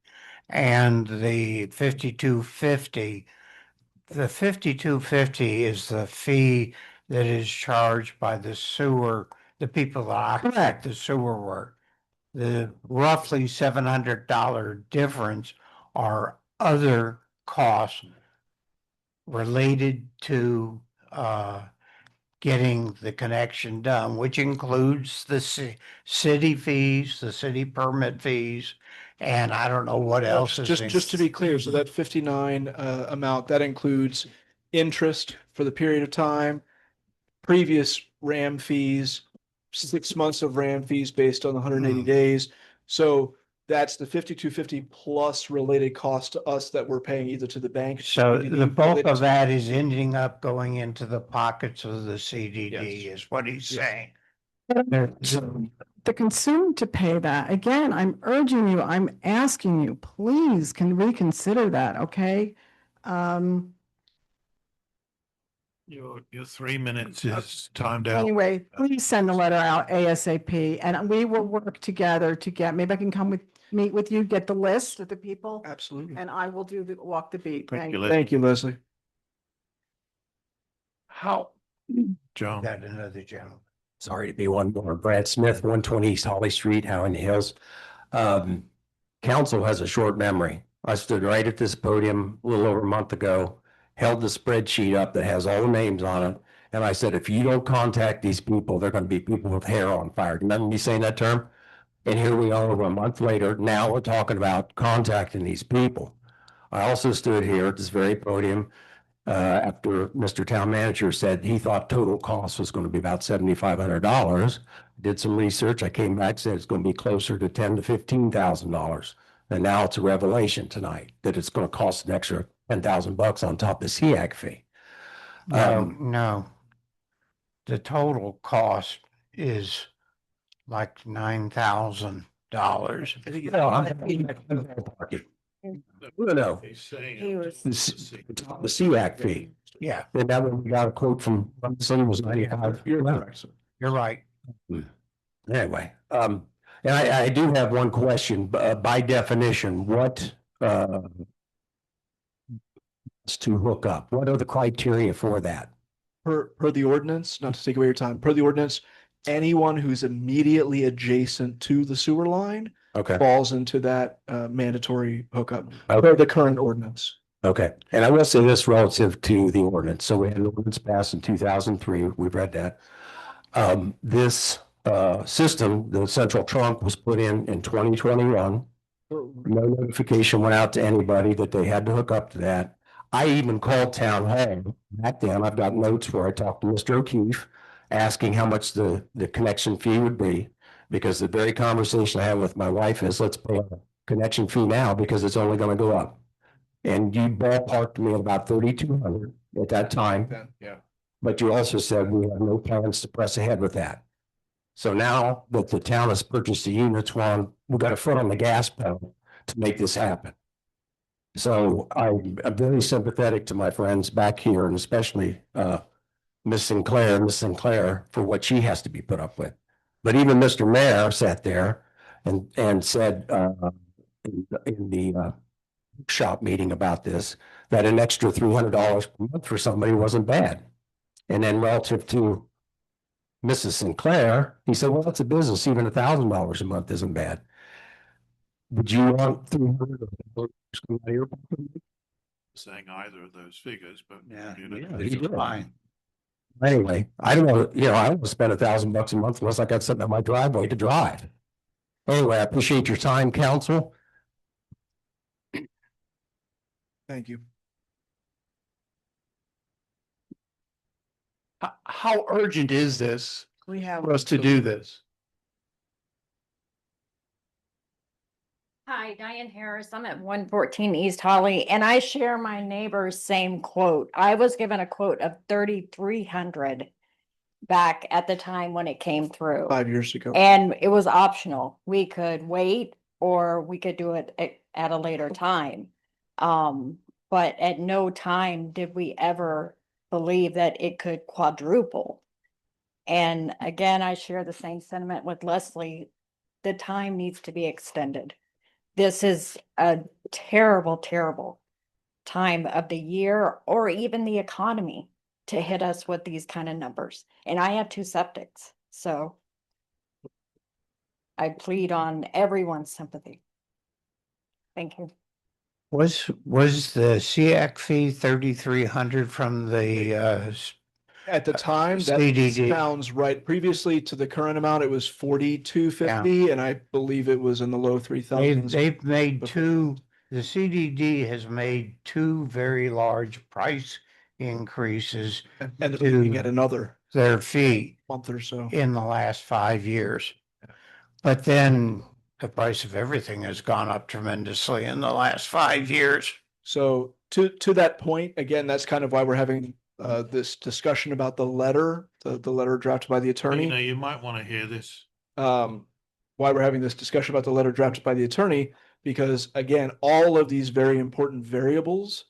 and the 5250. The 5250 is the fee that is charged by the sewer, the people that occupy the sewer work. The roughly $700 difference are other costs related to getting the connection done, which includes the city fees, the city permit fees, and I don't know what else is. Just to be clear, so that 59 amount, that includes interest for the period of time, previous RAM fees, 6 months of RAM fees based on the 180 days. So that's the 5,250 plus related cost to us that we're paying either to the bank. So the bulk of that is ending up going into the pockets of the CDD, is what he's saying. The consumer to pay that. Again, I'm urging you, I'm asking you, please can reconsider that, okay? Your 3 minutes is timed out. Anyway, please send the letter out ASAP and we will work together to get, maybe I can meet with you, get the list of the people. Absolutely. And I will walk the beat. Thank you, Thank you, Leslie. How, John? Got another gentleman. Sorry to be one more. Brad Smith, 120 East Holly Street, Howey-in-the-Hills. Council has a short memory. I stood right at this podium a little over a month ago, held the spreadsheet up that has all the names on it. And I said, if you don't contact these people, they're going to be people with hair on fire. Remember me saying that term? And here we are over a month later. Now we're talking about contacting these people. I also stood here at this very podium after Mr. Town Manager said he thought total cost was going to be about $7,500. Did some research. I came back, said it's going to be closer to $10,000 to $15,000. And now it's a revelation tonight that it's going to cost an extra $10,000 on top of the SEAC fee. No. The total cost is like 9,000. dollars. No, I'm ballparking. No, He's saying He up was- to the SEAC fee. Yeah, And that one we got a quote from Bunsen was 95. You're correct, sir. you're right. Anyway, and I do have one question. By definition, what is to hook up? What are the criteria for that? Per the ordinance, not to take away your time, per the ordinance, anyone who's immediately adjacent to the sewer line Okay. falls into that mandatory hookup, Okay. per the current ordinance. Okay, and I will say this relative to the ordinance. So we had an ordinance passed in 2003. We've read that. This system, the central trunk, was put in 2021. No notification went out to anybody that they had to hook up to that. I even called town hall back then. I've got notes where I talked to Mr. O'Keefe, asking how much the connection fee would be, because the very conversation I had with my wife is, let's pay a connection fee now because it's only going to go up. And you ballparked me at about 3,200 at that time. Yeah. But you also said we have no plans to press ahead with that. So now that the town has purchased the units, we've got a foot on the gas pedal to make this happen. So I'm very sympathetic to my friends back here, and especially Miss Sinclair, for what she has to be put up with. But even Mr. Mayor sat there and said in the shop meeting about this, that an extra $300 per month for somebody wasn't bad. And then relative to Mrs. Sinclair, he said, well, that's a business. Even $1,000 a month isn't bad. Would you want $300 out of your pocket? saying either of those figures, but. Yeah, you know, it's fine. Anyway, I don't want to, I don't want to spend $1,000 a month unless I got something on my driveway to drive. Anyway, I appreciate your time, council. Thank you. How urgent is this We have. for us to do this? Hi, Diane Harris. I'm at 114 East Holly, and I share my neighbor's same quote. I was given a quote of 3,300 back at the time when it came through. 5 years ago. And it was optional. We could wait or we could do it at a later time. But at no time did we ever believe that it could quadruple. And again, I share the same sentiment with Leslie. The time needs to be extended. This is a terrible, terrible time of the year or even the economy to hit us with these kind of numbers. And I have 2 septics, so I plead on everyone's sympathy. Thank you. Was the SEAC fee 3,300 from the At the time, that CDD? sounds right. Previously to the current amount, it was 4,250, and I believe it was in the low 3,000s. They've made the CDD has made 2 very large price increases And they're looking at another their fee month or so. in the last 5 years. But then the price of everything has gone up tremendously in the last 5 years. So to that point, again, that's kind of why we're having this discussion about the letter, the letter drafted by the attorney. You might want to hear this. Why we're having this discussion about the letter drafted by the attorney, because again, all of these very important variables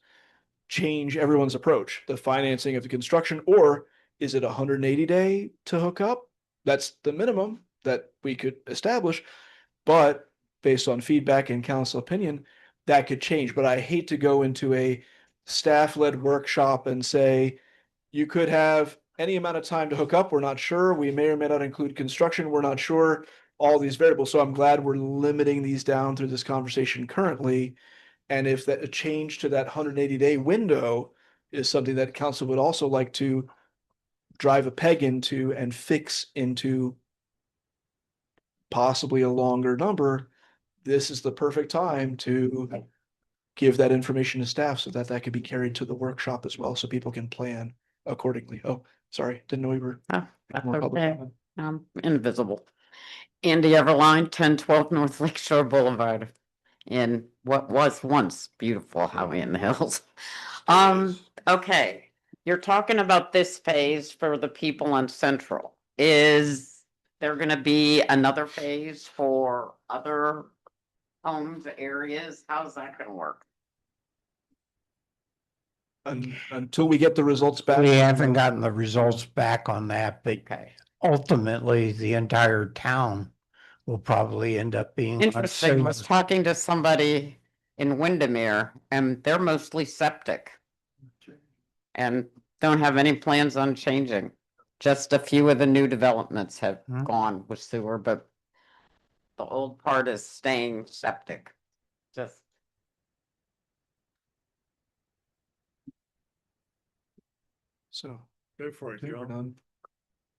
change everyone's approach, the financing of the construction, or is it 180 day to hook up? That's the minimum that we could establish, but based on feedback and council opinion, that could change. But I hate to go into a staff-led workshop and say, you could have any amount of time to hook up. We're not sure. We may or may not include construction. We're not sure. All these variables. So I'm glad we're limiting these down through this conversation currently. And if that a change to that 180-day window is something that council would also like to drive a peg into and fix into possibly a longer number, this is the perfect time to give that information to staff so that that could be carried to the workshop as well, so people can plan accordingly. Oh, sorry, didn't know we were. Oh, that's more public okay. comment. I'm invisible. Andy Everline, 1012 North Lakeshore Boulevard, in what was once beautiful Howey-in-the-Hills. Okay, you're talking about this phase for the people on Central. Is there gonna be another phase for other homes, areas? How's that gonna work? Until we get the results back. We haven't gotten the results back on that, but Okay. ultimately, the entire town will probably end up being. on Interesting. I was sewer. talking to somebody in Windermere and they're mostly septic. And don't have any plans on changing. Just a few of the new developments have Hmm. gone with sewer, but the old part is staying septic. Just So. Go for it, I think we're John. done.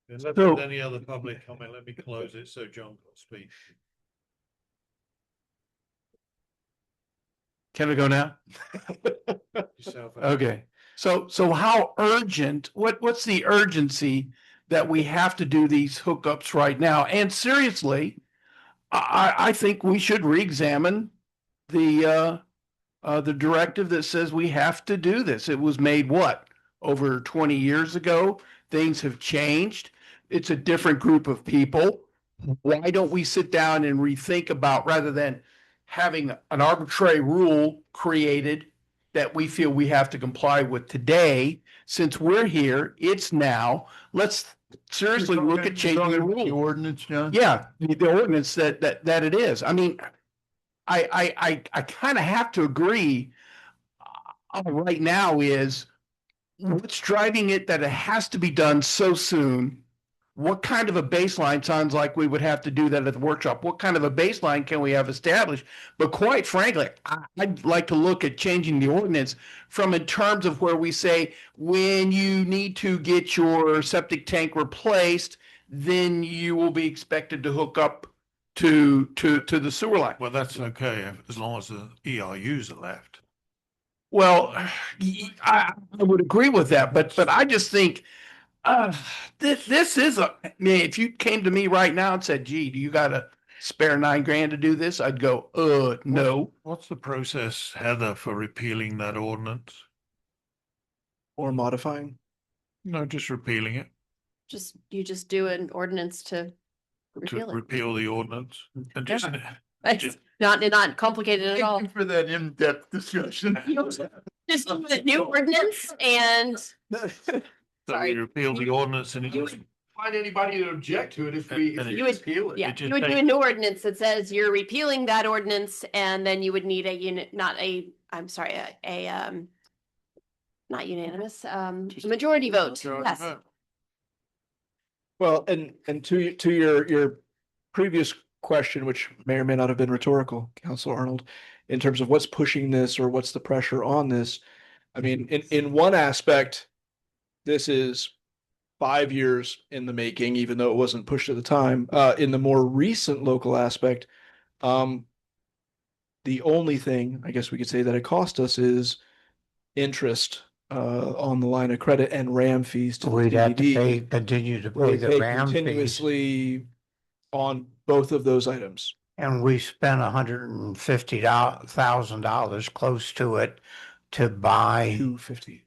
Unless So- there's any other public comment, let me close it so John can speak. Can we go now? Yourself out. Okay, so how urgent, what's the urgency that we have to do these hookups right now? And seriously, I think we should reexamine the directive that says we have to do this. It was made what? Over 20 years ago? Things have changed. It's a different group of people. Why don't we sit down and rethink about, rather than having an arbitrary rule created that we feel we have to comply with today, since we're here, it's now, let's seriously look at changing the The rule. ordinance, John? Yeah, the ordinance that it is. I mean, I kind of have to agree. Right now is what's driving it that it has to be done so soon. What kind of a baseline sounds like we would have to do that at the workshop? What kind of a baseline can we have established? But quite frankly, I'd like to look at changing the ordinance from in terms of where we say, when you need to get your septic tank replaced, then you will be expected to hook up to the sewer line. Well, that's okay as long as the ERUs are left. Well, I would agree with that, but I just think this is I mean, if you came to me right now and said, "Gee, do you got a spare $9,000 to do this?" I'd go, no." What's the process, Heather, for repealing that ordinance? Or modifying. No, just repealing it, You just do an ordinance to to repeal it. repeal the ordinance. And just, It's not complicated at all. For that in-depth discussion. Just do the new ordinance and so we repeal the ordinance and it just. Find anybody to object to it if we you would, repeal yeah, just you would do a takes- new ordinance that says you're repealing that ordinance and then you would need a unit, not unanimous, majority vote. Yes. Well, and to your previous question, which may or may not have been rhetorical, Counselor Arnold, in terms of what's pushing this or what's the pressure on this. I mean, in one aspect, this is 5 years in the making, even though it wasn't pushed at the time. In the more recent local aspect, the only thing I guess we could say that it cost us is interest on the line of credit and RAM fees to the We'd have to TDD. continue to Where pay we the pay RAM fees. continuously on both of those items. And we spent $150,000, close to it, to buy 250.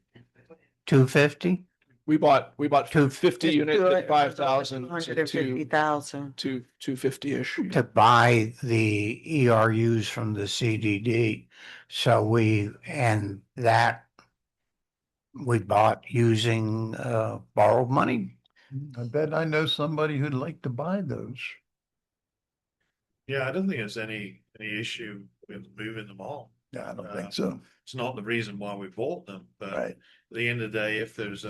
250? We bought 250 units do at it. 5,000 $150,000. to 250-ish. To buy the ERUs from the CDD. So we bought using borrowed money. I bet I know somebody who'd like to buy those. Yeah, I don't think there's any issue with moving them on. Yeah, I don't think so. It's not the reason why we bought them, but Right. at the end of the day, if there's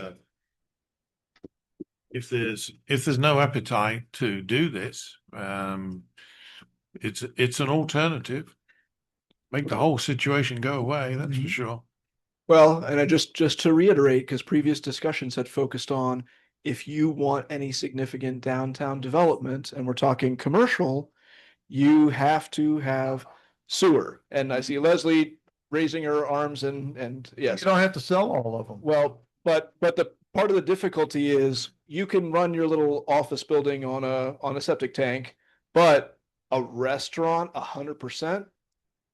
no appetite to do this, it's an alternative. Make the whole situation go away, that's for sure. Well, and I just to reiterate, because previous discussions had focused on if you want any significant downtown development, and we're talking commercial, you have to have sewer. And I see Leslie raising her arms and yes. You don't have to sell all of them. Well, but the part of the difficulty is you can run your little office building on a septic tank, but a restaurant 100%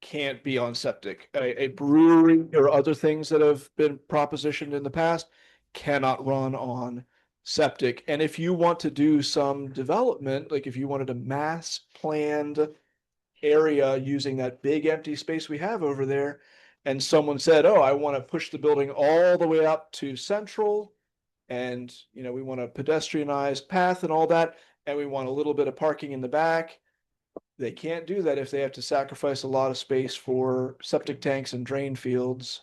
can't be on septic. A brewery or other things that have been propositioned in the past cannot run on septic. And if you want to do some development, like if you wanted a mass planned area using that big empty space we have over there, and someone said, oh, I want to push the building all the way up to Central, and, you know, we want a pedestrianized path and all that, and we want a little bit of parking in the back. They can't do that if they have to sacrifice a lot of space for septic tanks and drain fields.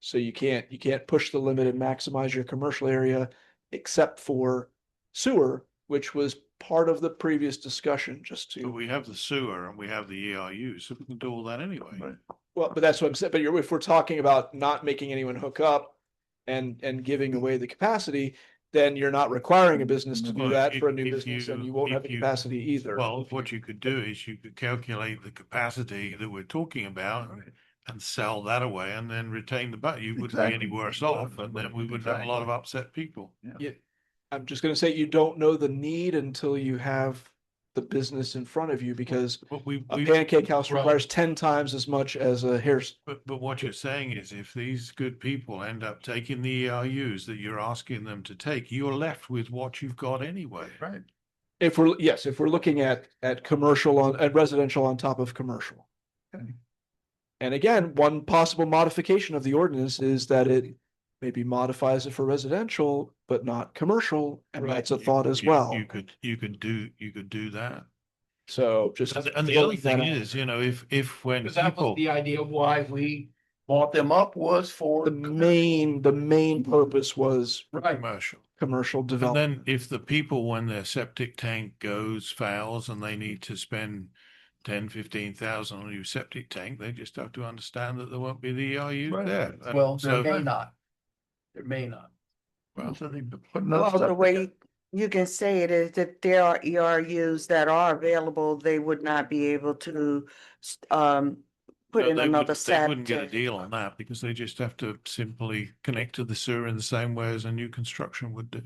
So you can't push the limit and maximize your commercial area except for sewer, which was part of the previous discussion, just But to, we have the sewer and we have the ERU, so we can do all that anyway. well, but that's what I'm saying. But if we're talking about not making anyone hook up and giving away the capacity, then you're not requiring a business to do Well, that for a if- new if business, and you- you won't if have the you- capacity either. Well, what you could do is you could calculate the capacity that we're talking about and sell that away and then retain the, but you wouldn't be any worse off, and then we wouldn't have a lot of upset people. Yeah, I'm just gonna say you don't know the need until you have the business in front of you, because But a pancake house requires 10 times as much as a hair. But what you're saying is if these good people end up taking the ERUs that you're asking them to take, you're left with what you've got anyway. Right. If we're looking at commercial at residential on top of commercial. Okay. And again, one possible modification of the ordinance is that it maybe modifies it for residential, but not commercial, and that's a thought as well. You could do that. So just. And the other thing is, you know, if when Because that was people, the idea why we bought them up was for. The main purpose was commercial. commercial And development. then if the people, when their septic tank fails and they need to spend 10-15,000 on a new septic tank, they just have to understand that there won't be the ERU there. And Well, so, there may not. There may not. well, So they put Well, enough. the way you can say it is that there are ERUs that are available, they would not be able to put no, in another they wouldn't get a septic. deal on that because they just have to simply connect to the sewer in the same way as a new construction would do.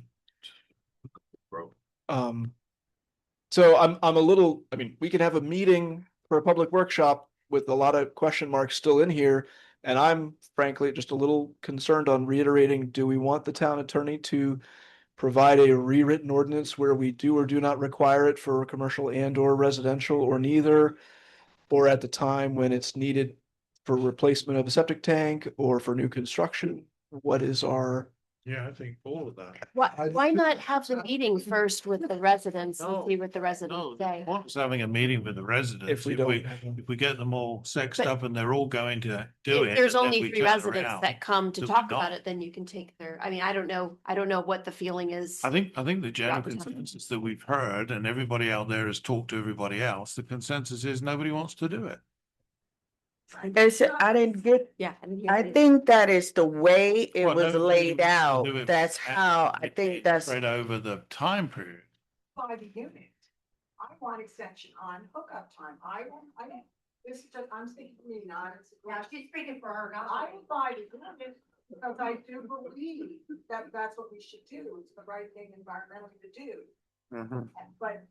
So I'm a little, I mean, we can have a meeting for a public workshop with a lot of question marks still in here. And I'm frankly just a little concerned on reiterating, do we want the town attorney to provide a rewritten ordinance where we do or do not require it for commercial and or residential, or neither? Or at the time when it's needed for replacement of a septic tank or for new construction? What is our? Yeah, I think all of that. Why not have the meeting first with the residents and No, see what the residents No, say? the point was having a meeting with the residents. If we don't have one. If we get them all sexed But up and they're all going to do it. If there's and then only we 3 turn residents around, that come to do we talk not? about it, then you can take their, I mean, I don't know what the feeling is. I think the general Representative. consensus that we've heard and everybody out there has talked to everybody else, the consensus is nobody wants to do it. I didn't get, Yeah. didn't hear I that. think that is the way it Well, was nobody laid wants to out. do it That's for how, I think that's, Spread over the time period. By the unit. I want extension on hookup time. This is just, I'm speaking for me, not. Yeah, she's speaking for her. I will buy the unit because I do believe that that's what we should do. It's the right thing environmentally to do. But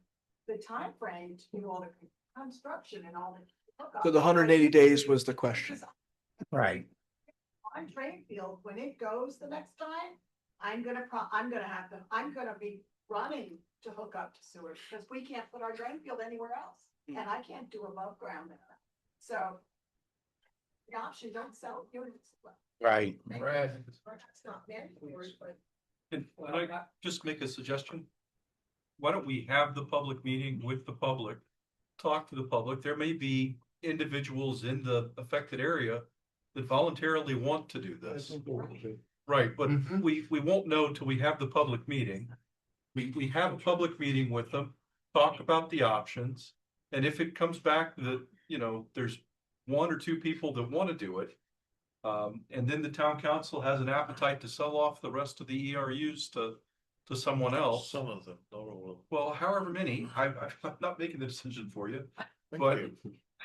the time frame to do all the construction and all the. hookup- So the 180 days was the question. Right. On drain field, when it goes the next time, I'm gonna be running to hook up to sewers, because we can't put our drain field anywhere else, and I can't do above ground there. So. The option, don't sell units. Right. Right. It's not mandatory, but. Can I just make a suggestion? Why don't we have the public meeting with the public, talk to the public? There may be individuals in the affected area that voluntarily want to do this. Right, but we won't know till we have the public meeting. We have a public meeting with them, talk about the options. And if it comes back that, you know, there's 1 or 2 people that want to do it. And then the town council has an appetite to sell off the rest of the ERUs to someone else. Some of them, not all of them. Well, however many, I'm not making the decision for you, Thank but you.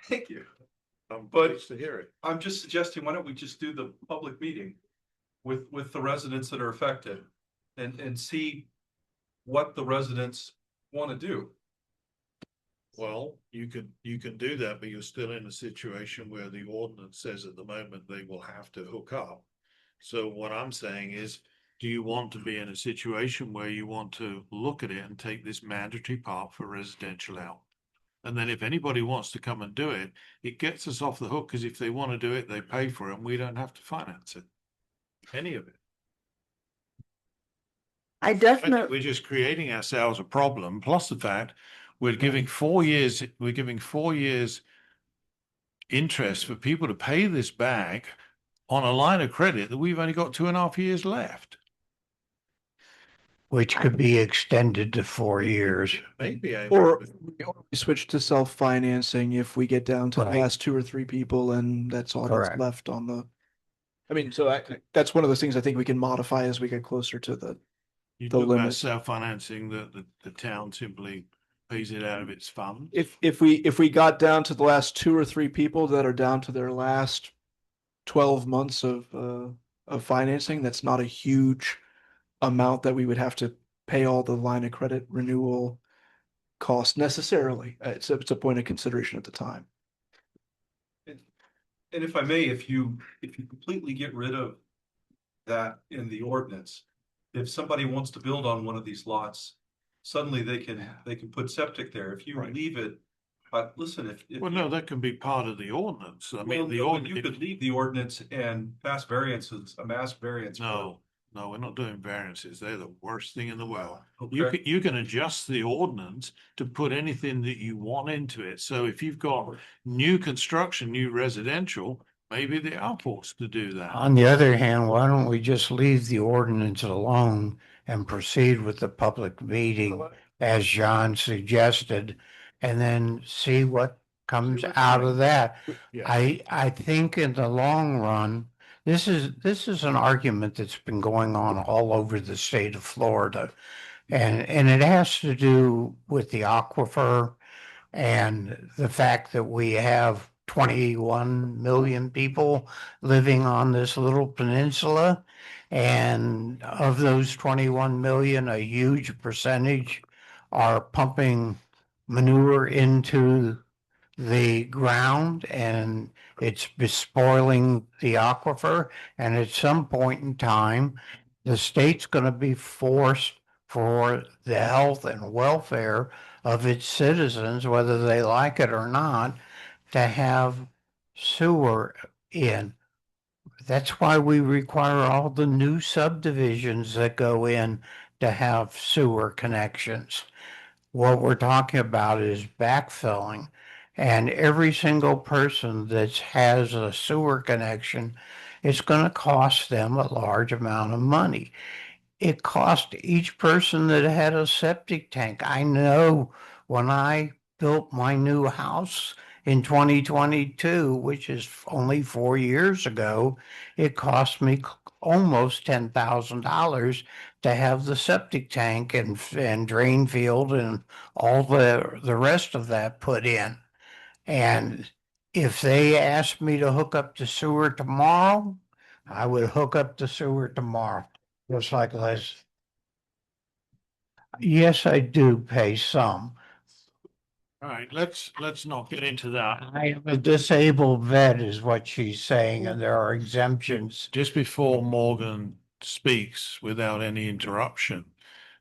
thank you. I'm But- pleased to hear it. I'm just suggesting, why don't we just do the public meeting with the residents that are affected and see what the residents want to do. Well, you can do that, but you're still in a situation where the ordinance says at the moment they will have to hook up. So what I'm saying is, do you want to be in a situation where you want to look at it and take this mandatory part for residential out? And then if anybody wants to come and do it, it gets us off the hook, because if they want to do it, they pay for it and we don't have to finance it. Any of it. I I think definitely, we're just creating ourselves a problem, plus the fact we're giving 4 years, interest for people to pay this back on a line of credit that we've only got 2.5 years left. Which could be extended to 4 years. Maybe. Or we switch to self-financing if we get down to the Right. last 2 or 3 people and that's all that's Correct. left on the. I mean, so that's one of those things I think we can modify as we get closer to the You the talk about limits. self-financing, the town simply pays it out of its funds. If we got down to the last 2 or 3 people that are down to their last 12 months of financing, that's not a huge amount that we would have to pay all the line of credit renewal costs necessarily. It's a point of consideration at the time. And if I may, if you completely get rid of that in the ordinance, if somebody wants to build on one of these lots, suddenly they can put septic there. If you Right. leave it, listen, if Well, no, that can be part of the ordinance. I mean, the you ordinance. could leave the ordinance and pass variances, a mass variance. No, we're not doing variances. They're the worst thing in the world. Okay. You can adjust the ordinance to put anything that you want into it. So if you've got new construction, new residential, maybe they are forced to do that. On the other hand, why don't we just leave the ordinance alone and proceed with the public meeting as John suggested, and then see what comes out of that? I think in the long run, this is an argument that's been going on all over the state of Florida. And it has to do with the aquifer and the fact that we have 21 million people living on this little peninsula. And of those 21 million, a huge percentage are pumping manure into the ground, and it's spoiling the aquifer. And at some point in time, the state's going to be forced, for the health and welfare of its citizens, whether they like it or not, to have sewer in. That's why we require all the new subdivisions that go in to have sewer connections. What we're talking about is backfilling, and every single person that has a sewer connection, it's going to cost them a large amount of money. It cost each person that had a septic tank. I know when I built my new house in 2022, which is only 4 years ago, it cost me almost $10,000 to have the septic tank and drain field and all the rest of that put in. And if they asked me to hook up the sewer tomorrow, I would hook up the sewer tomorrow. Just like this. Yes, I do pay some. All right, let's not get into that. I am a disabled vet is what she's saying, and there are exemptions. Just before Morgan speaks without any interruption,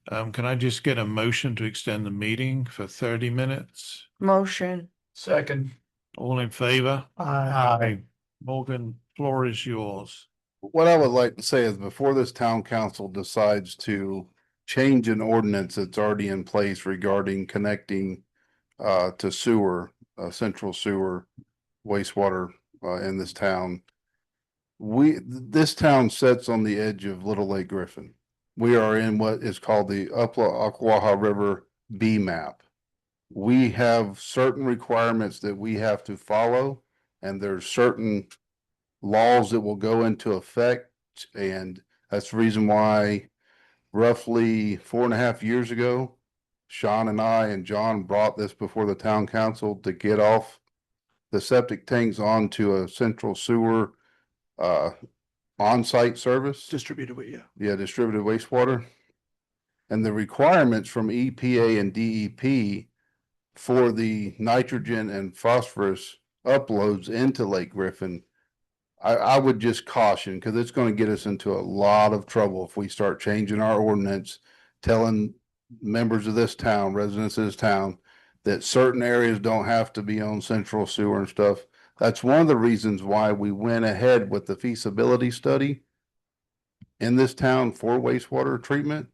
can I just get a motion to extend the meeting for 30 minutes? motion. Second. All in favor? Aye. Morgan, floor is yours. What I would like to say is before this town council decides to change an ordinance that's already in place regarding connecting to sewer, central sewer, wastewater in this town, this town sits on the edge of Little Lake Griffin. We are in what is called the Ocklawaha River B map. We have certain requirements that we have to follow, and there's certain laws that will go into effect, and that's the reason why roughly 4.5 years ago, Sean and I and John brought this before the town council to get off the septic tanks onto a central sewer on-site service. Distributed, yeah. Yeah, distributed wastewater. And the requirements from EPA and DEP for the nitrogen and phosphorus uploads into Lake Griffin I would just caution, because it's gonna get us into a lot of trouble if we start changing our ordinance, telling members of this town, residents of this town, that certain areas don't have to be on central sewer and stuff. That's one of the reasons why we went ahead with the feasibility study in this town for wastewater treatment,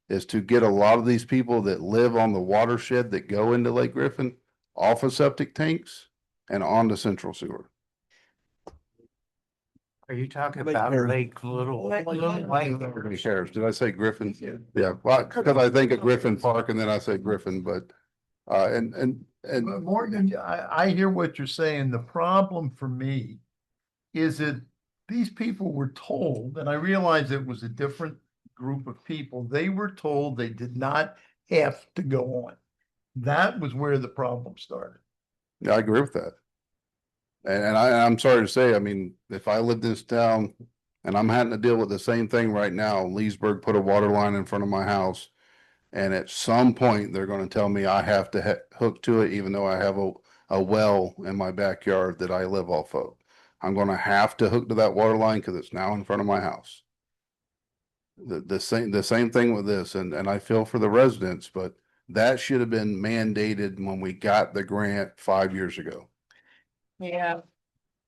is to get a lot of these people that live on the watershed that go into Lake Griffin off of septic tanks and onto central sewer. Are you talking Lake about Harris. Lake Little? Lake Harris, did I say Griffin? Yeah, well, because I think of Griffin Park and then I say Griffin, but, and But Morgan, I hear what you're saying. The problem for me is that these people were told, and I realize it was a different group of people, they were told they did not have to go on. That was where the problem started. yeah, I agree with that. And I'm sorry to say, I mean, if I lived in this town and I'm having to deal with the same thing right now, Leesburg put a water line in front of my house. And at some point, they're gonna tell me I have to hook to it, even though I have a well in my backyard that I live off of. I'm gonna have to hook to that water line because it's now in front of my house. The same thing with this, and I feel for the residents, but that should have been mandated when we got the grant 5 years ago. Yeah,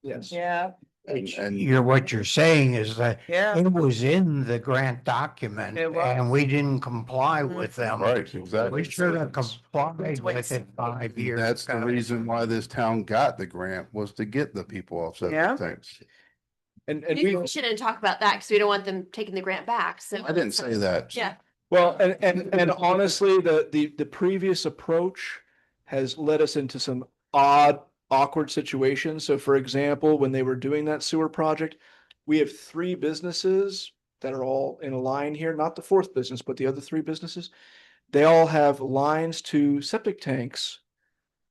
Yes. yeah. And What you're saying is that Yeah. it was in the grant document It was. and we didn't comply with them. right, exactly. We should have complied with it 5 years ago. That's the reason why this town got the grant, was to get the people off Yeah. septic tanks. And Maybe we, we shouldn't talk about that because we don't want them taking the grant back, so. I didn't say that. Yeah. well, and honestly, the previous approach has led us into some awkward situations. So for example, when they were doing that sewer project, we have three businesses that are all in a line here, not the fourth business, but the other three businesses. They all have lines to septic tanks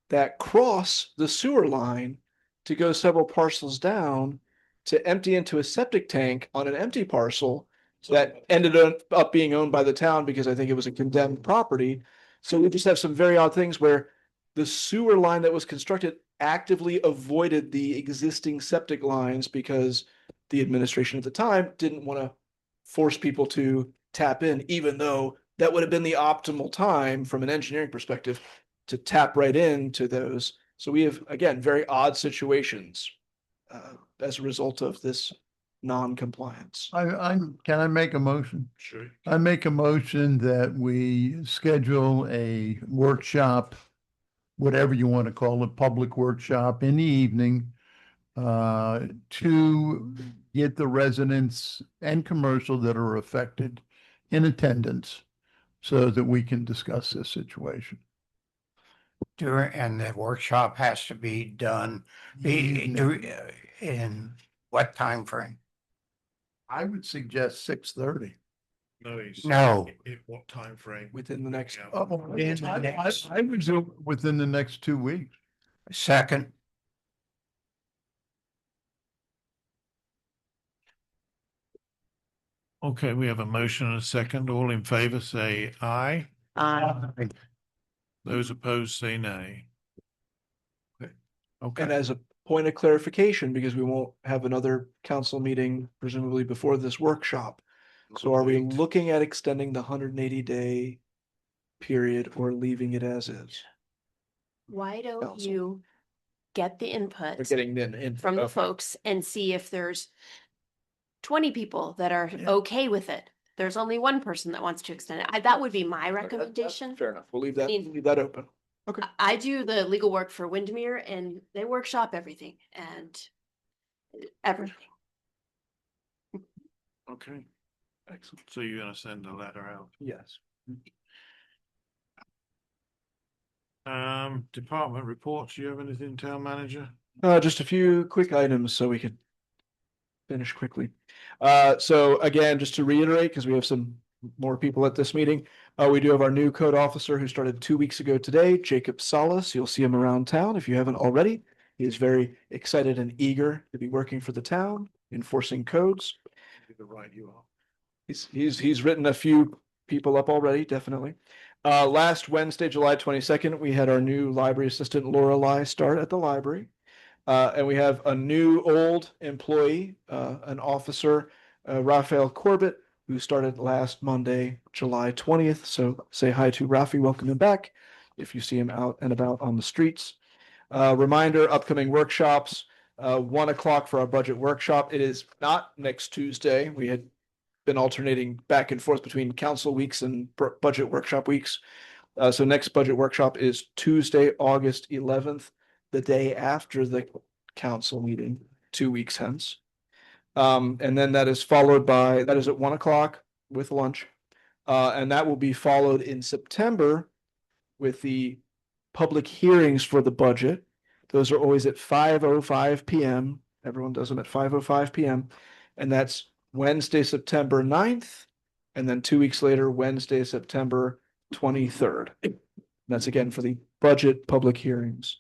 that cross the sewer line to go several parcels down to empty into a septic tank on an empty parcel that ended up being owned by the town because I think it was a condemned property. So we just have some very odd things where the sewer line that was constructed actively avoided the existing septic lines because the administration at the time didn't want to force people to tap in, even though that would have been the optimal time from an engineering perspective to tap right into those. So we have, again, very odd situations as a result of this non-compliance. Can I make a motion? Sure. I make a motion that we schedule a workshop, whatever you want to call it, public workshop in the evening, to get the residents and commercial that are affected in attendance so that we can discuss this situation. And the workshop has to be done in what time frame? I would suggest 6:30. No. What time frame? Within the next. I would do within the next 2 weeks. Second. Okay, we have a motion and a second. All in favor, say aye. Those opposed, say nay. Okay. And as a point of clarification, because we won't have another council meeting presumably before this workshop. So are we looking at extending the 180-day period or leaving it as is? Why don't Council. you get the We're input getting in from the okay. folks and see if there's 20 people that are okay with it. There's only one person that wants to extend it. That would be my recommendation. Fair enough. We'll leave I mean, that open. Okay. I do the legal work for Windermere and they workshop everything and everything. Okay. Excellent. So you're gonna send a letter out? Yes. Department reports. Do you have anything, town manager? Just a few quick items so we could finish quickly. So again, just to reiterate, because we have some more people at this meeting, we do have our new code officer who started 2 weeks ago today, Jacob Salas. You'll see him around town if you haven't already. He is very excited and eager to be working for the town, enforcing codes. He's written a few people up already, definitely. Last Wednesday, July 22nd, we had our new library assistant Lorelei start at the library. And we have a new old employee, an officer, Raphael Corbett, who started last Monday, July 20th. So say hi to Rafi, welcome him back if you see him out and about on the streets. Reminder, upcoming workshops, 1 o'clock for our budget workshop. It is not next Tuesday. We had been alternating back and forth between council weeks and budget workshop weeks. So next budget workshop is Tuesday, August 11th, the day after the council meeting, 2 weeks hence. And then that is followed by, that is at 1 o'clock with lunch. And that will be followed in September with the public hearings for the budget. Those are always at 5:05 p.m. Everyone does them at 5:05 p.m. And that's Wednesday, September 9th. And then 2 weeks later, Wednesday, September 23rd. That's again for the budget public hearings,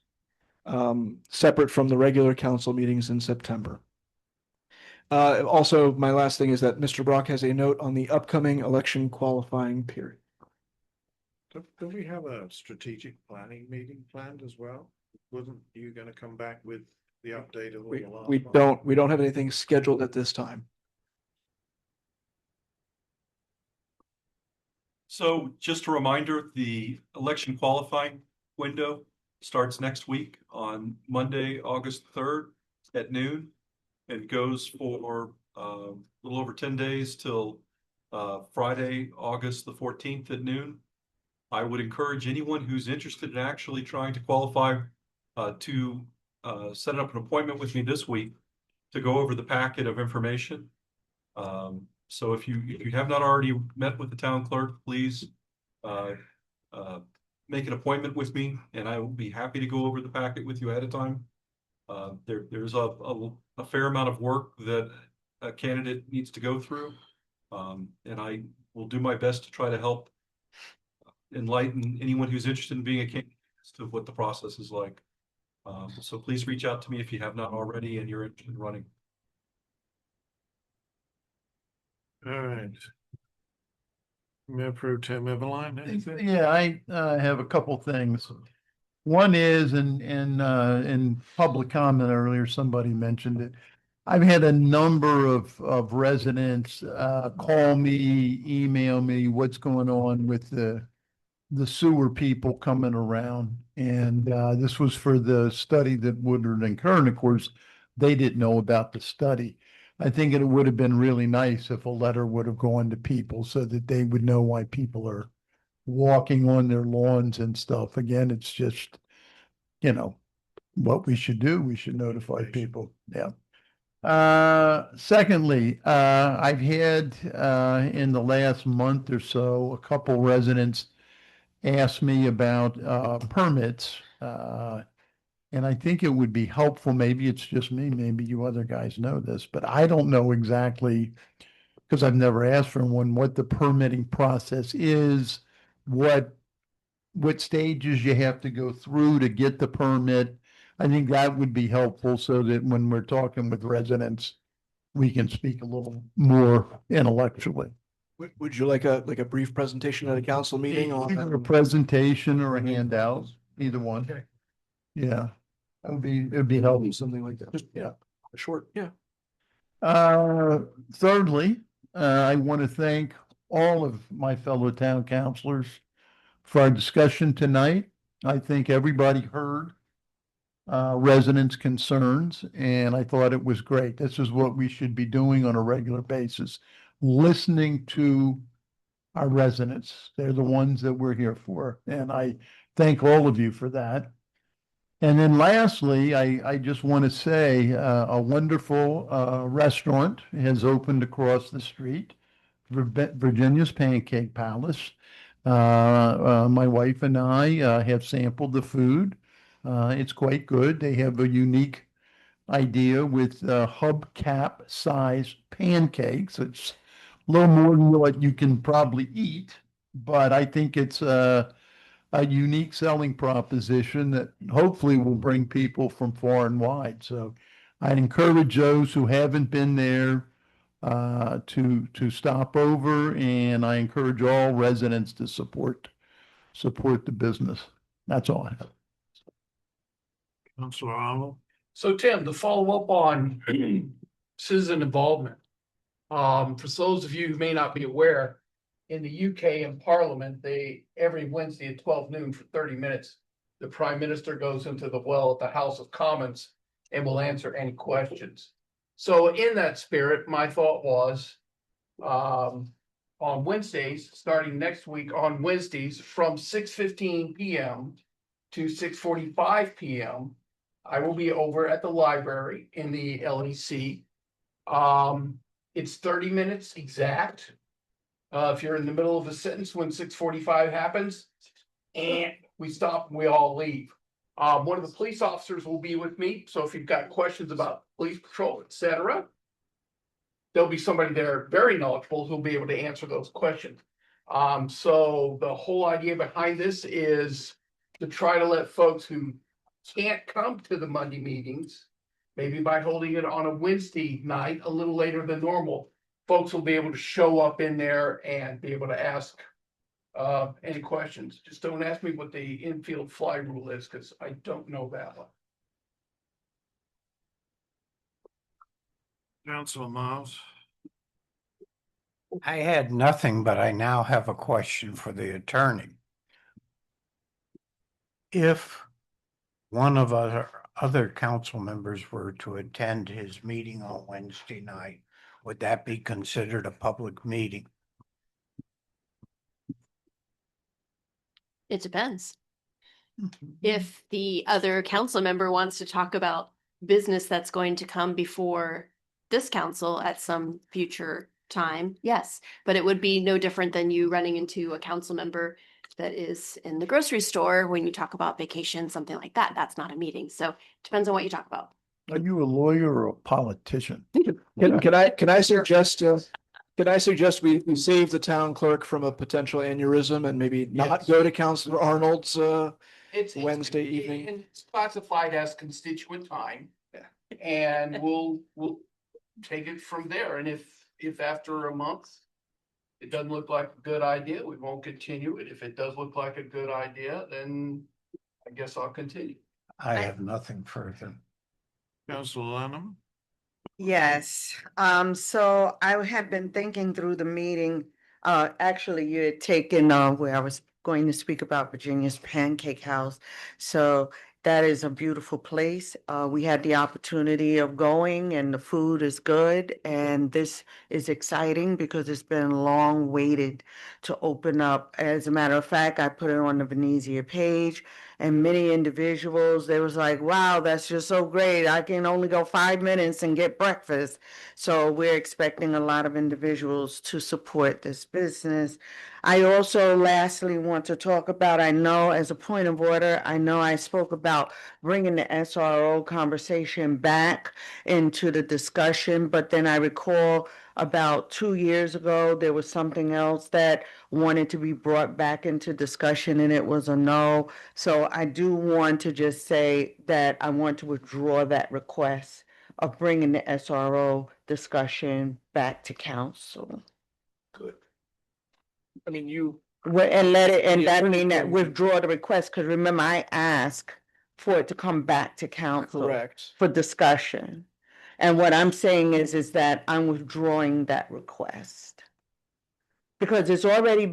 separate from the regular council meetings in September. Also, my last thing is that Mr. Brock has a note on the upcoming election qualifying period. Do we have a strategic planning meeting planned as well? Wasn't you going to come back with the update of the last one? We don't have anything scheduled at this time. So just a reminder, the election qualifying window starts next week on Monday, August 3rd at noon. And goes for a little over 10 days till Friday, August the 14th at noon. I would encourage anyone who's interested in actually trying to qualify to set up an appointment with me this week to go over the packet of information. So if you have not already met with the town clerk, please make an appointment with me, and I will be happy to go over the packet with you ahead of time. There's a fair amount of work that a candidate needs to go through. And I will do my best to try to help enlighten anyone who's interested in being a candidate as to what the process is like. So please reach out to me if you have not already and you're interested in running. All right. Mayor Pro Tem Eveline, anything? Yeah, I have a couple things. One is, in public comment earlier, somebody mentioned it. I've had a number of residents call me, email me, what's going on with the sewer people coming around. And this was for the study that Woodard and Kern, of course, they didn't know about the study. I think it would have been really nice if a letter would have gone to people so that they would know why people are walking on their lawns and stuff. Again, it's just, what we should do. We should notify people. Yeah. Secondly, I've had in the last month or so, a couple residents ask me about permits. And I think it would be helpful, maybe it's just me, maybe you other guys know this, but I don't know exactly, because I've never asked for one, what the permitting process is, what stages you have to go through to get the permit. I think that would be helpful so that when we're talking with residents, we can speak a little more intellectually. Would you like a brief presentation at a council meeting on Either a presentation or a handout, either one. Okay. Yeah, it'd be helpful. Something like that? Just, yeah, short, yeah. Thirdly, I want to thank all of my fellow town councilors for our discussion tonight. I think everybody heard residents' concerns, and I thought it was great. This is what we should be doing on a regular basis, listening to our residents. They're the ones that we're here for, and I thank all of you for that. And then lastly, I just want to say a wonderful restaurant has opened across the street, Virginia's Pancake Palace. My wife and I have sampled the food. It's quite good. They have a unique idea with hubcap size pancakes. It's a little more than what you can probably eat, but I think it's a unique selling proposition that hopefully will bring people from far and wide. So I'd encourage those who haven't been there to stop over, and I encourage all residents to support the business. That's all I have. Councilor Arnold? So Tim, to follow up on citizen involvement. For those of you who may not be aware, in the UK in Parliament, every Wednesday at 12 noon for 30 minutes, the Prime Minister goes into the well at the House of Commons and will answer any questions. So in that spirit, my thought was, on Wednesdays, starting next week on Wednesdays from 6:15 PM to 6:45 PM, I will be over at the library in the LEC. It's 30 minutes exact. If you're in the middle of a sentence when 6:45 happens, and we stop and we all leave. One of the police officers will be with me, so if you've got questions about police patrol, etc., there'll be somebody there very knowledgeable who'll be able to answer those questions. So the whole idea behind this is to try to let folks who can't come to the Monday meetings, maybe by holding it on a Wednesday night, a little later than normal, folks will be able to show up in there and be able to ask any questions. Just don't ask me what the infield fly rule is, because I don't know that one. Councilor Miles. I had nothing, but I now have a question for the attorney. If one of our other council members were to attend his meeting on Wednesday night, would that be considered a public meeting? It depends. If the other council member wants to talk about business that's going to come before this council at some future time, yes, but it would be no different than you running into a council member that is in the grocery store when you talk about vacation, something like that. That's not a meeting. So it depends on what you talk about. Are you a lawyer or a politician? Can I suggest, we save the town clerk from a potential aneurysm and maybe not Yes. go to Councilor Arnold's, It's Wednesday evening? And it's classified as constituent time. And we'll take it from there. And if after a month it doesn't look like a good idea, we won't continue it. If it does look like a good idea, then I guess I'll continue. I have nothing further. Councilor Lanham. Yes, so I have been thinking through the meeting, actually you had taken, where I was going to speak about Virginia's Pancake House. So that is a beautiful place. We had the opportunity of going and the food is good. And this is exciting because it's been long waited to open up. As a matter of fact, I put it on the Venezia page. And many individuals, they was like, wow, that's just so great. I can only go 5 minutes and get breakfast. So we're expecting a lot of individuals to support this business. I also lastly want to talk about, I know as a point of order, I know I spoke about bringing the SRO conversation back into the discussion, but then I recall about 2 years ago, there was something else that wanted to be brought back into discussion and it was a no. So I do want to just say that I want to withdraw that request of bringing the SRO discussion back to council. Good. I mean, you. And let it, and The that attorney mean that can- withdraw the request, because remember, I asked for it to come back to council. Correct. For discussion. And what I'm saying is that I'm withdrawing that request. Because it's already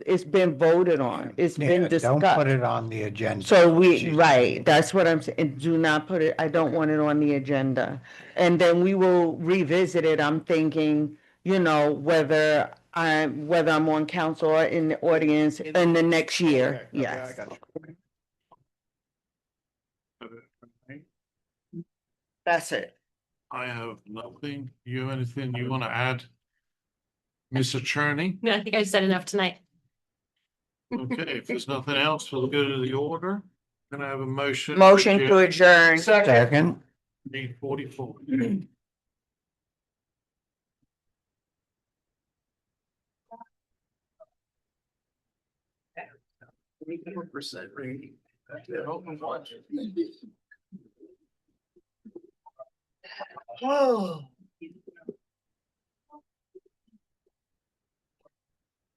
it's been voted on, it's been discussed. Don't put it on the agenda. So right, that's what I'm saying, do not put it, I don't want it on the agenda. And then we will revisit it, I'm thinking, whether I'm on council or in the audience in the next year, Okay, yes. I got you. That's it. I have nothing. You anything you want to add? Miss Attorney? No, I think I said enough tonight. Okay, if there's nothing else, we'll go to the order. Can I have a motion? Motion to adjourn. Second. 8:44. 100% rating. Open watch. Oh.